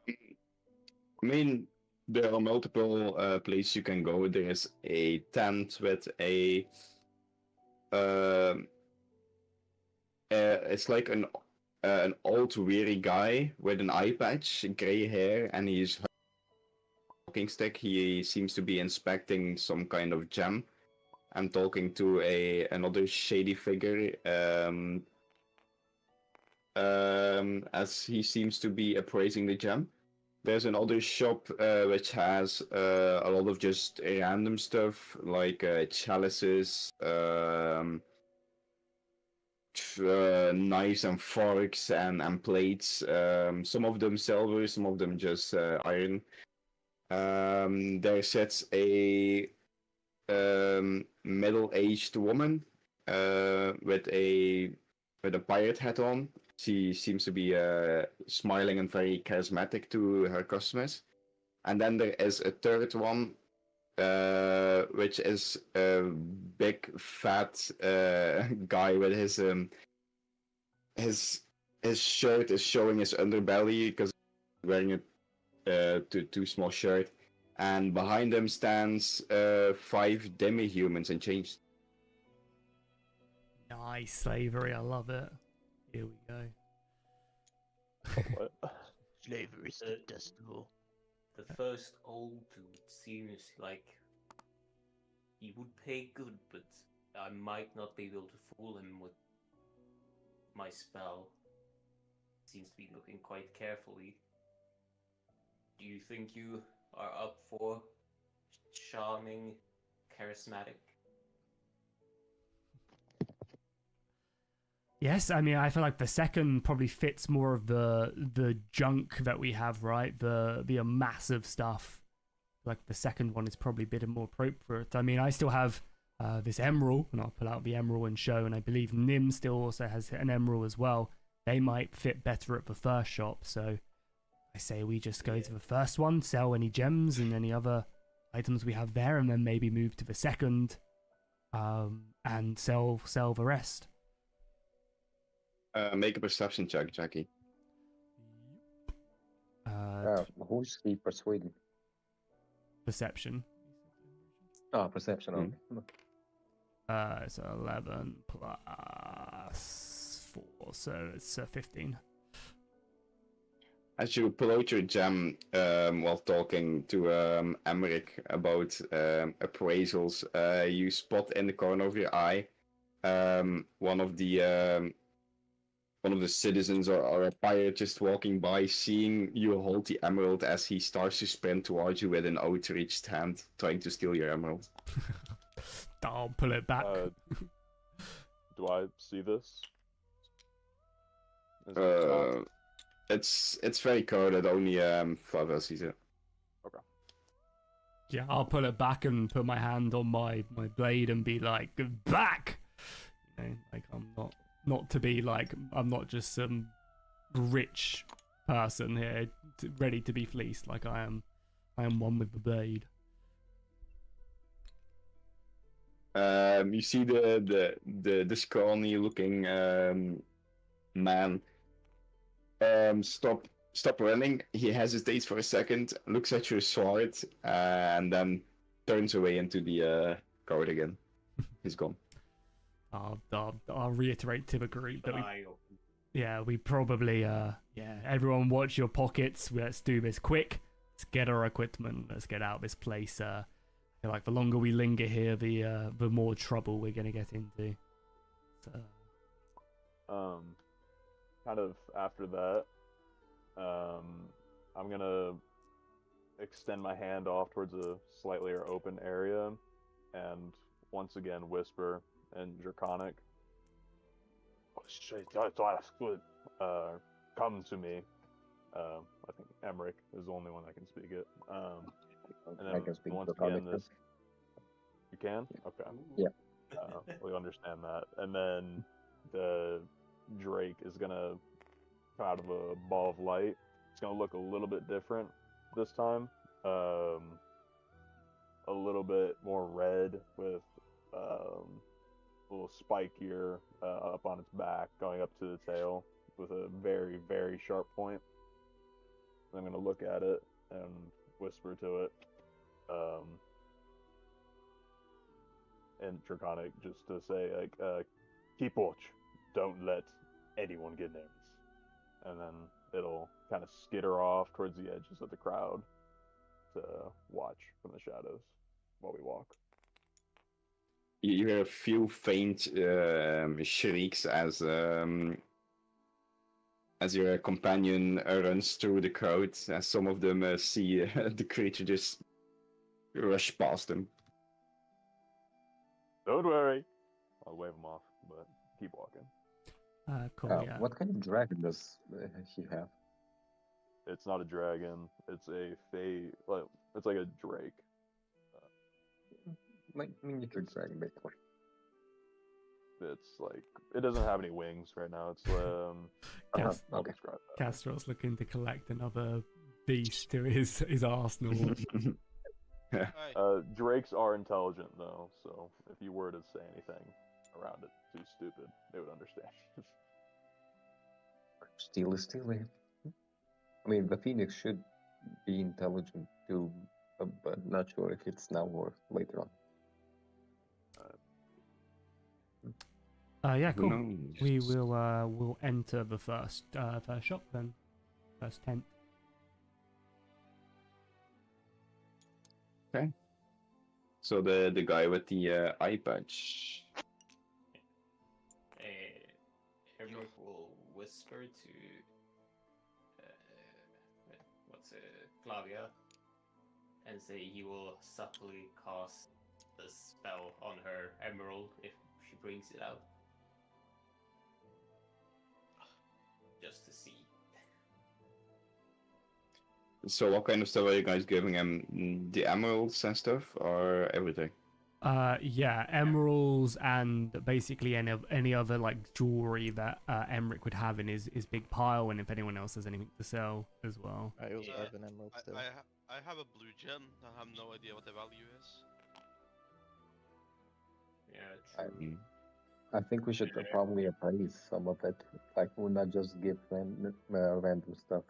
I mean, there are multiple places you can go. There is a tent with it's like an old weary guy with an eye patch, gray hair, and he's walking stick. He seems to be inspecting some kind of gem and talking to another shady figure. As he seems to be appraising the gem. There's another shop which has a lot of just random stuff like chalices, knives and forks and plates. Some of them silver, some of them just iron. There sits a middle-aged woman with a pirate hat on. She seems to be smiling and very charismatic to her customers. And then there is a third one, which is a big fat guy with his shirt is showing his underbelly because he's wearing a too small shirt. And behind him stands 5 demi-humans in chains. Nice slavery, I love it. Here we go. What? Slavery's detestable. The first old dude seems like he would pay good, but I might not be able to fool him with my spell. Seems to be looking quite carefully. Do you think you are up for charming, charismatic? Yes, I mean, I feel like the second probably fits more of the junk that we have, right? The massive stuff. Like the second one is probably a bit more appropriate. I mean, I still have this emerald, and I'll pull out the emerald and show, and I believe Nim still also has an emerald as well. They might fit better at the first shop, so I say we just go to the first one, sell any gems and any other items we have there, and then maybe move to the second, and sell the rest. Make a perception check, Jackie. Who's the persuading? Perception. Oh, perception. Okay. It's 11 plus 4, so it's 15. As you pull out your gem while talking to Emmerich about appraisals, you spot in the corner of your eye one of the citizens or a pirate just walking by, seeing you hold the emerald as he starts to sprint towards you with an outreached hand, trying to steal your emerald. I'll pull it back. Do I see this? Is It's very coded. Only Flavel sees it. Okay. Yeah, I'll pull it back and put my hand on my blade and be like, back! You know, like I'm not to be like, I'm not just some rich person here ready to be fleeced. Like I am one with the blade. You see the scrawny looking man stop running. He hesitates for a second, looks at your sword, and then turns away into the crowd again. He's gone. I'll reiterate to the group that we probably everyone watch your pockets. Let's do this quick. Let's get our equipment. Let's get out of this place. I feel like the longer we linger here, the more trouble we're gonna get into. So. Kind of after that, I'm gonna extend my hand off towards a slightly open area, and once again whisper in Draconic. Come to me. I think Emmerich is the only one that can speak it. And then I can speak once Draconic. again, this. You can? Okay. Yeah. We understand that. And then the Drake is gonna come out of a ball of light. It's gonna look a little bit different this time. A little bit more red with a little spikier up on its back, going up to the tail with a very, very sharp point. I'm gonna look at it and whisper to it, in Draconic, just to say like, keep watch, don't let anyone get near us. And then it'll kind of skitter off towards the edges of the crowd. to watch from the shadows while we walk. You hear a few faint shrieks as your companion runs through the crowd, as some of them see the creature just rush past them. Don't worry. I'll wave him off, but keep walking. Cool, yeah. What kind of dragon does he have? It's not a dragon. It's a like it's like a drake. Like miniature dragon, basically. It's like it doesn't have any wings right now. It's Cas- I'll Okay. describe that. Castro's looking to collect another beast to his arsenal. Aye. Drakes are intelligent though, so if you were to say anything around it too stupid, they would understand. Steel is steel. I mean, the phoenix should be intelligent too, but not sure if it's now or later on. Yeah, Who cool. knows? We will enter the first shop then. First tent. So the guy with the eye patch. Hermit will whisper to Flavia and say he will subtly cast a spell on her emerald if she brings it out. Just to see. So what kind of stuff are you guys giving him? The emeralds and stuff, or everything? Yeah, emeralds and basically any other like jewelry that Emmerich would have in his big pile, and if anyone else has anything to sell as well. I also Yeah, have an emerald still. I have a blue gem. I have no idea what the value is. Yeah, true. I think we should probably appraise some of it. Like, we'll not just give random stuff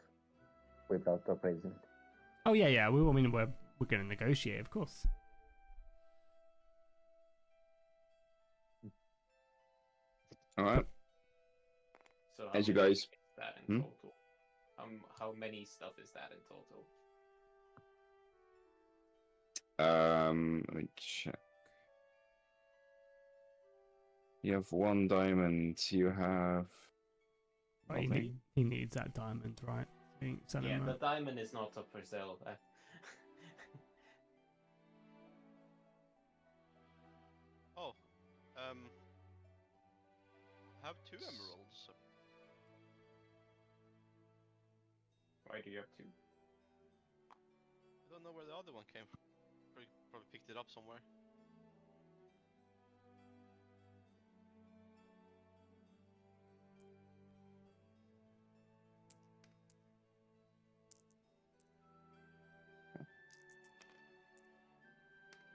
without appraising it. Oh yeah. I mean, we're going to negotiate, of course. All right. So As you many guys- is that in Hmm? total? How many stuff is that in total? Let me check. You have 1 diamond. You have. Oh, he needs that diamond, right? So he can sell Yeah, him the that. diamond is not up for sale. Oh, I have 2 emeralds. Why do you have 2? I don't know where the other one came from. Probably picked it up somewhere.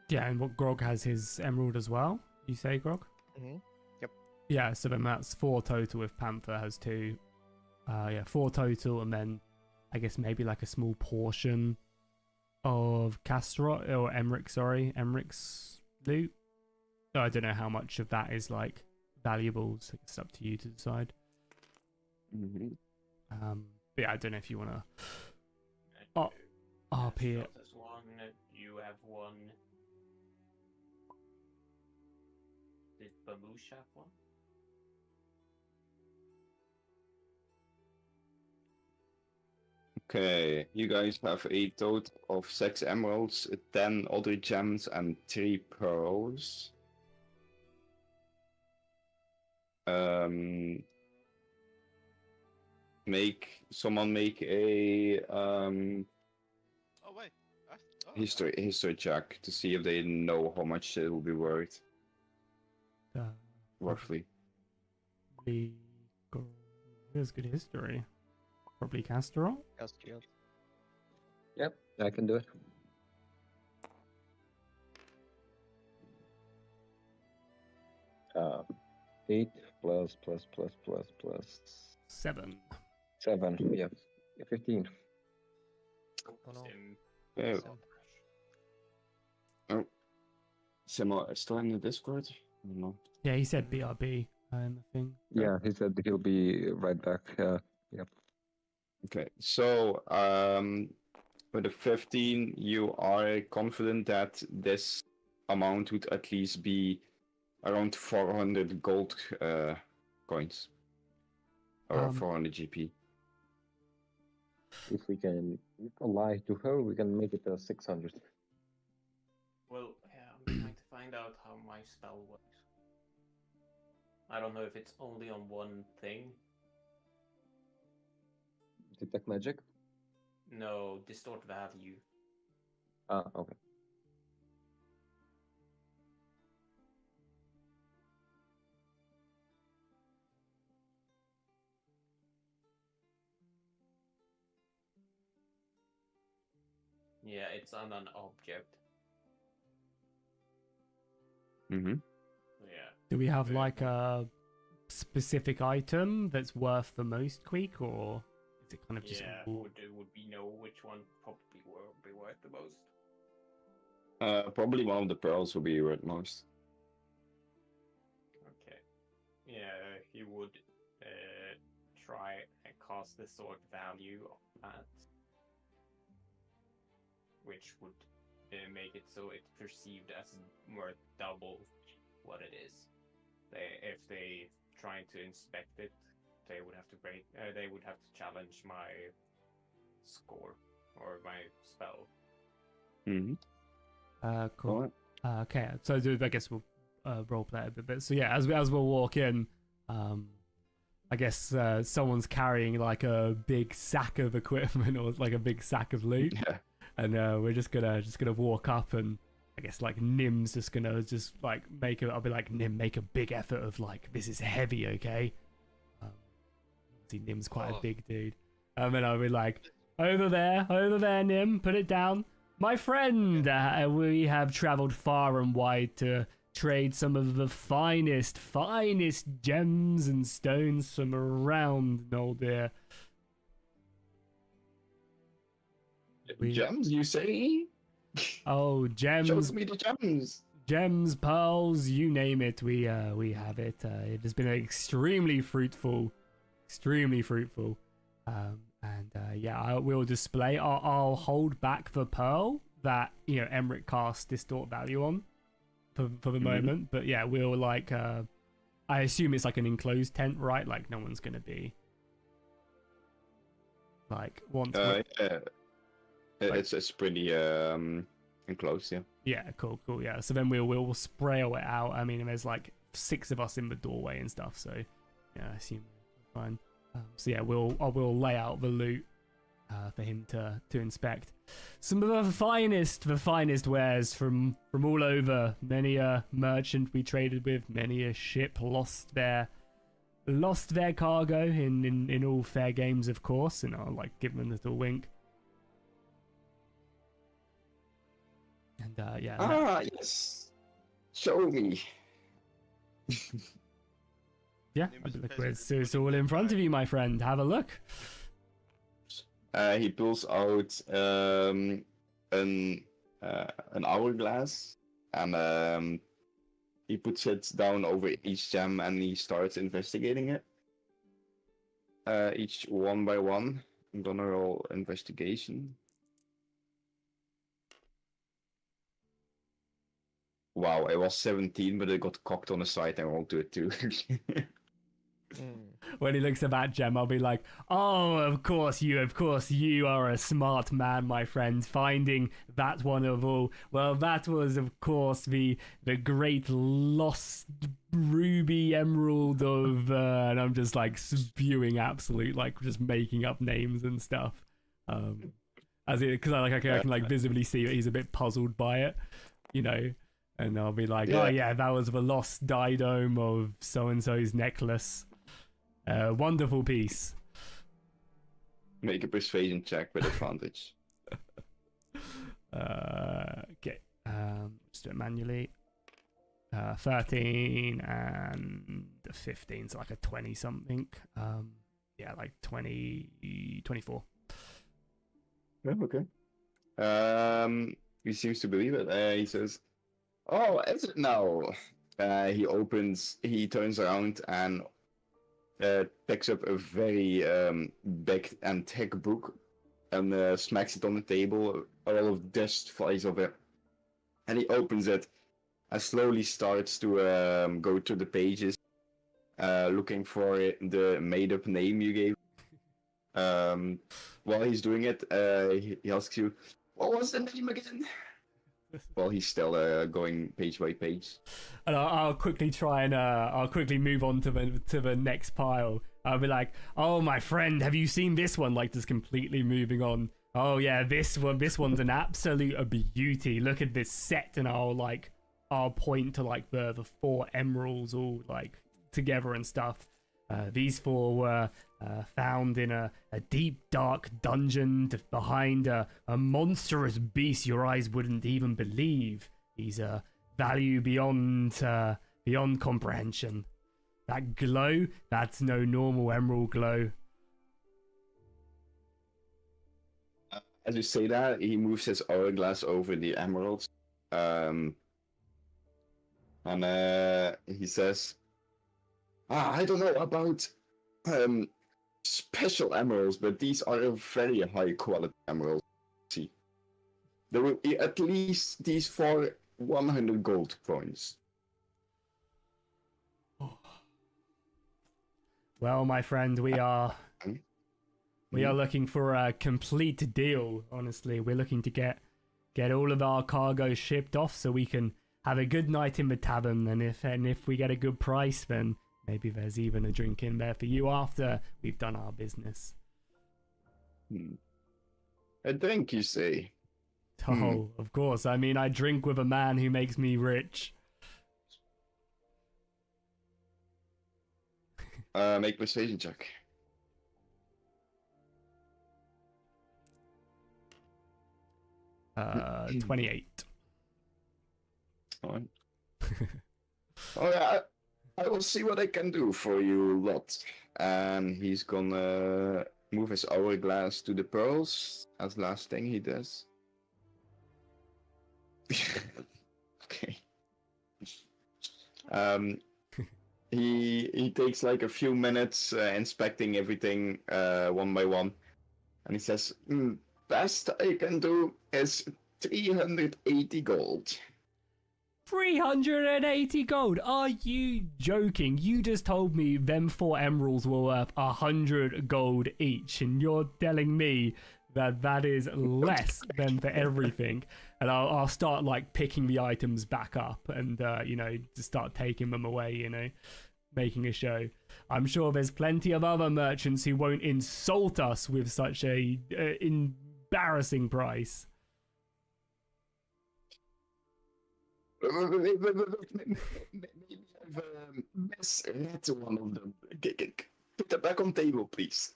Yeah, and what Grog has his emerald as well. You say, Grog? Mm-hmm. Yep. Yeah, so then that's 4 total if Panther has 2. Yeah, 4 total, and then I guess maybe like a small portion of Casterot or Emmerich's loot. So I don't know how much of that is like valuable, so it's up to you to decide. Mhm. But yeah, I don't know if you want to Oh, RP it. There's 1. You have 1. Did Bamoosh have 1? Okay, you guys have a total of 6 emeralds, 10 other gems, and 3 pearls. Someone make a Oh wait. history check to see if they know how much it will be worth, roughly. Probably Here's good history. Probably Casterot. Castriot. Yep, I can do it. Uh, 8 plus 7. 7. Yeah, 15. Oh no. Okay. Sim. Simo is still in the Discord? I don't know. Yeah, he said BRB in the thing. Yeah, he said he'll be right back. Yep. Okay, so With a 15, you are confident that this amount would at least be around 400 gold coins. Or 400 GP. If we can lie to her, we can make it 600. Well, yeah, I'm trying to find out how my spell works. I don't know if it's only on one thing. Detect magic? No, distort value. Ah, okay. Yeah, it's on an object. Mm-hmm. Yeah. Do we have like a specific item that's worth the most, Queek, or is it kind of just Yeah, all- would we know which one probably will be worth the most? Probably one of the pearls will be worth most. Okay. Yeah, he would try and cast the sword value on that, which would make it so it's perceived as worth double what it is. If they trying to inspect it, they would have to break. They would have to challenge my score or my spell. Mm-hmm. Cool. Okay, so I guess we'll role play it a bit. So yeah, as we'll walk in, I guess someone's carrying like a big sack of equipment or like a big sack of loot, Yeah. and we're just gonna walk up, and I guess like Nim's just gonna like I'll be like, Nim, make a big effort of like, this is heavy, okay? See, Nim's quite a big dude, and then I'll be like, over there, Nim, put it down. My friend, we have traveled far and wide to trade some of the finest gems and stones from around Noldir. Gems, you say? Oh, gems. Show me the gems. Gems, pearls, you name it, we have it. It has been extremely fruitful. Yeah, we'll display. I'll hold back the pearl that Emmerich cast distort value on for the moment. But yeah, we'll like. I assume it's like an enclosed tent, right? Like no one's gonna be like once. Yeah. It's pretty enclosed, yeah. Yeah, cool. Yeah, so then we'll spray it out. I mean, there's like 6 of us in the doorway and stuff, so yeah, I assume we're fine. So yeah, we'll lay out the loot for him to inspect. Some of the finest wares from all over. Many a merchant we traded with, many a ship lost their cargo in all fair games, of course. And I'll like give them a little wink. And yeah. Yes. Show me. Yeah, look, it's all in front of you, my friend. Have a look. He pulls out an hourglass and he puts it down over each gem and he starts investigating it. Each one by one. I'm gonna roll investigation. Wow, I was 17, but it got cocked on the side and I rolled to it too. When he looks at that gem, I'll be like, oh, of course you are a smart man, my friend, finding that one of all. Well, that was, of course, the great lost ruby emerald of, and I'm just like spewing absolute, like just making up names and stuff. Because I can like visibly see that he's a bit puzzled by it, and I'll be like, oh yeah, that was the lost diadem of so-and-so's necklace. Wonderful piece. Make a persuasion check with advantage. Okay. Just do it manually. 13 and 15, so like a 20 something. Yeah, like 24. Yeah, okay. He seems to believe it. He says, "Oh, is it now?" He turns around and picks up a very big and thick book and smacks it on the table. All of dust flies off it. And he opens it and slowly starts to go to the pages, looking for the made-up name you gave. While he's doing it, he asks you, "What was the name again?" While he's still going page by page. And I'll quickly try and I'll quickly move on to the next pile. I'll be like, "Oh, my friend, have you seen this one?" Like, just completely moving on. "Oh yeah, this one's an absolute beauty. Look at this set," and I'll point to like the 4 emeralds all like together and stuff. These 4 were found in a deep, dark dungeon behind a monstrous beast your eyes wouldn't even believe. He's a value beyond comprehension. That glow, that's no normal emerald glow. As you say that, he moves his hourglass over the emeralds. And he says, "I don't know about special emeralds, but these are very high quality emeralds. See, there will be at least these for 100 gold coins." Well, my friend, we are looking for a complete deal. Honestly, we're looking to get all of our cargo shipped off so we can have a good night in the tavern. And if we get a good price, then maybe there's even a drink in there for you after we've done our business. A drink, you say? Oh, of course. I mean, I drink with a man who makes me rich. Make persuasion check. Uh, 28. Alright. Alright, I will see what I can do for you, lot. And he's gonna move his hourglass to the pearls as last thing he does. Okay. He takes like a few minutes inspecting everything one by one, and he says, "Best I can do is 380 gold." 380 gold? Are you joking? You just told me them 4 emeralds were worth 100 gold each, and you're telling me that is less than for everything. And I'll start like picking the items back up and just start taking them away, making a show. I'm sure there's plenty of other merchants who won't insult us with such a embarrassing price. Maybe I've misread one of them. Put that back on table, please.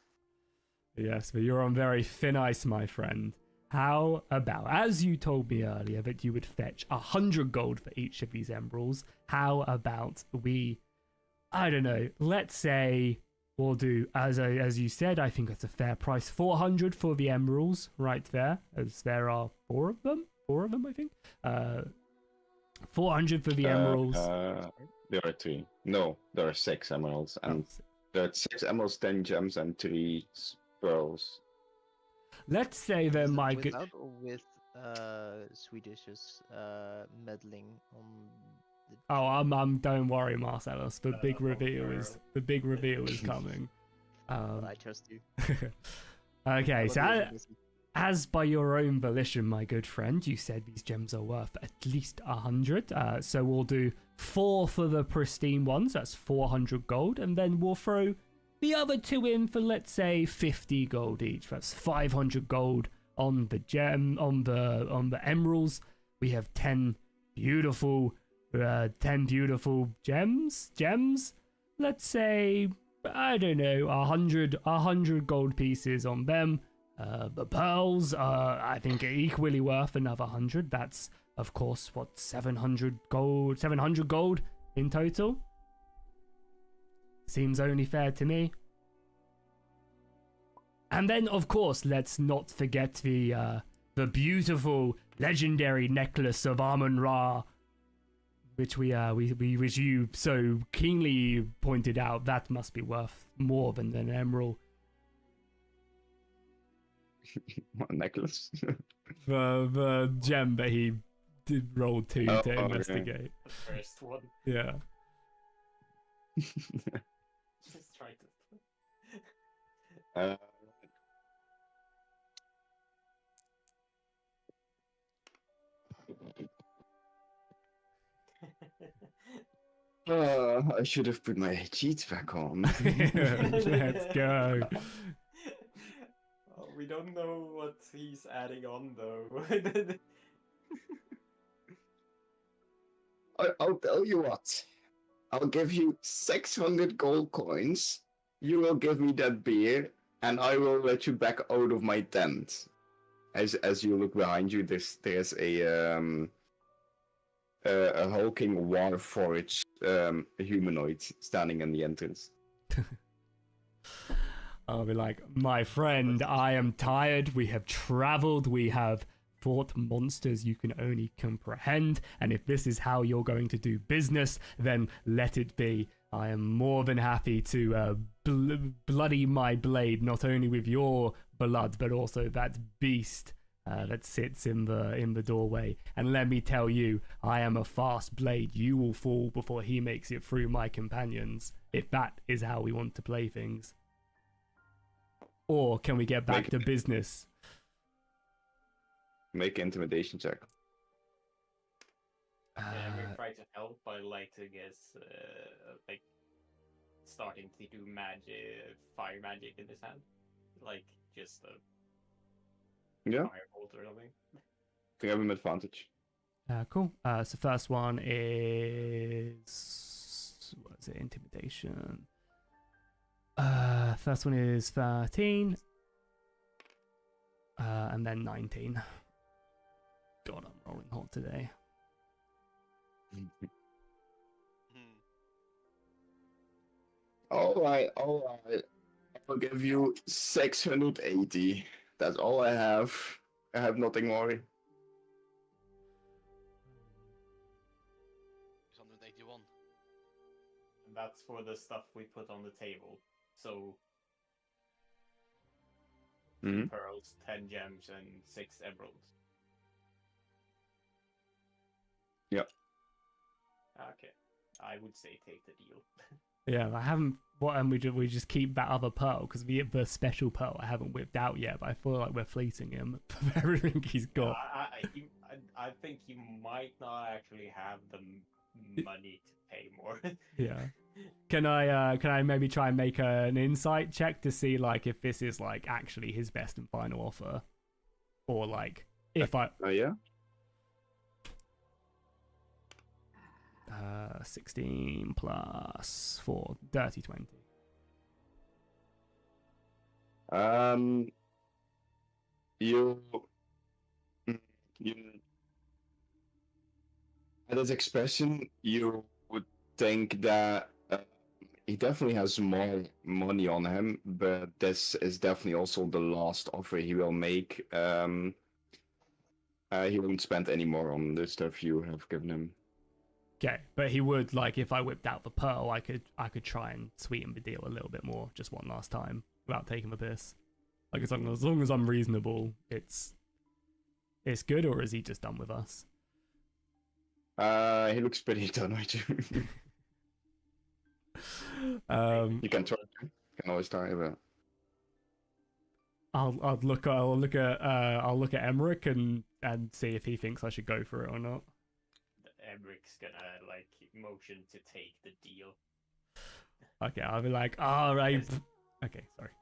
Yes, but you're on very thin ice, my friend. How about, as you told me earlier, that you would fetch 100 gold for each of these emeralds, how about we, I don't know, let's say we'll do, as you said, I think that's a fair price, 400 for the emeralds right there, as there are 4 of them, I think. 400 for the emeralds. There are 3. No, there are 6 emeralds, and there are 6 emeralds, 10 gems, and 3 pearls. Let's say then, my good. Without or with Swedish's meddling on the... I'm don't worry, Marcellus. The big reveal is coming. I trust you. Okay, so as by your own volition, my good friend, you said these gems are worth at least 100. So we'll do 4 for the pristine ones. That's 400 gold, and then we'll throw the other 2 in for, let's say, 50 gold each. That's 500 gold on the on the emeralds. We have 10 beautiful gems. Let's say, I don't know, 100 gold pieces on them. The pearls, I think, are equally worth another 100. That's, of course, what, 700 gold in total. Seems only fair to me. And then, of course, let's not forget the beautiful, legendary necklace of Amun-Ra, which which you so keenly pointed out. That must be worth more than an emerald. What, necklace? The gem that he did roll to Oh, to okay. investigate. The first one. Yeah. Just try to. uh, I should have put my cheats back on. Let's go. Oh, we don't know what he's adding on though. I'll tell you what. I'll give you 600 gold coins. You will give me that beer, and I will let you back out of my tent. As you look behind you, there's a hulking warforged humanoid standing in the entrance. I'll be like, my friend, I am tired. We have traveled. We have fought monsters you can only comprehend. And if this is how you're going to do business, then let it be. I am more than happy to bloody my blade, not only with your blood, but also that beast that sits in the doorway. And let me tell you, I am a fast blade. You will fall before he makes it through my companions, if that is how we want to play things. Or can we get back to business? Make an intimidation check. Yeah, we try to help by like like starting to do fire magic in his hand, like just a Yeah, firebolt or something. you have him advantage. Cool. So first one is, what is it? Intimidation. First one is 13. And then 19. God, I'm rolling hot today. All right. I'll give you 680. That's all I have. I have nothing more. 681. And that's for the stuff we put on the table. So Mhm. pearls, 10 gems, and 6 emeralds. Yep. Okay, I would say take the deal. Yeah, I haven't. What? And we just keep that other pearl because the special pearl I haven't whipped out yet. But I feel like we're fleecing him for everything he's got. I think you might not actually have the money to pay more. Yeah. Can I maybe try and make an insight check to see like if this is like actually his best and final offer, or like if I Yeah. 16 plus 4, dirty 20. You at his expression, you would think that he definitely has more money on him, but this is definitely also the last offer he will make. He won't spend any more on the stuff you have given him. Okay, but he would, like, if I whipped out the pearl, I could try and sweeten the deal a little bit more, just one last time, without taking the piss. Like, as long as I'm reasonable, it's good, or is he just done with us? He looks pretty done with you. You can try. You can always try, but I'll look at Emmerich and see if he thinks I should go for it or not. Emrich's gonna like motion to take the deal. Okay, I'll be like, all right. Okay, sorry.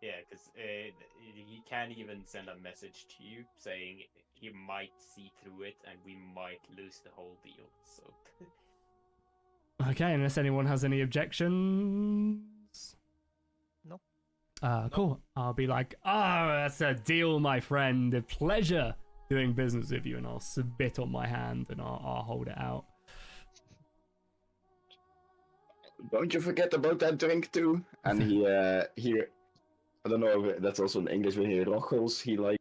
Yeah, because he can't even send a message to you saying he might see through it and we might lose the whole deal. So. Okay, unless anyone has any objections. No. Cool. I'll be like, that's a deal, my friend. A pleasure doing business with you, and I'll spit on my hand and I'll hold it out. don't you forget about that drink too. And he I don't know if that's also in English, but he rochels, he like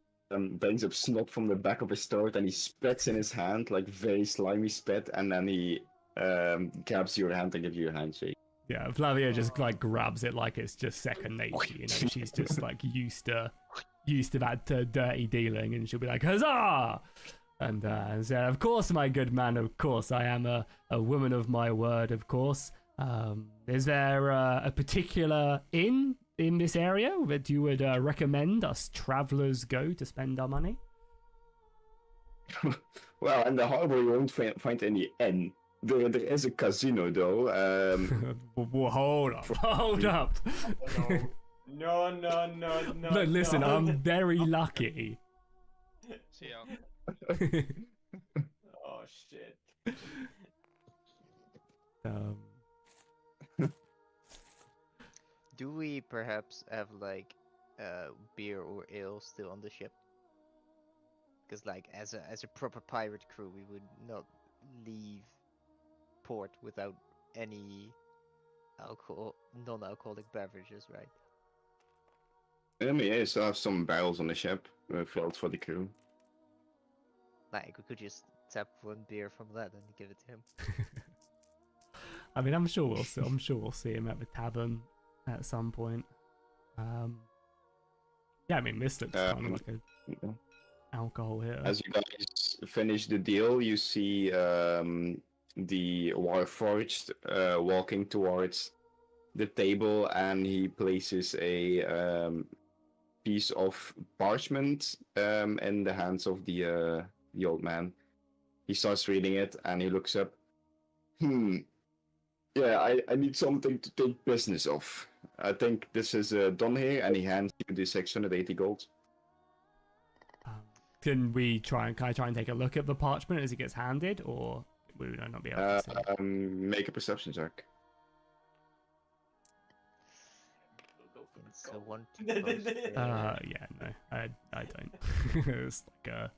brings up snot from the back of his throat and he spits in his hand, like very slimy spit, and then he grabs your hand and gives you a handshake. Yeah, Flavia just like grabs it like it's just second nature, you know. She's just like used to used to that dirty dealing, and she'll be like, "Huzzah!" And so, of course, my good man, of course, I am a woman of my word, of course. Is there a particular inn in this area that you would recommend us travelers go to spend our money? Well, in the harbor you won't find any inn. There is a casino though. Well, hold up. No. Look, listen, no. I'm very lucky. See ya. Oh shit. Do we perhaps have like beer or ale still on the ship? Because like as a proper pirate crew, we would not leave port without any non-alcoholic beverages, right? I mean, yeah, you still have some barrels on the ship filled for the crew. Like we could just tap one beer from that and give it to him. I mean, I'm sure we'll see him at the tavern at some point. Yeah, I mean, this looks kind of like a alcohol here. As you guys finish the deal, you see the Warforged walking towards the table, and he places a piece of parchment in the hands of the old man. He starts reading it, and he looks up. Yeah, I need something to take business of. I think this is done here, and he hands you the 680 gold. Can I try and take a look at the parchment as it gets handed, or would we not be able to see? Make a perception check. It's a one. Yeah, no, I don't. It's like a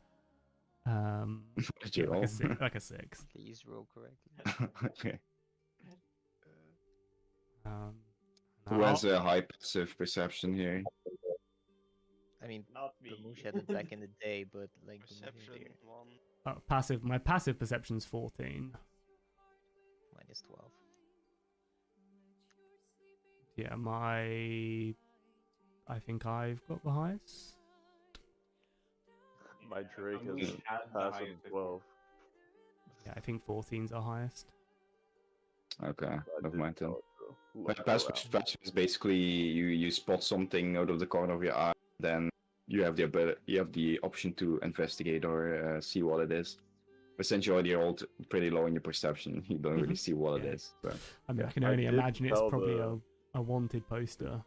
Did you roll? like a 6. Please roll correctly. Okay. Who I'll- has a high passive perception here? I mean, Not me. Bamush had it back in the day, but like Perception 1. passive. My passive perception's 14. minus 12. Yeah, I think I've got the highest. My Drake We has had a the passive highest of 12. Yeah, I think 14's our highest. Okay, I never did mind then. tell it to My look passive around. perception is basically you spot something out of the corner of your eye, then you have the option to investigate or see what it is. But since you already rolled pretty low in your perception, you don't really see what Yeah. it is. So. I mean, Yeah, I can I only did imagine it's tell probably the- a wanted poster.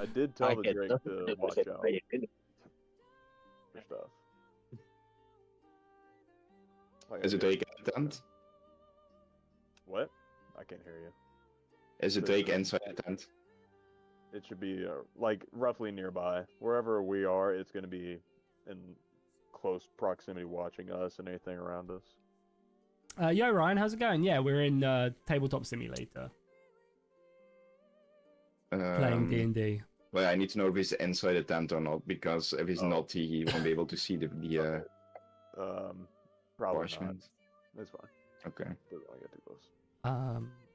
I did tell the get Drake nothing to to watch say. out for stuff. Like, Is I it did- Drake in the tent? What? I can't hear you. Is it Drake inside the tent? It should be like roughly nearby. Wherever we are, it's going to be in close proximity watching us and anything around us. Yo, Ryan, how's it going? Yeah, we're in Tabletop Simulator playing D&D. Well, I need to know if he's inside the tent or not, because if he's not, he won't be able to see the Probably parchment. not. It's fine. Okay. Doesn't want to get too close.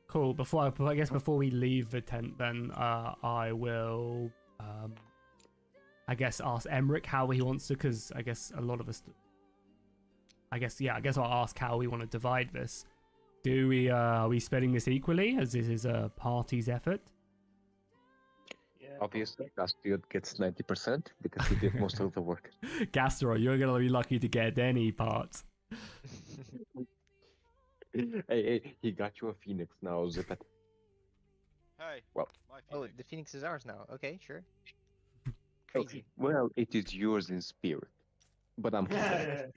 Cool. Before we leave the tent, then I will, I guess ask Emmerich how he wants to, because I guess a lot of us. I guess I'll ask how we want to divide this. Are we splitting this equally, as this is a party's effort? Yeah. Obviously, Castiot gets 90% because he did most of the work. Gastro, you're gonna be lucky to get any part. Hey, he got you a phoenix now, zip it. Hey. Well- My Oh, Phoenix. the Phoenix is ours now. Okay, sure. Oh, Crazy. well, it is yours in spirit, but I'm kidding.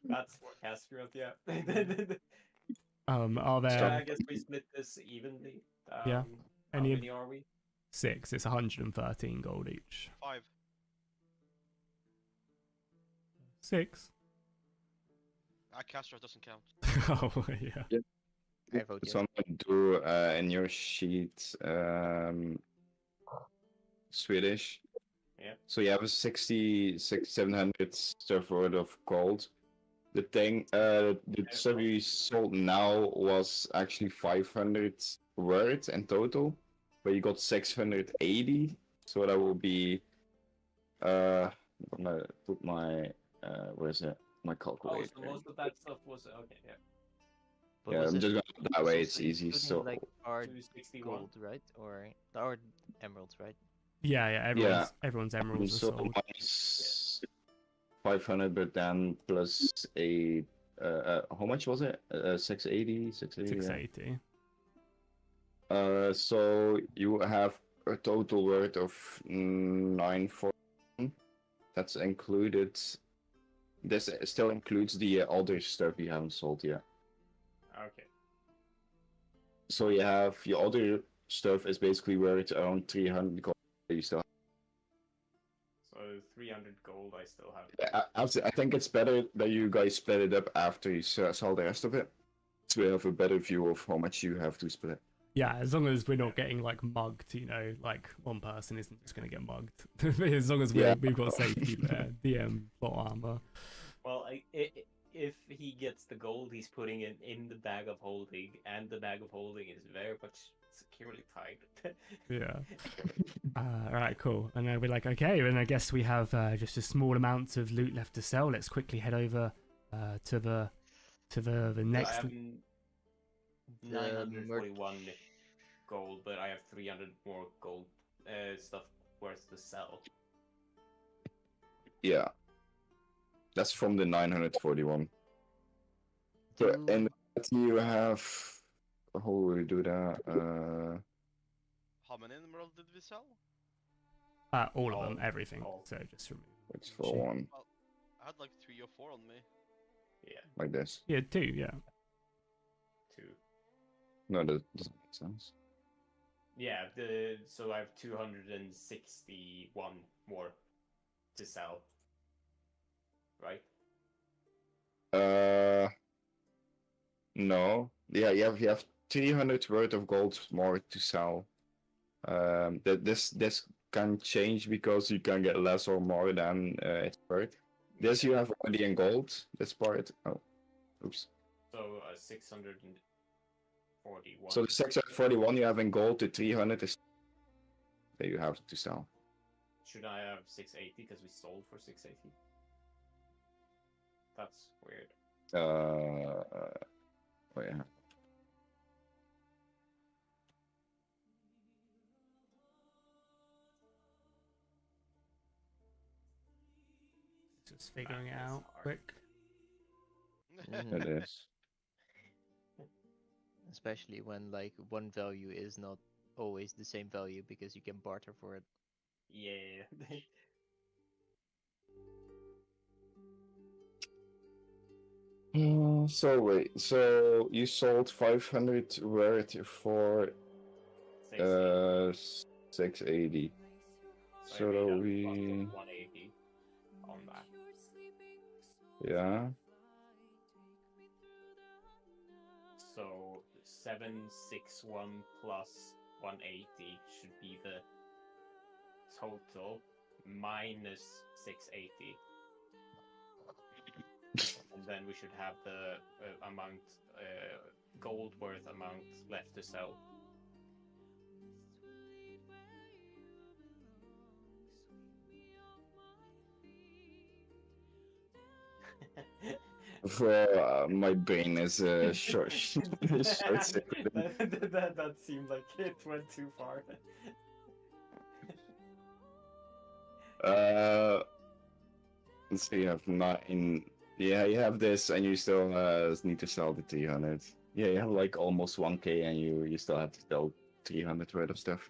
That's accurate, yeah. Are there Yeah, I guess we split this evenly. Yeah. How Any- many are we? 6? It's 113 gold each. 5. 6. Castro doesn't count. Oh yeah. I vote yes. So I'm going to do in your sheet Swedish. Yeah. So you have a 700 stuff worth of gold. The thing, the stuff you sold now was actually 500 worth in total. but you got 680. So that will be. I'm gonna put my. Where is it? My Oh, calculator. so most of that stuff was okay. Yeah, But Yeah, was I'm it just gonna do it that was way. It's also easy. including, So like our 261. gold, right? Or emeralds, right? Yeah, Yeah. everyone's emeralds are so sold. minus 500, but then plus a. How much was it? 680. 680. 680. So you have a total worth of 940. That's included. This still includes the other stuff you haven't sold yet. Okay. So you have your other stuff is basically worth around 300 gold. You still So 300 gold I still have. I think it's better that you guys split it up after you sell the rest of it, so we have a better view of how much you have to split. Yeah, as long as we're not getting like mugged, like one person isn't just gonna get mugged. As long as we've got safety there, DM plot armor. Well, if he gets the gold, he's putting it in the bag of holding, and the bag of holding is very much securely tied. Yeah. Alright, cool. And then we're like, okay, and I guess we have just a small amount of loot left to sell. Let's quickly head over to the next. I have 941 gold, but I have 300 more gold stuff worth to sell. Yeah, that's from the 941. So, and you have. How will we do that? How many emeralds did we sell? All of them, everything. all. So just remove. It's for one, Well, I had like 3 or 4 on me. Yeah, like this. Yeah, 2, yeah. 2. No, that doesn't make sense. Yeah, so I have 261 more to sell. Right? No. Yeah, you have 300 worth of gold more to sell. This can change because you can get less or more than it's worth. This you have already in gold. This part. Oh, oops. So 641. So the 641 you have in gold, the 300 is that you have to sell. Should I have 680 because we sold for 680? That's weird. Oh yeah. Just figuring it That's out hard. quick. It is. Especially when like one value is not always the same value because you can barter for it. Yeah. So wait, so you sold 500 worth for 680. So I made that a we 180 on that. yeah. So 761 plus 180 should be the total minus 680. And then we should have the amount, gold worth amount left to sell. For my brain is short. that seemed like it went too far. Let's see, you have 9. Yeah, you have this, and you still need to sell the 300. Yeah, you have like almost 1k, and you still have to sell 300 worth of stuff.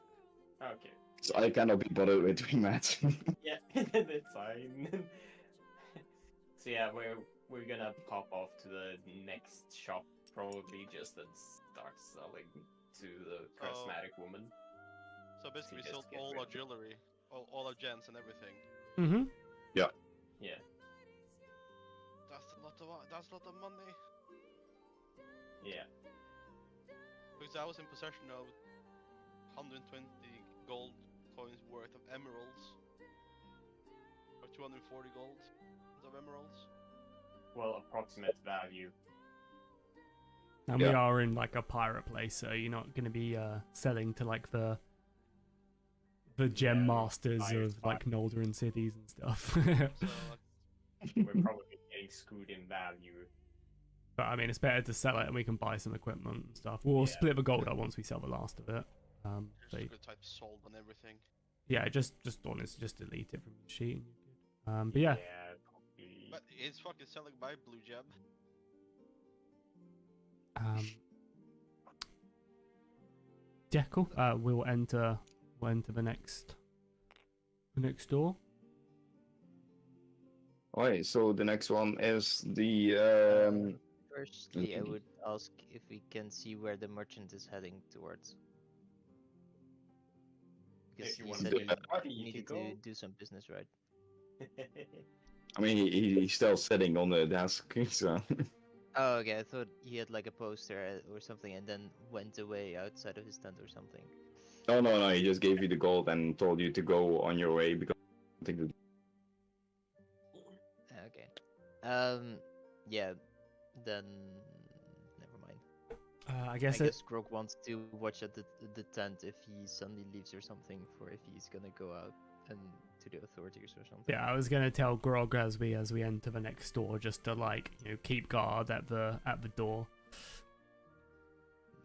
Okay. So I cannot be bothered with doing that. Yeah, it's fine. So yeah, we're gonna pop off to the next shop probably just and start selling to the charismatic woman. So basically, we just sold get all rid our of it. jewelry, all our gems and everything. Mm-hmm. Yeah. That's a lot of money. Yeah. Because I was in possession of 120 gold coins worth of emeralds, or 240 gold of emeralds. Well, approximate value. And we are in like a pirate place, so you're not going to be selling to like the the gem Yeah, masters fire of spot. like Noldorin cities and stuff. So We're probably getting screwed in value. But I mean, it's better to sell it and we can buy some equipment and stuff. We'll Yeah. split the gold up once we sell the last of it. So just gonna type sold on everything. yeah, just honestly, just delete it from your sheet. And you're good. But yeah, Probably. But it's fucking selling my blue gem. yeah, cool. We'll enter the next door. Alright, so the next one is the Firstly, I Okay. would ask if we can see where the merchant is heading towards. Because If you he want said to he do that, where do you needed go? to do some business, right? I mean he's still sitting on the desk, so Oh, okay. I thought he had like a poster or something and then went away outside of his tent or something. no, he just gave you the gold and told you to go on your way because I think that- Okay. Yeah. Then never mind. I I guess guess Grog wants to watch at the tent if he suddenly leaves or something, for if he's gonna go out and to the authorities or something. yeah, I was gonna tell Grog as we enter the next door just to like keep guard at the door,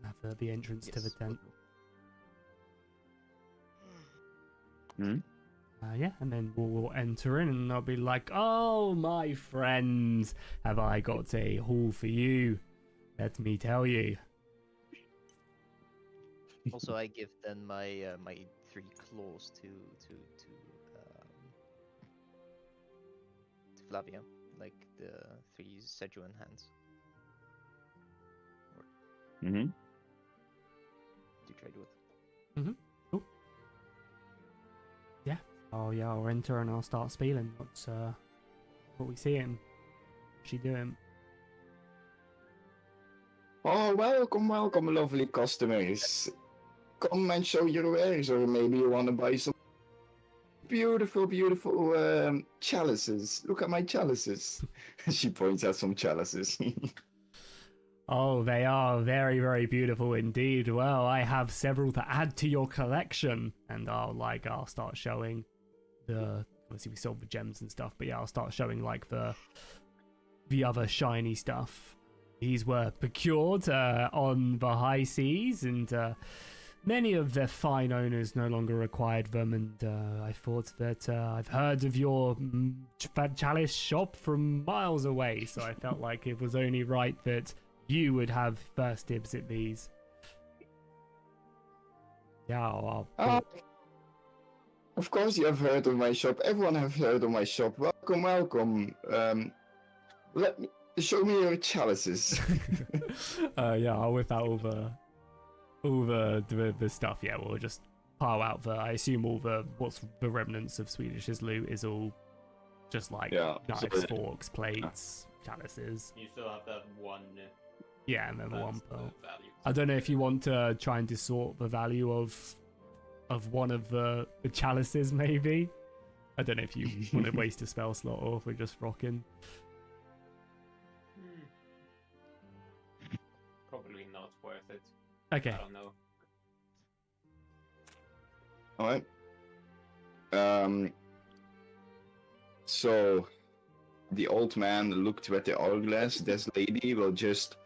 at the entrance to the Yes, will tent. do. Yeah, and then we'll enter in, and I'll be like, "Oh, my friends, have I got a haul for you? Let me tell you." Also, I give then my my 3 claws to Flavia, like the 3 Sejuan hands Mhm. to trade with. Oh yeah, I'll enter and I'll start spieling. What we seeing? What's she doing? Oh, welcome, lovely customers. Come and show your wares, or maybe you want to buy some beautiful chalices. Look at my chalices. She points at some chalices. Oh, they are very, very beautiful indeed. Well, I have several to add to your collection, and I'll start showing obviously we sold the gems and stuff, but yeah, I'll start showing like the other shiny stuff. These were procured on the high seas, and many of their fine owners no longer required them, and I thought that I've heard of your chalice shop from miles away, so I felt like it was only right that you would have first dibs at these. Yeah, I'll Of course you have heard of my shop. Everyone have heard of my shop. Welcome. Let me show me your chalices. yeah, I'll whip out all the stuff. Yeah, we'll just pile out I assume all what's the remnants of Swedish's loot is all just like knives, forks, plates, chalices. You still have that one. Yeah, and then the one that's the pearl. value. I don't know if you want to try and distort the value of one of the chalices, maybe. I don't know if you want to waste a spell slot or if we're just rocking. Probably not worth it. Okay. I don't know. Alright. So the old man looked at the hourglass. This lady will just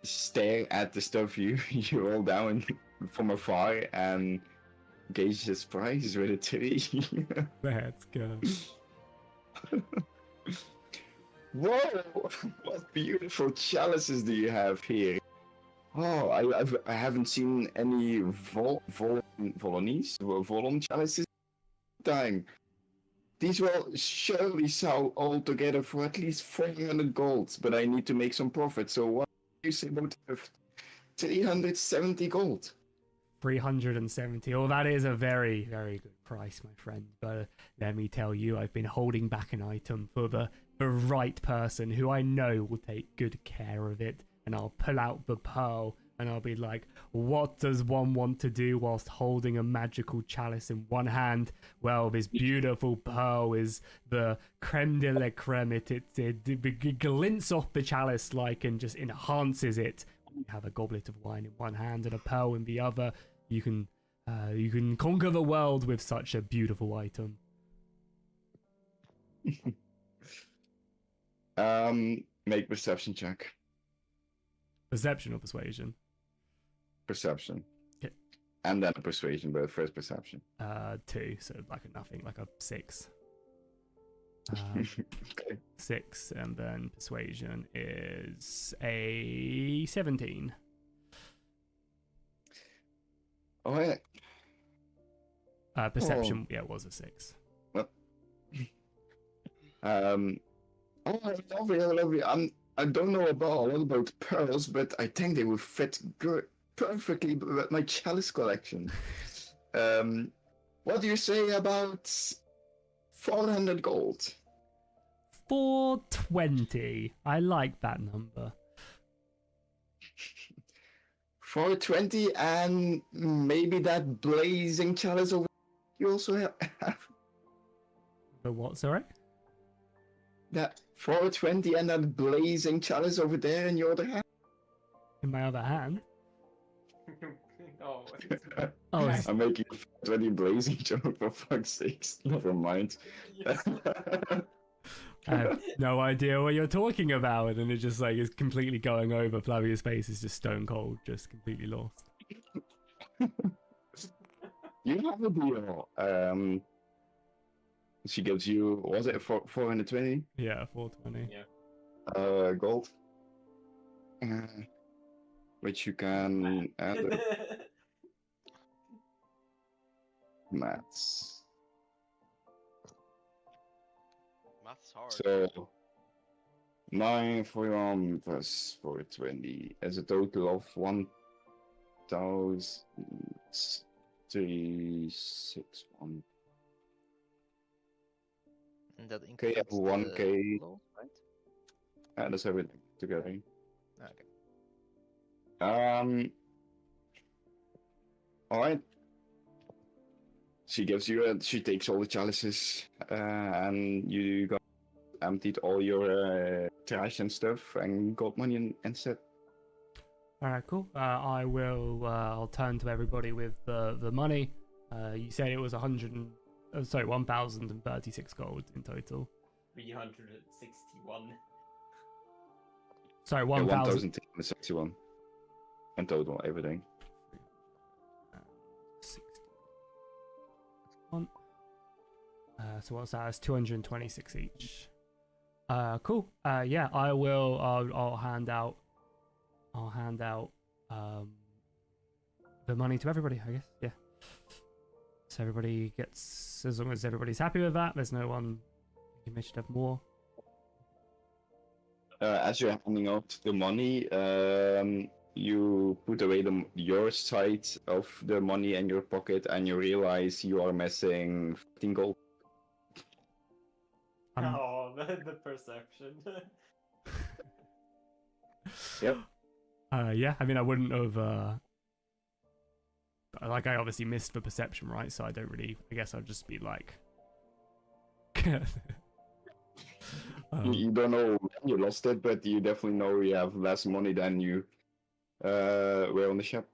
stare at the stuff you roll down from afar and gauge his price with a tree. Let's go. Whoa! What beautiful chalices do you have here? Oh, I haven't seen any Volon chalices time. These will surely sell all together for at least 400 gold, but I need to make some profit, so what do you say about 370 gold? 370. Oh, that is a very, very good price, my friend. But let me tell you, I've been holding back an item for the right person who I know will take good care of it. And I'll pull out the pearl and I'll be like, what does one want to do whilst holding a magical chalice in one hand? Well, this beautiful pearl is the creme de la creme. It glints off the chalice like and just enhances it. You have a goblet of wine in one hand and a pearl in the other. You can You can conquer the world with such a beautiful item. Make perception check. Perception or persuasion? Perception. Okay. And then a persuasion, but first perception. 2, so like a nothing, like a 6. Okay. 6, and then persuasion is a 17. Oh yeah. Perception, yeah, it was a 6. Oh, I love it, I love it. I don't know a lot about pearls, but I think they would fit perfectly with my chalice collection. What do you say about 400 gold? 420. I like that number. 420 and maybe that blazing chalice over you also have. The what, sorry? That 420 and that blazing chalice over there in your other hand. In my other hand? No. Oh, I'm making a 420 blazing joke for fuck's sakes. Never mind. Yes. I have no idea what you're talking about, and it just like is completely going over. Flavia's face is just stone cold, just completely lost. You have a deal. She gives you, was it 420? Yeah, 420. Yeah. Gold. Which you can add maths. Math's hard. So 941 plus 420 is a total of 1,361. And that Okay, includes 1K. the gold, right? That's everything together. Okay. Alright. She gives you she takes all the chalices, and you got emptied all your trash and stuff and got money instead. Alright, cool. I'll turn to everybody with the money. You said it was 1,036 gold in total. 361. Sorry, 1,000 1,000. 1,061 in total, everything. 61. So what's that? It's 226 each. Cool. Yeah, I will. I'll hand out. The money to everybody, I guess. Yeah. So everybody gets, as long as everybody's happy with that. There's no one. You should have more. As you're handing out the money, you put away your side of the money in your pocket, and you realize you are missing 15 gold. Oh, the perception. Yep. Yeah, I mean, I wouldn't have. Like, I obviously missed the perception, right? So I don't really. I guess I'd just be like. You don't know when you lost it, but you definitely know you have less money than you were on the ship.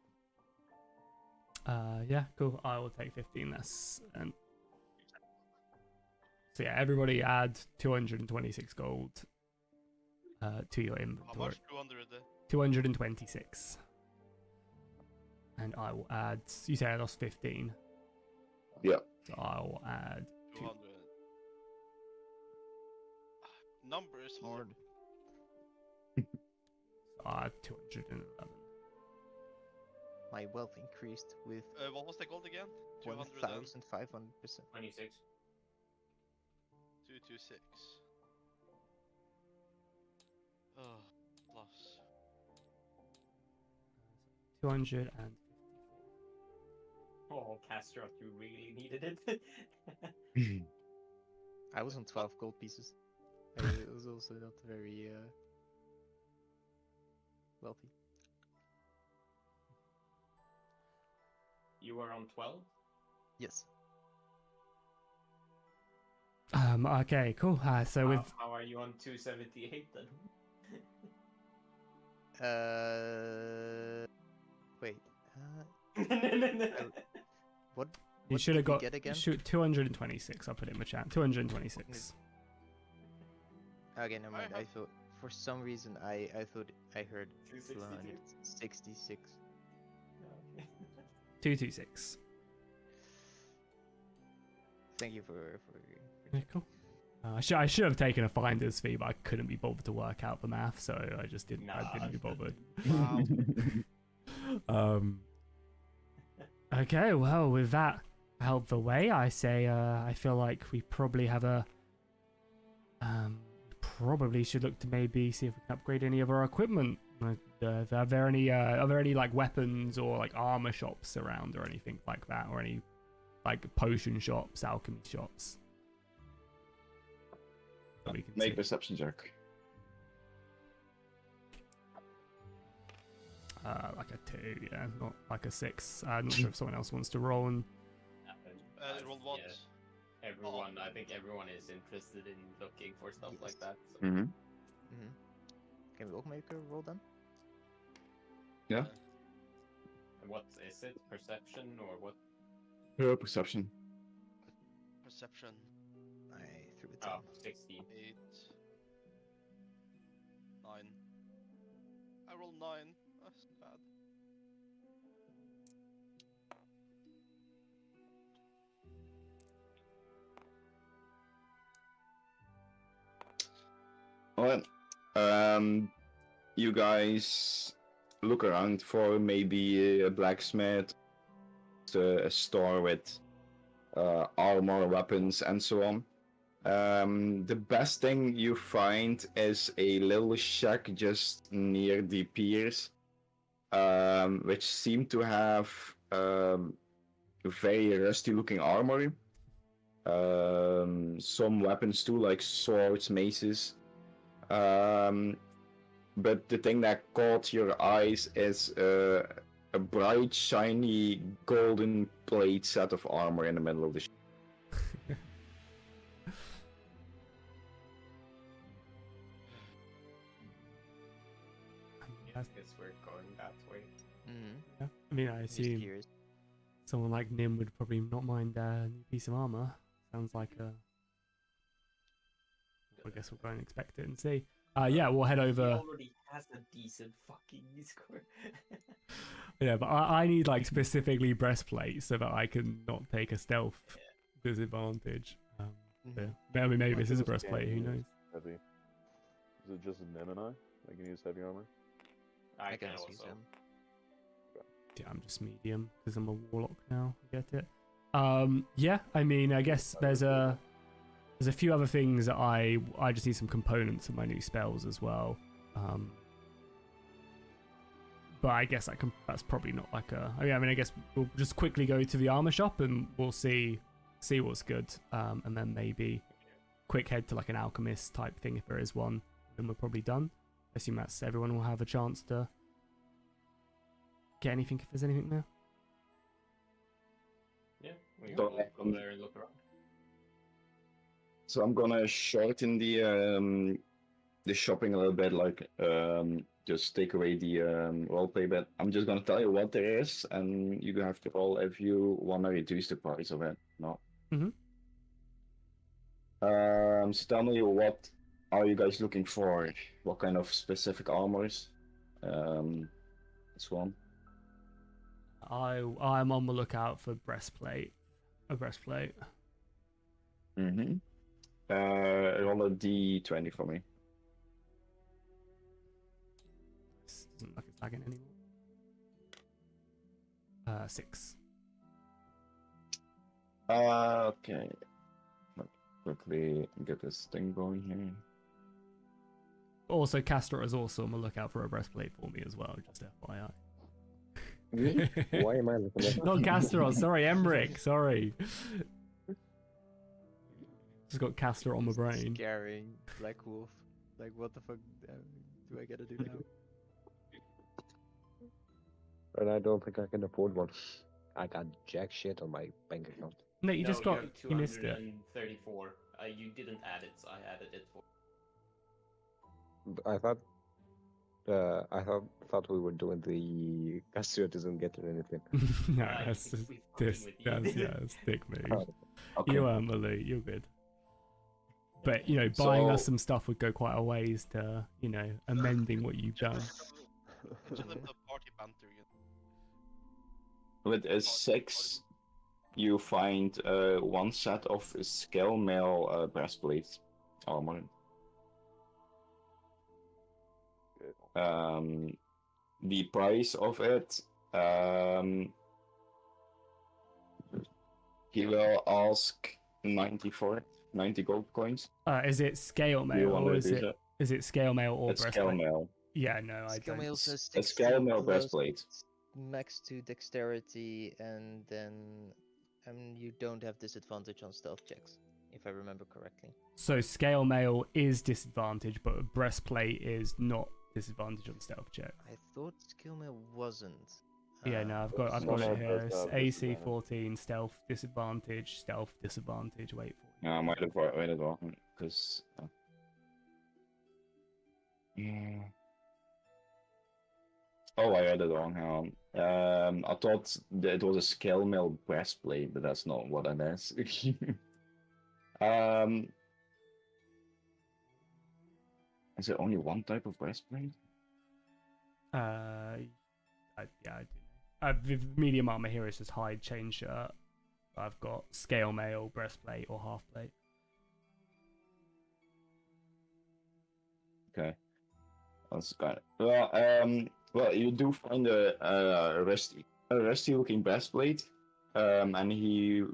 Yeah, cool. I will take 15 less. And so yeah, everybody add 226 gold to your How inventory. much? 200 a day. 226. And I will add. You say I lost 15. Yeah. So I will add. 200. Number is hard. 211. My wealth increased with What was the gold again? 200 and 1,500%. 26. 226. Oh, plus. 200 and. Oh, Castro, you really needed it. I was on 12 gold pieces. I was also not very wealthy. You were on 12? Yes. Okay, cool. So with. How are you on 278 then? Wait. What? You What should have did we got get again? 226. I'll put it in the chat. 226. Okay, never mind. I have- thought for some reason I thought I heard 262? 266. 226. Thank you for Yeah, cool. I should have taken a finder's fee, but I couldn't be bothered to work out the math, so I just didn't. I didn't be bothered. Wow. Okay, well, with that out of the way, I say I feel like we probably have a probably should look to maybe see if we can upgrade any of our equipment. Are there any like weapons or like armor shops around or anything like that, or any like potion shops, alchemy shops? That we can Make see? perception check. Like a 2, yeah, not like a 6. I'm not sure if someone else wants to roll. And Roll once. I think everyone is interested in looking for stuff Yes. like that. So. Mm-hmm. Can we all make a roll then? Yeah. And what is it? Perception or what? Perception. Perception. I threw a 10. Oh, 16. 8. 9. I rolled 9. That's bad. Alright. You guys look around for maybe a blacksmith, a store with armor, weapons, and so on. The best thing you find is a little shack just near the piers, which seem to have very rusty-looking armor. Some weapons too, like swords, maces. But the thing that caught your eyes is a bright, shiny, golden plate set of armor in the middle of the ship. I guess we're going that way. Mm-hmm. yeah, I mean, I Just assume curious. someone like Nim would probably not mind a new piece of armor. Sounds like a. I guess we'll go and inspect it and see. Yeah, we'll head He over. already has a decent fucking score. Yeah, but I need like specifically breastplate so that I can not take a stealth disadvantage. Mhm. Yeah. I mean, maybe What this is a kind of breastplate. Who scanning knows? is Heavy. Is it just Nim and I? I can use heavy armor? I can can also use also. them. Yeah, I'm just medium because I'm a warlock now. I get it. Yeah, I mean, I guess there's a few other things that I just need some components of my new spells as well. But I guess that's probably not like a. I mean, I guess we'll just quickly go to the armor shop and we'll see what's good, and then maybe quick head to like an alchemist type thing if there is one. Then we're probably done. I assume that's everyone will have a chance to get anything if there's anything there. Yeah, we So, will go there and look around. So I'm gonna shorten the shopping a little bit, like just take away the roleplay bit. I'm just gonna tell you what there is, and you have to roll if you wanna reduce the price of it. No. Mhm. So tell me, what are you guys looking for? What kind of specific armors? This one. I'm on the lookout for breastplate. A breastplate. Mm-hmm. Roll a d20 for me. This doesn't look like it's lagging anymore. 6. Okay. Let's quickly get this thing going here. Also, Castor is also on the lookout for a breastplate for me as well, just FYI. Why am I looking at Not Castor, sorry, Emmerich, sorry. Just got Castor on my brain. Scaring Black Wolf. Like, what the fuck do I gotta do now? And I don't think I can afford one. I got jack shit on my bank account. No, you just got. have You missed it. 234. You didn't add it, so I added it for. I thought thought we were doing the Castriot doesn't get anything. No, Like, that's just we fucking this. with you. That's it's dick move. Oh, okay. You weren't Malou, you're good. But buying us So- some stuff would go quite a ways to amending what you've done. It's a little bit of party banter. With a 6, you find one set of scale mail breastplate armor. The price of it, he will ask 90 for it, 90 gold coins. Is it scale Do you mail want or to is do it that? is it scale mail or It's breastplate? scale mail. Yeah, no, I Skill don't. mail says A 60 scale mail plus breastplate. max to dexterity, and then you don't have disadvantage on stealth checks, if I remember correctly. So scale mail is disadvantage, but breastplate is not disadvantage on stealth check. I thought skill mail wasn't. Yeah, no, I've got Some it of here. those It's have AC disadvantage. 14, stealth disadvantage. Wait for it. Yeah, I might have read it wrong, because... Yeah. Oh, I read it wrong, hang on. I thought that it was a scale mail breastplate, but that's not what it is. Is there only one type of breastplate? I do know. The medium armor here is just hide chain shirt. I've got scale mail, breastplate, or half plate. Okay. That's kind of... Well, you do find a rusty looking breastplate, and the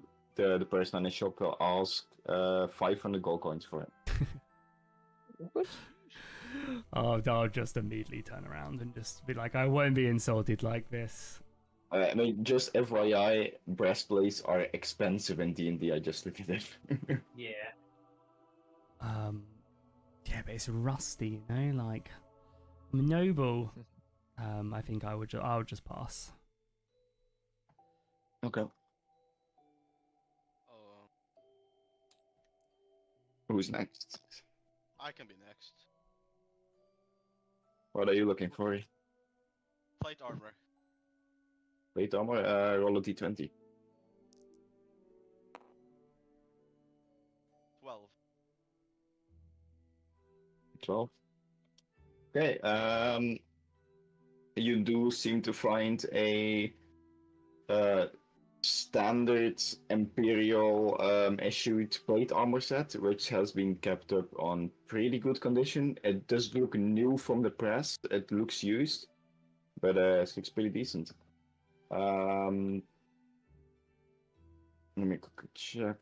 person on the shop will ask 500 gold coins for it. I'll just immediately turn around and just be like, I won't be insulted like this. I mean, just FYI, breastplates are expensive in D&D. I just looked at it. Yeah. Yeah, but it's rusty, like I'm a noble. I think I would just pass. Okay. Oh, Who's next? I can be next. What are you looking for? Plate armor. Plate armor? Roll a d20. 12. 12. Okay, you do seem to find a standard Imperial issued plate armor set, which has been kept up on pretty good condition. It does look new from the press, it looks used, but it looks pretty decent. Let me quickly check.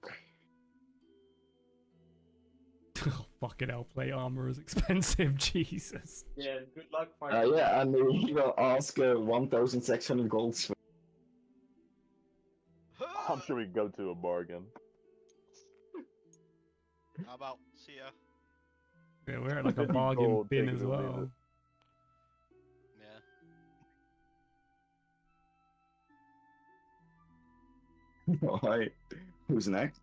Oh, fucking hell, plate armor is expensive, Jesus. Yeah, good luck finding Yeah, and he will ask 1,600 golds. I'm sure we can go to a bargain. How about see ya? Yeah, we're at like a 50 bargain gold, bin take it as or leave well. it. Yeah. Alright, who's next?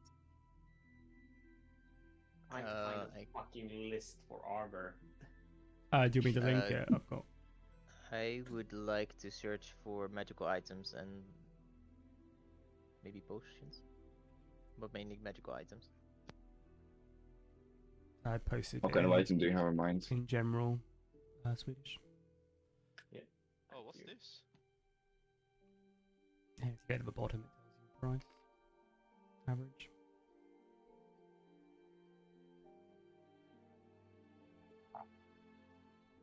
trying to find a I- fucking list for armor. Do you want me to link Uh, it? I've got. I would like to search for magical items and maybe potions, but mainly magical items. I posted What it kind of in, item do you have in mind? in general, Swedish. Oh, what's this? Yeah, if you go to the bottom, it tells you the price. Average.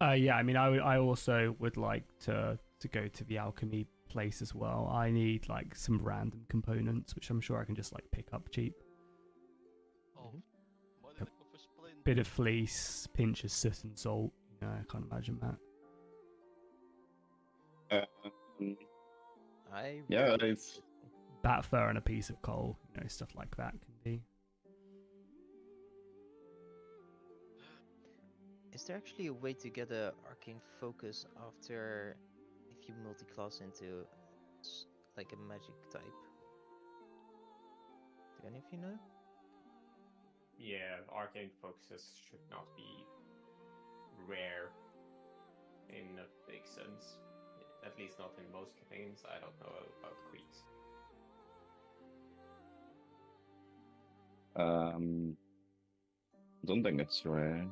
Yeah, I mean, I also would like to go to the alchemy place as well. I need like some random components, which I'm sure I can just like pick up cheap. Oh, why did I go for splint? Bit of fleece, pinch of soot and salt. You know, I can't imagine that. I Yeah, really- it's... Bat fur and a piece of coal. You know, stuff like that can be. Is there actually a way to get a arcane focus after if you multi-class into like a magic type? Do any of you know? Yeah, arcane focuses should not be rare. in a big sense. At least not in most things. I don't know about creeks. Don't think it's rare.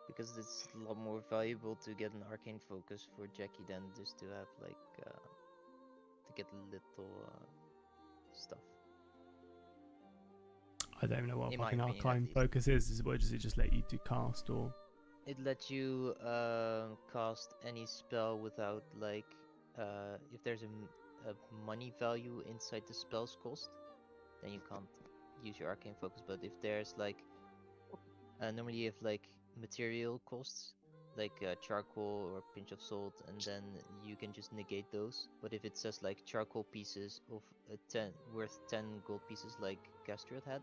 Because it's a lot more valuable to get an arcane focus for Jackie than just to have like to get little stuff. I don't even know what In my fucking opinion, at arcane least. focus is. What does it just let you do cast or? It lets you cast any spell without like if there's a money value inside the spell's cost, then you can't use your arcane focus. But if there's like normally you have like material costs like charcoal or pinch of salt, and then you can just negate those. But if it says like charcoal pieces of 10 worth 10 gold pieces like Castriot had,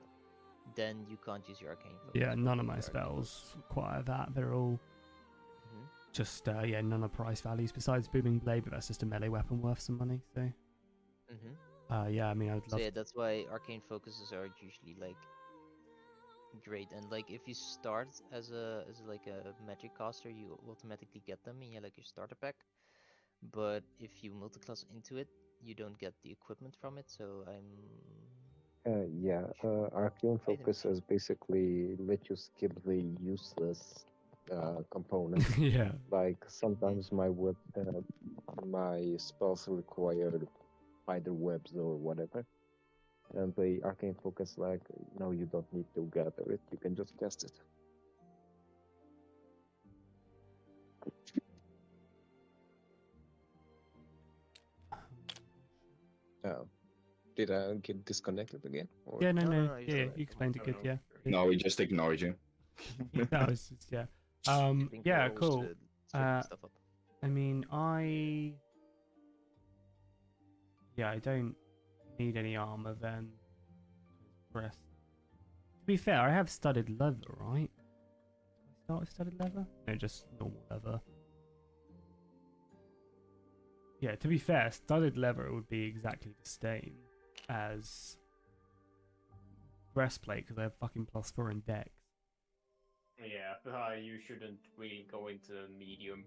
then you can't use your arcane focus. Yeah, none of with my your arcane focus. spells require that. They're all Mhm. just yeah, none of price values besides booming blade, but that's just a melee weapon worth some money. So yeah, I mean, I would So love. yeah, that's why arcane focuses are usually like great. And like if you start as like a magic caster, you automatically get them in like your starter pack. But if you multiclass into it, you don't get the equipment from it. So Arcane Wait a Focus is basically let you skip the useless component. Yeah, Like sometimes my spells require spider webs or whatever, and the Arcane Focus like, no, you don't need to gather it. You can just cast it. Did I get disconnected again? Or... yeah, No, no, no, you're yeah, still there. you explained it I good. don't Yeah, know. No, we just ignored you. that was just, yeah. I think Yeah, we're all cool. just, switching stuff up. I mean, I don't need any armor then. Breast. To be fair, I have studded leather, right? Did I start with studded leather? No, just normal leather. Yeah, to be fair, studded leather would be exactly the same as breastplate because I have fucking +4 in dex. Yeah, you shouldn't really go into medium.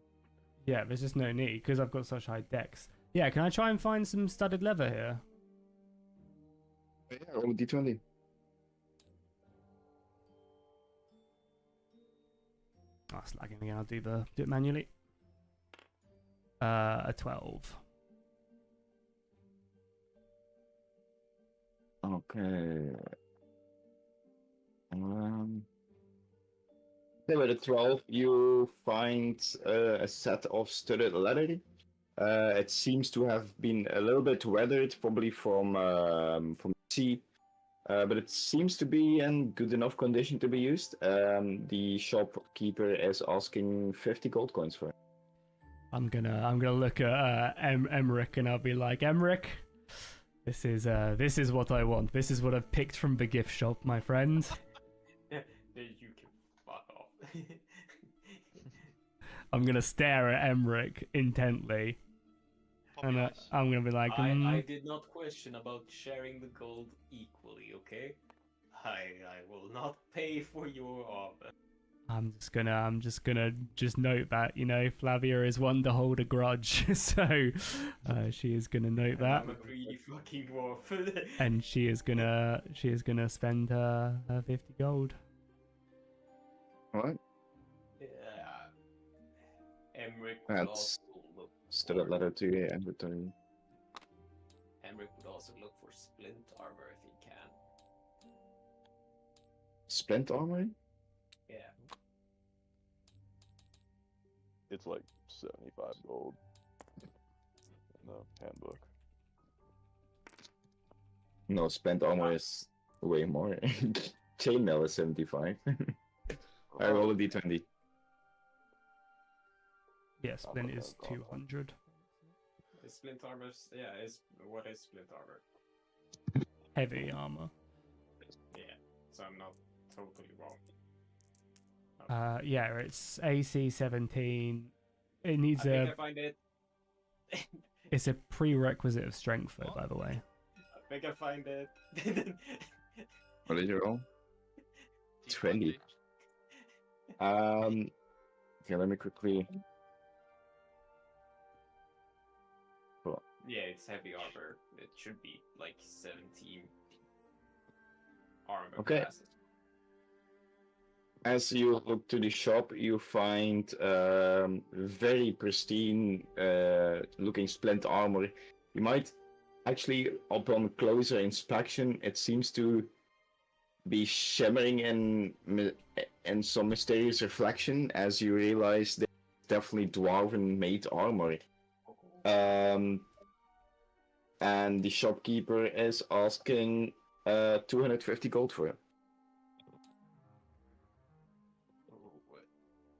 Yeah, there's just no need because I've got such high dex. Yeah, can I try and find some studded leather here? Yeah, roll a d20. Oh, it's lagging again. I'll do it manually. A 12. Okay. With a 12, you find a set of studded leather. It seems to have been a little bit weathered, probably from the sea, but it seems to be in good enough condition to be used. The shopkeeper is asking 50 gold coins for it. I'm gonna look at Emmerich and I'll be like, Emmerich, this is what I want. This is what I've picked from the gift shop, my friend. You can fuck off. I'm gonna stare at Emmerich intently, Puppy and eyes. I'm gonna be like, I did not question about sharing the gold equally, okay? I will not pay for your armor. I'm just gonna note that, you know, Flavia is one to hold a grudge, so she is gonna note And that, I'm a greedy fucking dwarf. and she is gonna spend her 50 gold. What? Yeah. Emmerich would That's also look studded for, leather to your inventory. Emmerich would also look for splint armor if he can. Splint armor? Yeah. It's like 75 gold in the handbook. No, splint armor is way more. Chainmail is 75. I roll a d20. Yeah, splint is 200. Is splint armor? What is splint armor? Heavy armor. Yeah. So I'm not totally wrong. Yeah, it's AC 17. It needs I think I find it. It's a prerequisite of strength, though, by the way. I think I find it. What did you roll? 20. Okay, let me quickly. Yeah, it's heavy armor. It should be like 17 armor Okay. classes. As you look to the shop, you find very pristine looking splint armor. You might actually, upon closer inspection, it seems to be shimmering in some mysterious reflection as you realize that it's definitely dwarven made armor. And the shopkeeper is asking 250 gold for it.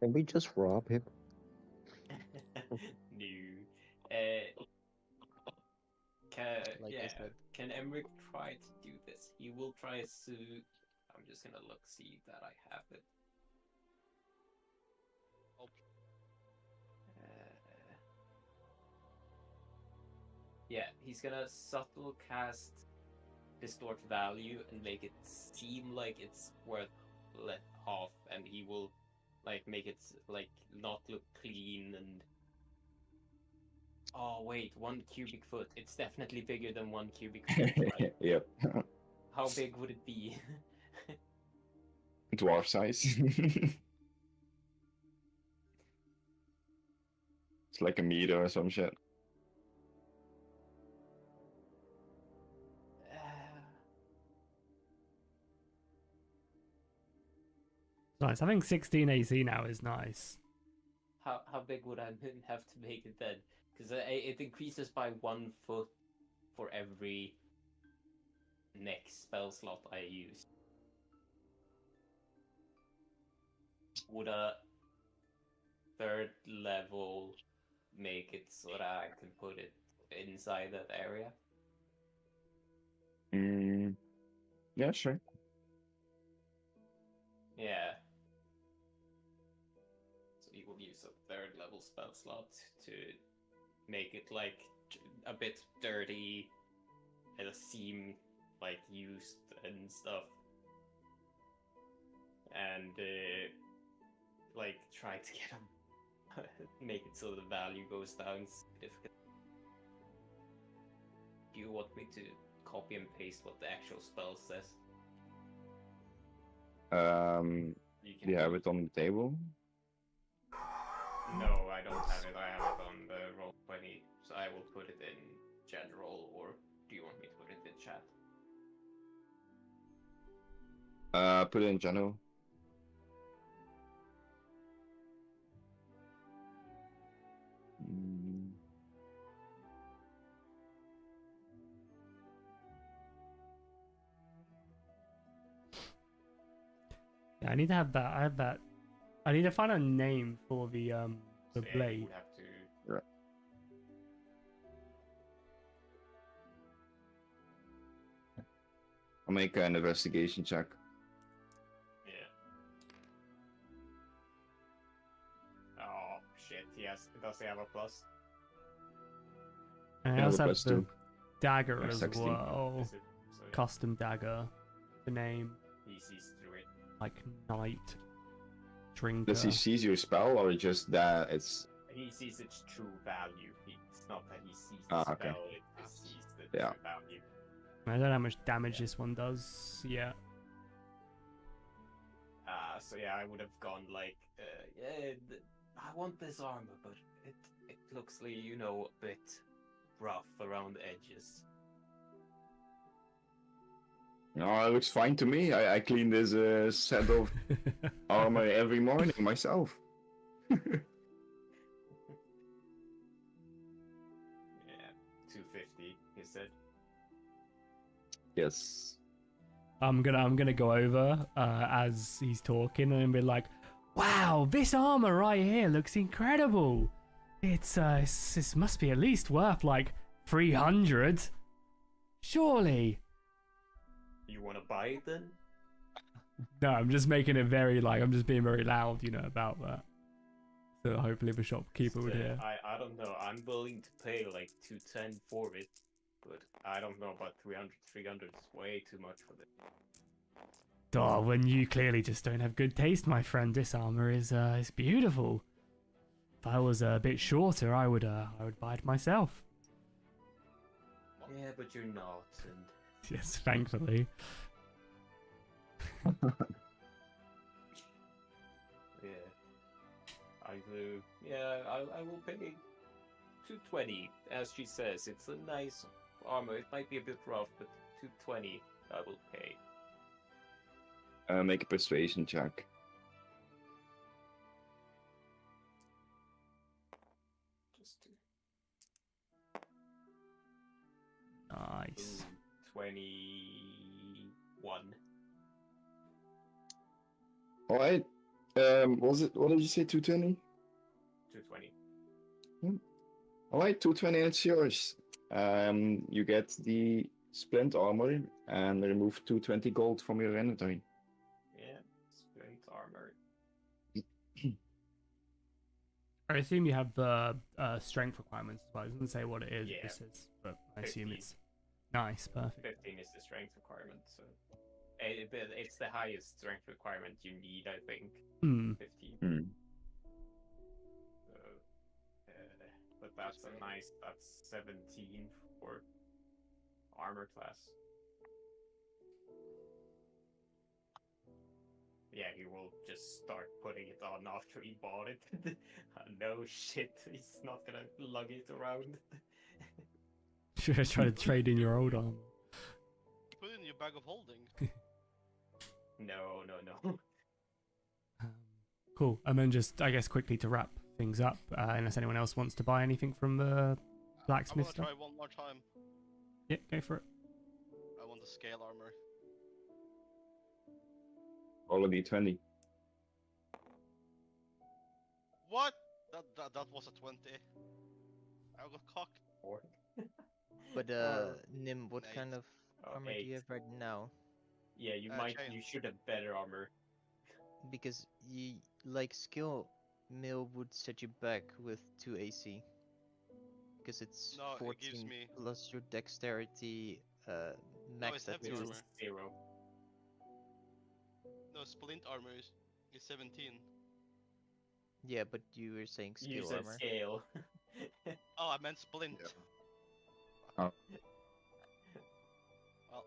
Can we just rob him? No. Like I said. Can Emmerich try to do this? He will try to. I'm just gonna look, see that I have it. Yeah, he's gonna subtle cast distort value and make it seem like it's worth half, and he will like make it like not look clean and. Oh wait, 1 cubic foot. It's definitely bigger than 1 cubic foot, right? Yep. How big would it be? Dwarf size. It's like a meter or some shit. Nice. I think 16 AC now is nice. How big would I have to make it then? Because it increases by 1 foot for every next spell slot I use. Would a 3rd level make it so that I can put it inside that area? Yeah, sure. Yeah. So you will use a 3rd level spell slot to make it like a bit dirty and seem like used and stuff, and like try to get them make it so the value goes down significantly. Do you want me to copy and paste what the actual spell says? Do you have it on the table? No, I don't have it. I have it on the Roll20, so I will put it in general, or do you want me to put it in chat? Put it in general. Yeah, I need to have that. I have that. I need to find a name for the So yeah, you blade. would have to. Right. I'll make an investigation check. Yeah. Oh shit! Does he have a plus? And I Yeah, also have plus the 2. dagger Yeah, as 16. well. Is it, so Custom dagger. The name he sees through it. like Knight Drinker. Does he sees your spell or just that it's He sees its true value. It's not that he sees the Ah, okay. spell; it just sees the Yeah. true value. I don't know how much damage this one does. Yeah. So yeah, I would have gone like, I want this armor, but it looks like, a bit rough around the edges. No, it looks fine to me. I clean this set of armor every morning myself. Yeah, 250. He said. Yes. I'm gonna go over as he's talking and be like, "Wow, this armor right here looks incredible. This must be at least worth like 300, surely." You want to buy it then? No, I'm just making it very I'm just being very loud, about that. So hopefully the shopkeeper would hear. I don't know. I'm willing to pay like 210 for it, but I don't know about 300. 300 is way too much for this. Oh, when you clearly just don't have good taste, my friend. This armor is beautiful. If I was a bit shorter, I would buy it myself. Yeah, but you're not. And Yes, thankfully. yeah, I do. Yeah, I will pay 220. As she says, it's a nice armor. It might be a bit rough, but 220 I will pay. Make a persuasion check. Just to... Nice. 21. All right. Was it? What did you say? 220. 220. All right, 220. It's yours. You get the splint armor and remove 220 gold from your inventory. Yeah, splint armor. I assume you have the strength requirements as well. It doesn't say what it is. Yeah. This is, but I assume 15. it's nice, perfect. 15 is the strength requirement, so but it's the highest strength requirement you need, I think. 15. So, but that's a nice. That's 17 for armor class. Yeah, he will just start putting it on after he bought it. No shit, he's not gonna lug it around. Should I try to trade in your old armor? Put it in your bag of holding. No. Cool. And then just, I guess, quickly to wrap things up, unless anyone else wants to buy anything from the blacksmith I stuff. want to try one more time. Yeah, go for it. I want the scale armor. Already 20. What? That was a 20. I got cocked. Or But Nim, what Eight. kind of armor do you have right now? Yeah, you chain. you should have better armor. Because skill mill would set you back with 2 AC. Because it's No, it 14 gives me- plus your dexterity max it's at heavy 2. armor. 0. No, splint armor is 17. Yeah, but you were saying You skill said armor. scale. Oh, I meant splint. Yeah. Oh. Well,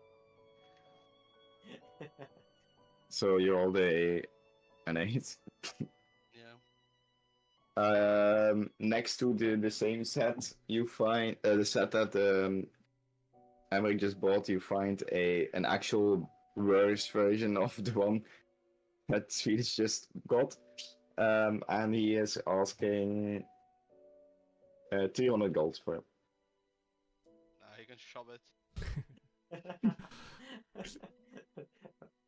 So you rolled an 8. yeah. Next to the same set, you find the set that Emmerich just bought. You find an actual worse version of the one that Swedish just got, and he is asking 300 gold for it. Nah, you can shove it.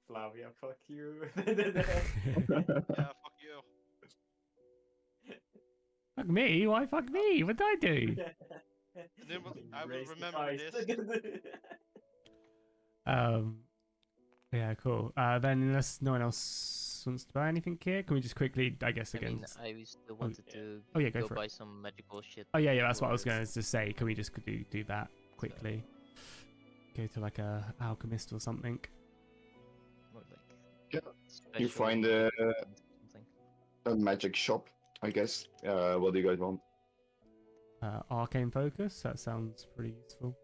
Flavia, fuck you. Yeah, fuck you. Fuck me? Why fuck me? What did I do? Then I will Raise the remember price. this. Yeah, cool. Then unless no one else wants to buy anything here, can we just quickly, I guess, I again... mean, I still wanted to Oh, yeah, go go for it. buy some magical shit. Oh, yeah, that's what I was for- going to say. Can we just do that quickly? Go to, like, a alchemist or something. Or like Yeah, special you find something. a magic shop, I guess. What do you guys want? Arcane focus? That sounds pretty useful.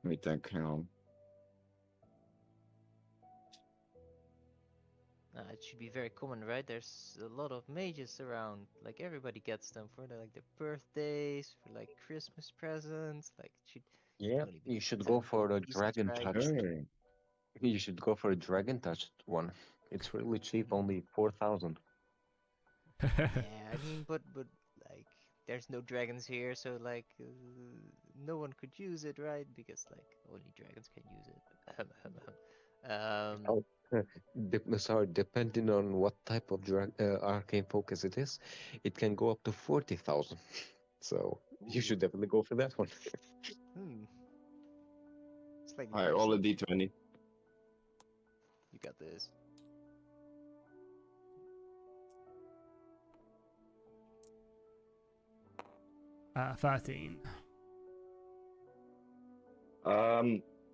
Let me think. Hang on. It should be very common, right? There's a lot of mages around. Like everybody gets them for like their birthdays, for like Christmas presents. Like it should Yeah, only be you should 10 go for a pieces, dragon right? touched. You should go for a dragon touched one. It's really cheap, only 4,000. Yeah, I mean, but like there's no dragons here, so like no one could use it, right? Because like only dragons can use it. Oh, sorry, depending on what type of arcane focus it is, it can go up to 40,000. So you should definitely go for that one. It's like I roll a d20. You got this. Uh, 13.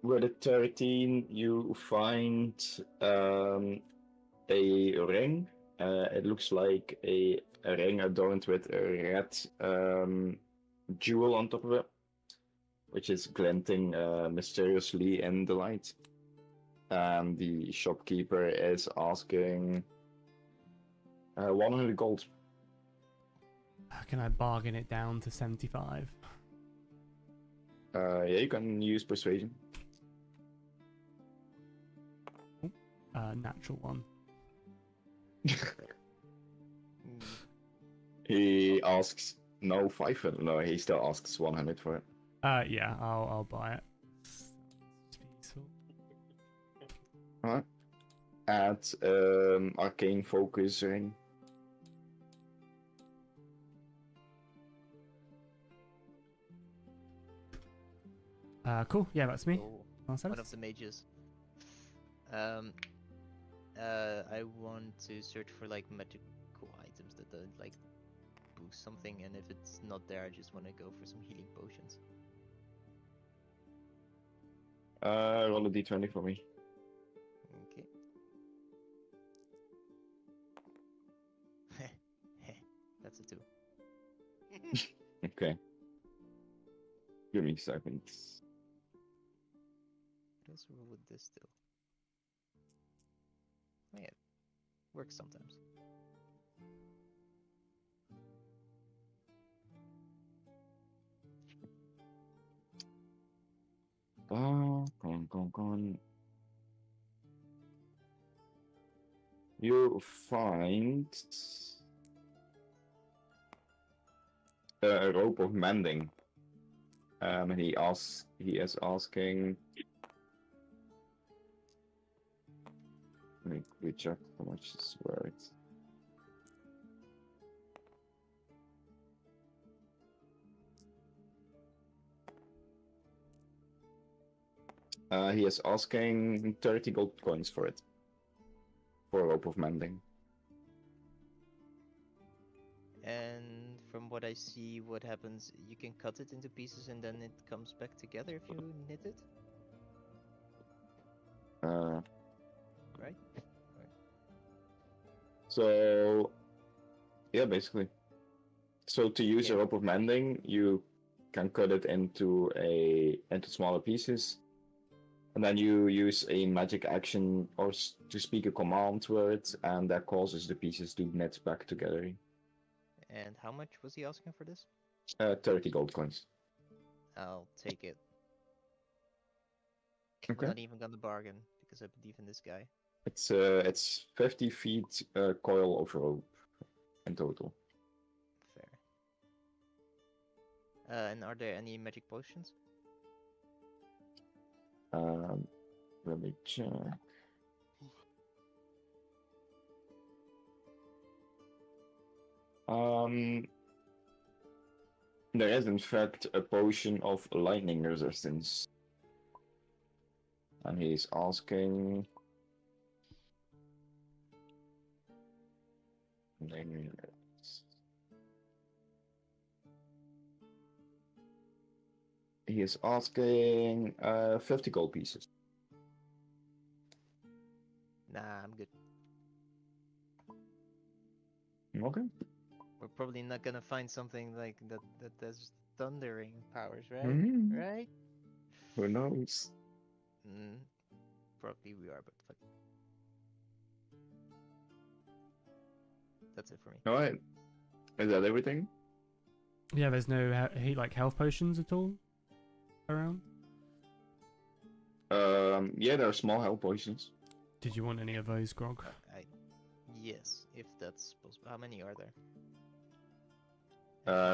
With a 13, you find a ring. It looks like a ring adorned with a red jewel on top of it, which is glinting mysteriously in the light. And the shopkeeper is asking 100 gold. Can I bargain it down to 75? Yeah, you can use persuasion. Natural one. He asks no 500. No, he still asks 100 for it. Yeah, I'll buy it. Peaceful. Alright. Add arcane focus ring. Cool. Yeah, that's me. So, Marcellus? one of the mages. I want to search for like magical items that like boost something, and if it's not there, I just want to go for some healing potions. Roll a d20 for me. Okay. That's a 2. Okay. Give me seconds. What else roll with this still? Oh yeah, works sometimes. Gone. You find a rope of mending. And he is asking. Let me quickly check how much is worth. He is asking 30 gold coins for it. For a rope of mending. And from what I see, what happens, you can cut it into pieces and then it comes back together if you knit it, right? So, yeah, basically. So to use a Yeah. rope of mending, you can cut it into smaller pieces, and then you use a magic action or to speak a command word, and that causes the pieces to knit back together. And how much was he asking for this? 30 gold coins. I'll take it. Okay. Not even gonna bargain because I believe in this guy. It's 50 feet coil of rope in total. Fair. And are there any magic potions? Let me check. There is in fact a potion of lightning resistance. And he's asking. He is asking 50 gold pieces. Nah, I'm good. Okay. We're probably not gonna find something like that does thundering powers, right? Mhm. Right? Who knows? Probably we are, but fuck. That's it for me. Alright. Is that everything? Yeah, there's no health potions at all around. Yeah, there are small health potions. Did you want any of those, Grog? Yes, if that's possible. How many are there?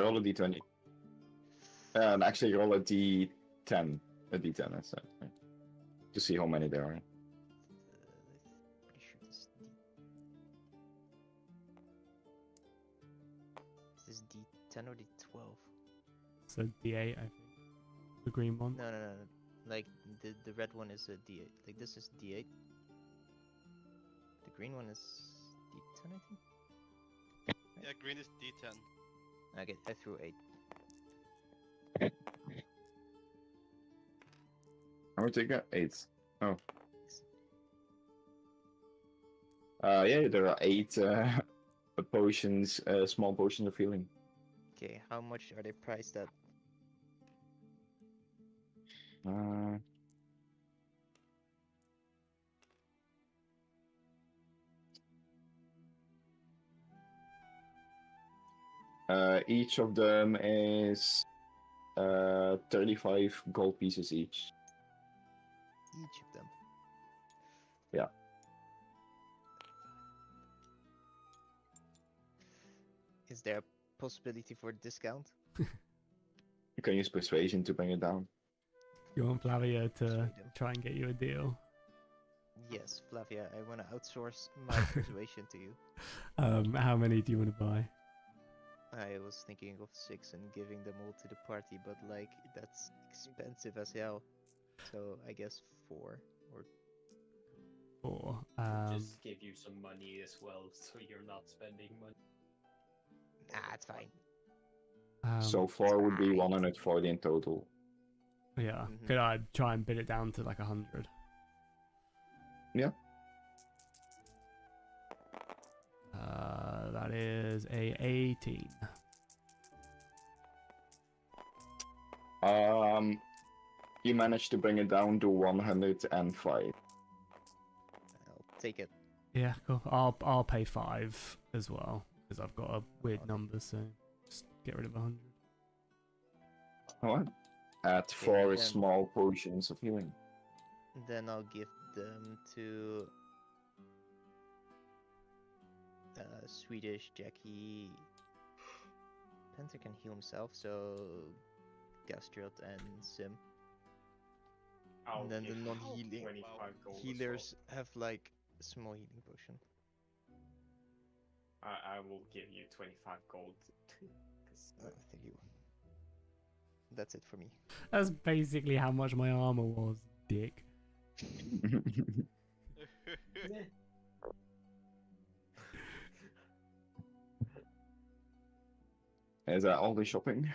Roll a d20. Actually, roll a d10. A d10, that's it. Right. To see how many there are. Pretty sure this is this D10 or D12? So D8, I think. The green one. No. Like the red one is a D8. Like this is D8. The green one is D10, I think. Yeah, green is D10. Okay, I threw 8. How much I got? 8. Oh. Yeah, there are 8 potions, small potions of healing. Okay, how much are they priced at? Uh, each of them is 35 gold pieces each. Each of them. Yeah. Is there a possibility for discount? You can use persuasion to bring it down. You want Flavia to Persuade him. try and get you a deal? Yes, Flavia, I want to outsource my persuasion to you. How many do you want to buy? I was thinking of 6 and giving them all to the party, but like that's expensive as hell. So I guess 4 or 4. Just give you some money as well, so you're not spending money. nah, it's fine. So 4 would be 140 in total. Yeah. Mhm. Could I try and bid it down to like 100? Yeah. That is a 18. You managed to bring it down to 105. I'll take it. Yeah, cool. I'll pay 5 as well because I've got a weird number, so just get rid of 100. What? At Okay, 4 is then- small potions of healing. Then I'll give them to Swedish Jackie. Panther can heal himself, so Gastriot and Sim. I'll And then the give non-healing 25 gold as well. healers have like a small healing potion. I will give you 25 gold. 'Cause, Thank you. That's it for me. That's basically how much my armor was, dick. Is that all the shopping?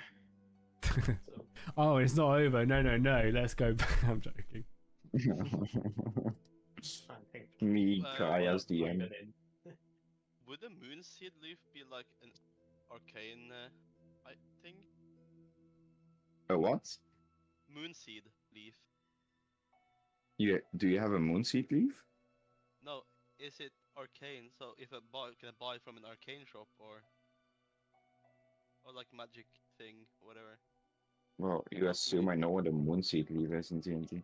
so, Oh, it's not over. No. Let's go back. I'm joking. I think Me, Kai well, as DM. it in. Would the Moonseed leaf be like an arcane thing? A what? Moonseed leaf. Do you have a moonseed leaf? No, is it arcane? So if can I buy it from an arcane shop or like magic thing, whatever. Well, you assume I know what a moonseed leaf is in D&D.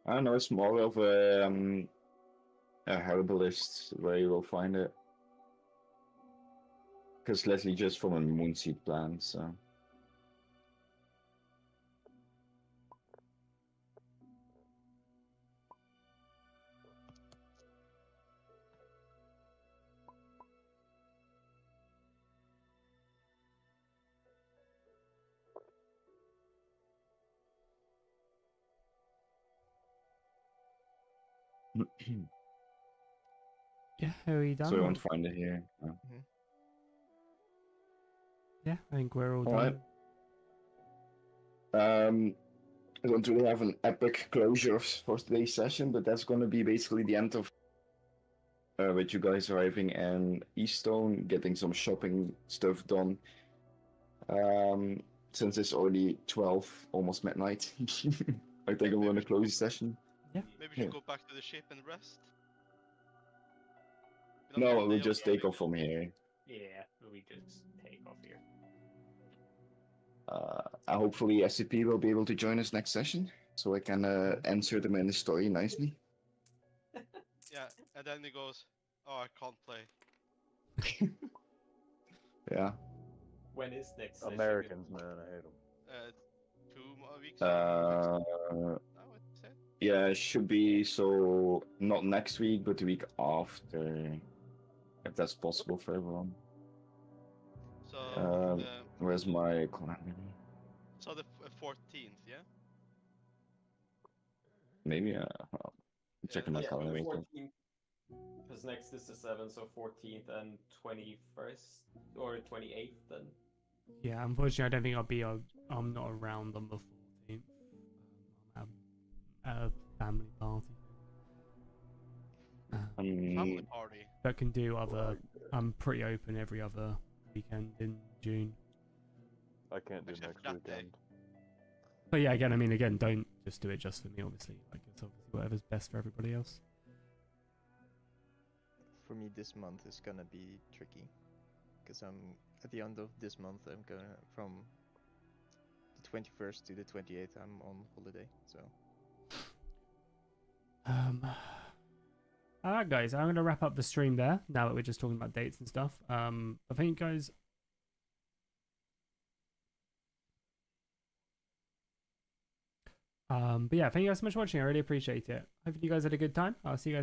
I don't know, it's more of a herbalist where you will find it. Because Leslie just from a moonseed plant, so. Yeah, are we done? So you or- won't find it here. No. Yeah, I think we're all Alright. done. I don't really have an epic closure for today's session, but that's going to be basically the end of with you guys arriving in Eaststone, getting some shopping stuff done. Since it's already 12, almost midnight, I think I'm going to close the session. Maybe we Yeah. should go back to the ship and rest. We don't No, have a we'll day of just take sleeping. off from here. Yeah, we just take off here. Hopefully SCP will be able to join us next session, so I can answer them in the story nicely. Yeah, and then he goes, "Oh, I can't play." Yeah. When is next session? Americans, man, I hate them. 2 more weeks. Uh, Now it's it. yeah, it should be so not next week, but the week after, if that's possible for everyone. So Where's my calendar? so the 14th, yeah. Maybe checking my Yeah, calendar. the real quick. 14th Because next is the 7th, so 14th and 21st or 28th then. Yeah, unfortunately, I don't think I'll be. I'm not around on the 14th. I'm at a family party. Family party. That can do other. I'm pretty open every other weekend in June. I can't do Except next for that day. weekend. But yeah, again, don't just do it just for me. Obviously, like it's obviously whatever's best for everybody else. For me, this month is gonna be tricky, because I'm at the end of this month. I'm gonna from the 21st to the 28th. I'm on holiday, so. Alright, guys, I'm gonna wrap up the stream there. Now that we're just talking about dates and stuff. I think, guys. But yeah, thank you guys so much for watching. I really appreciate it. Hopefully you guys had a good time. I'll see you guys.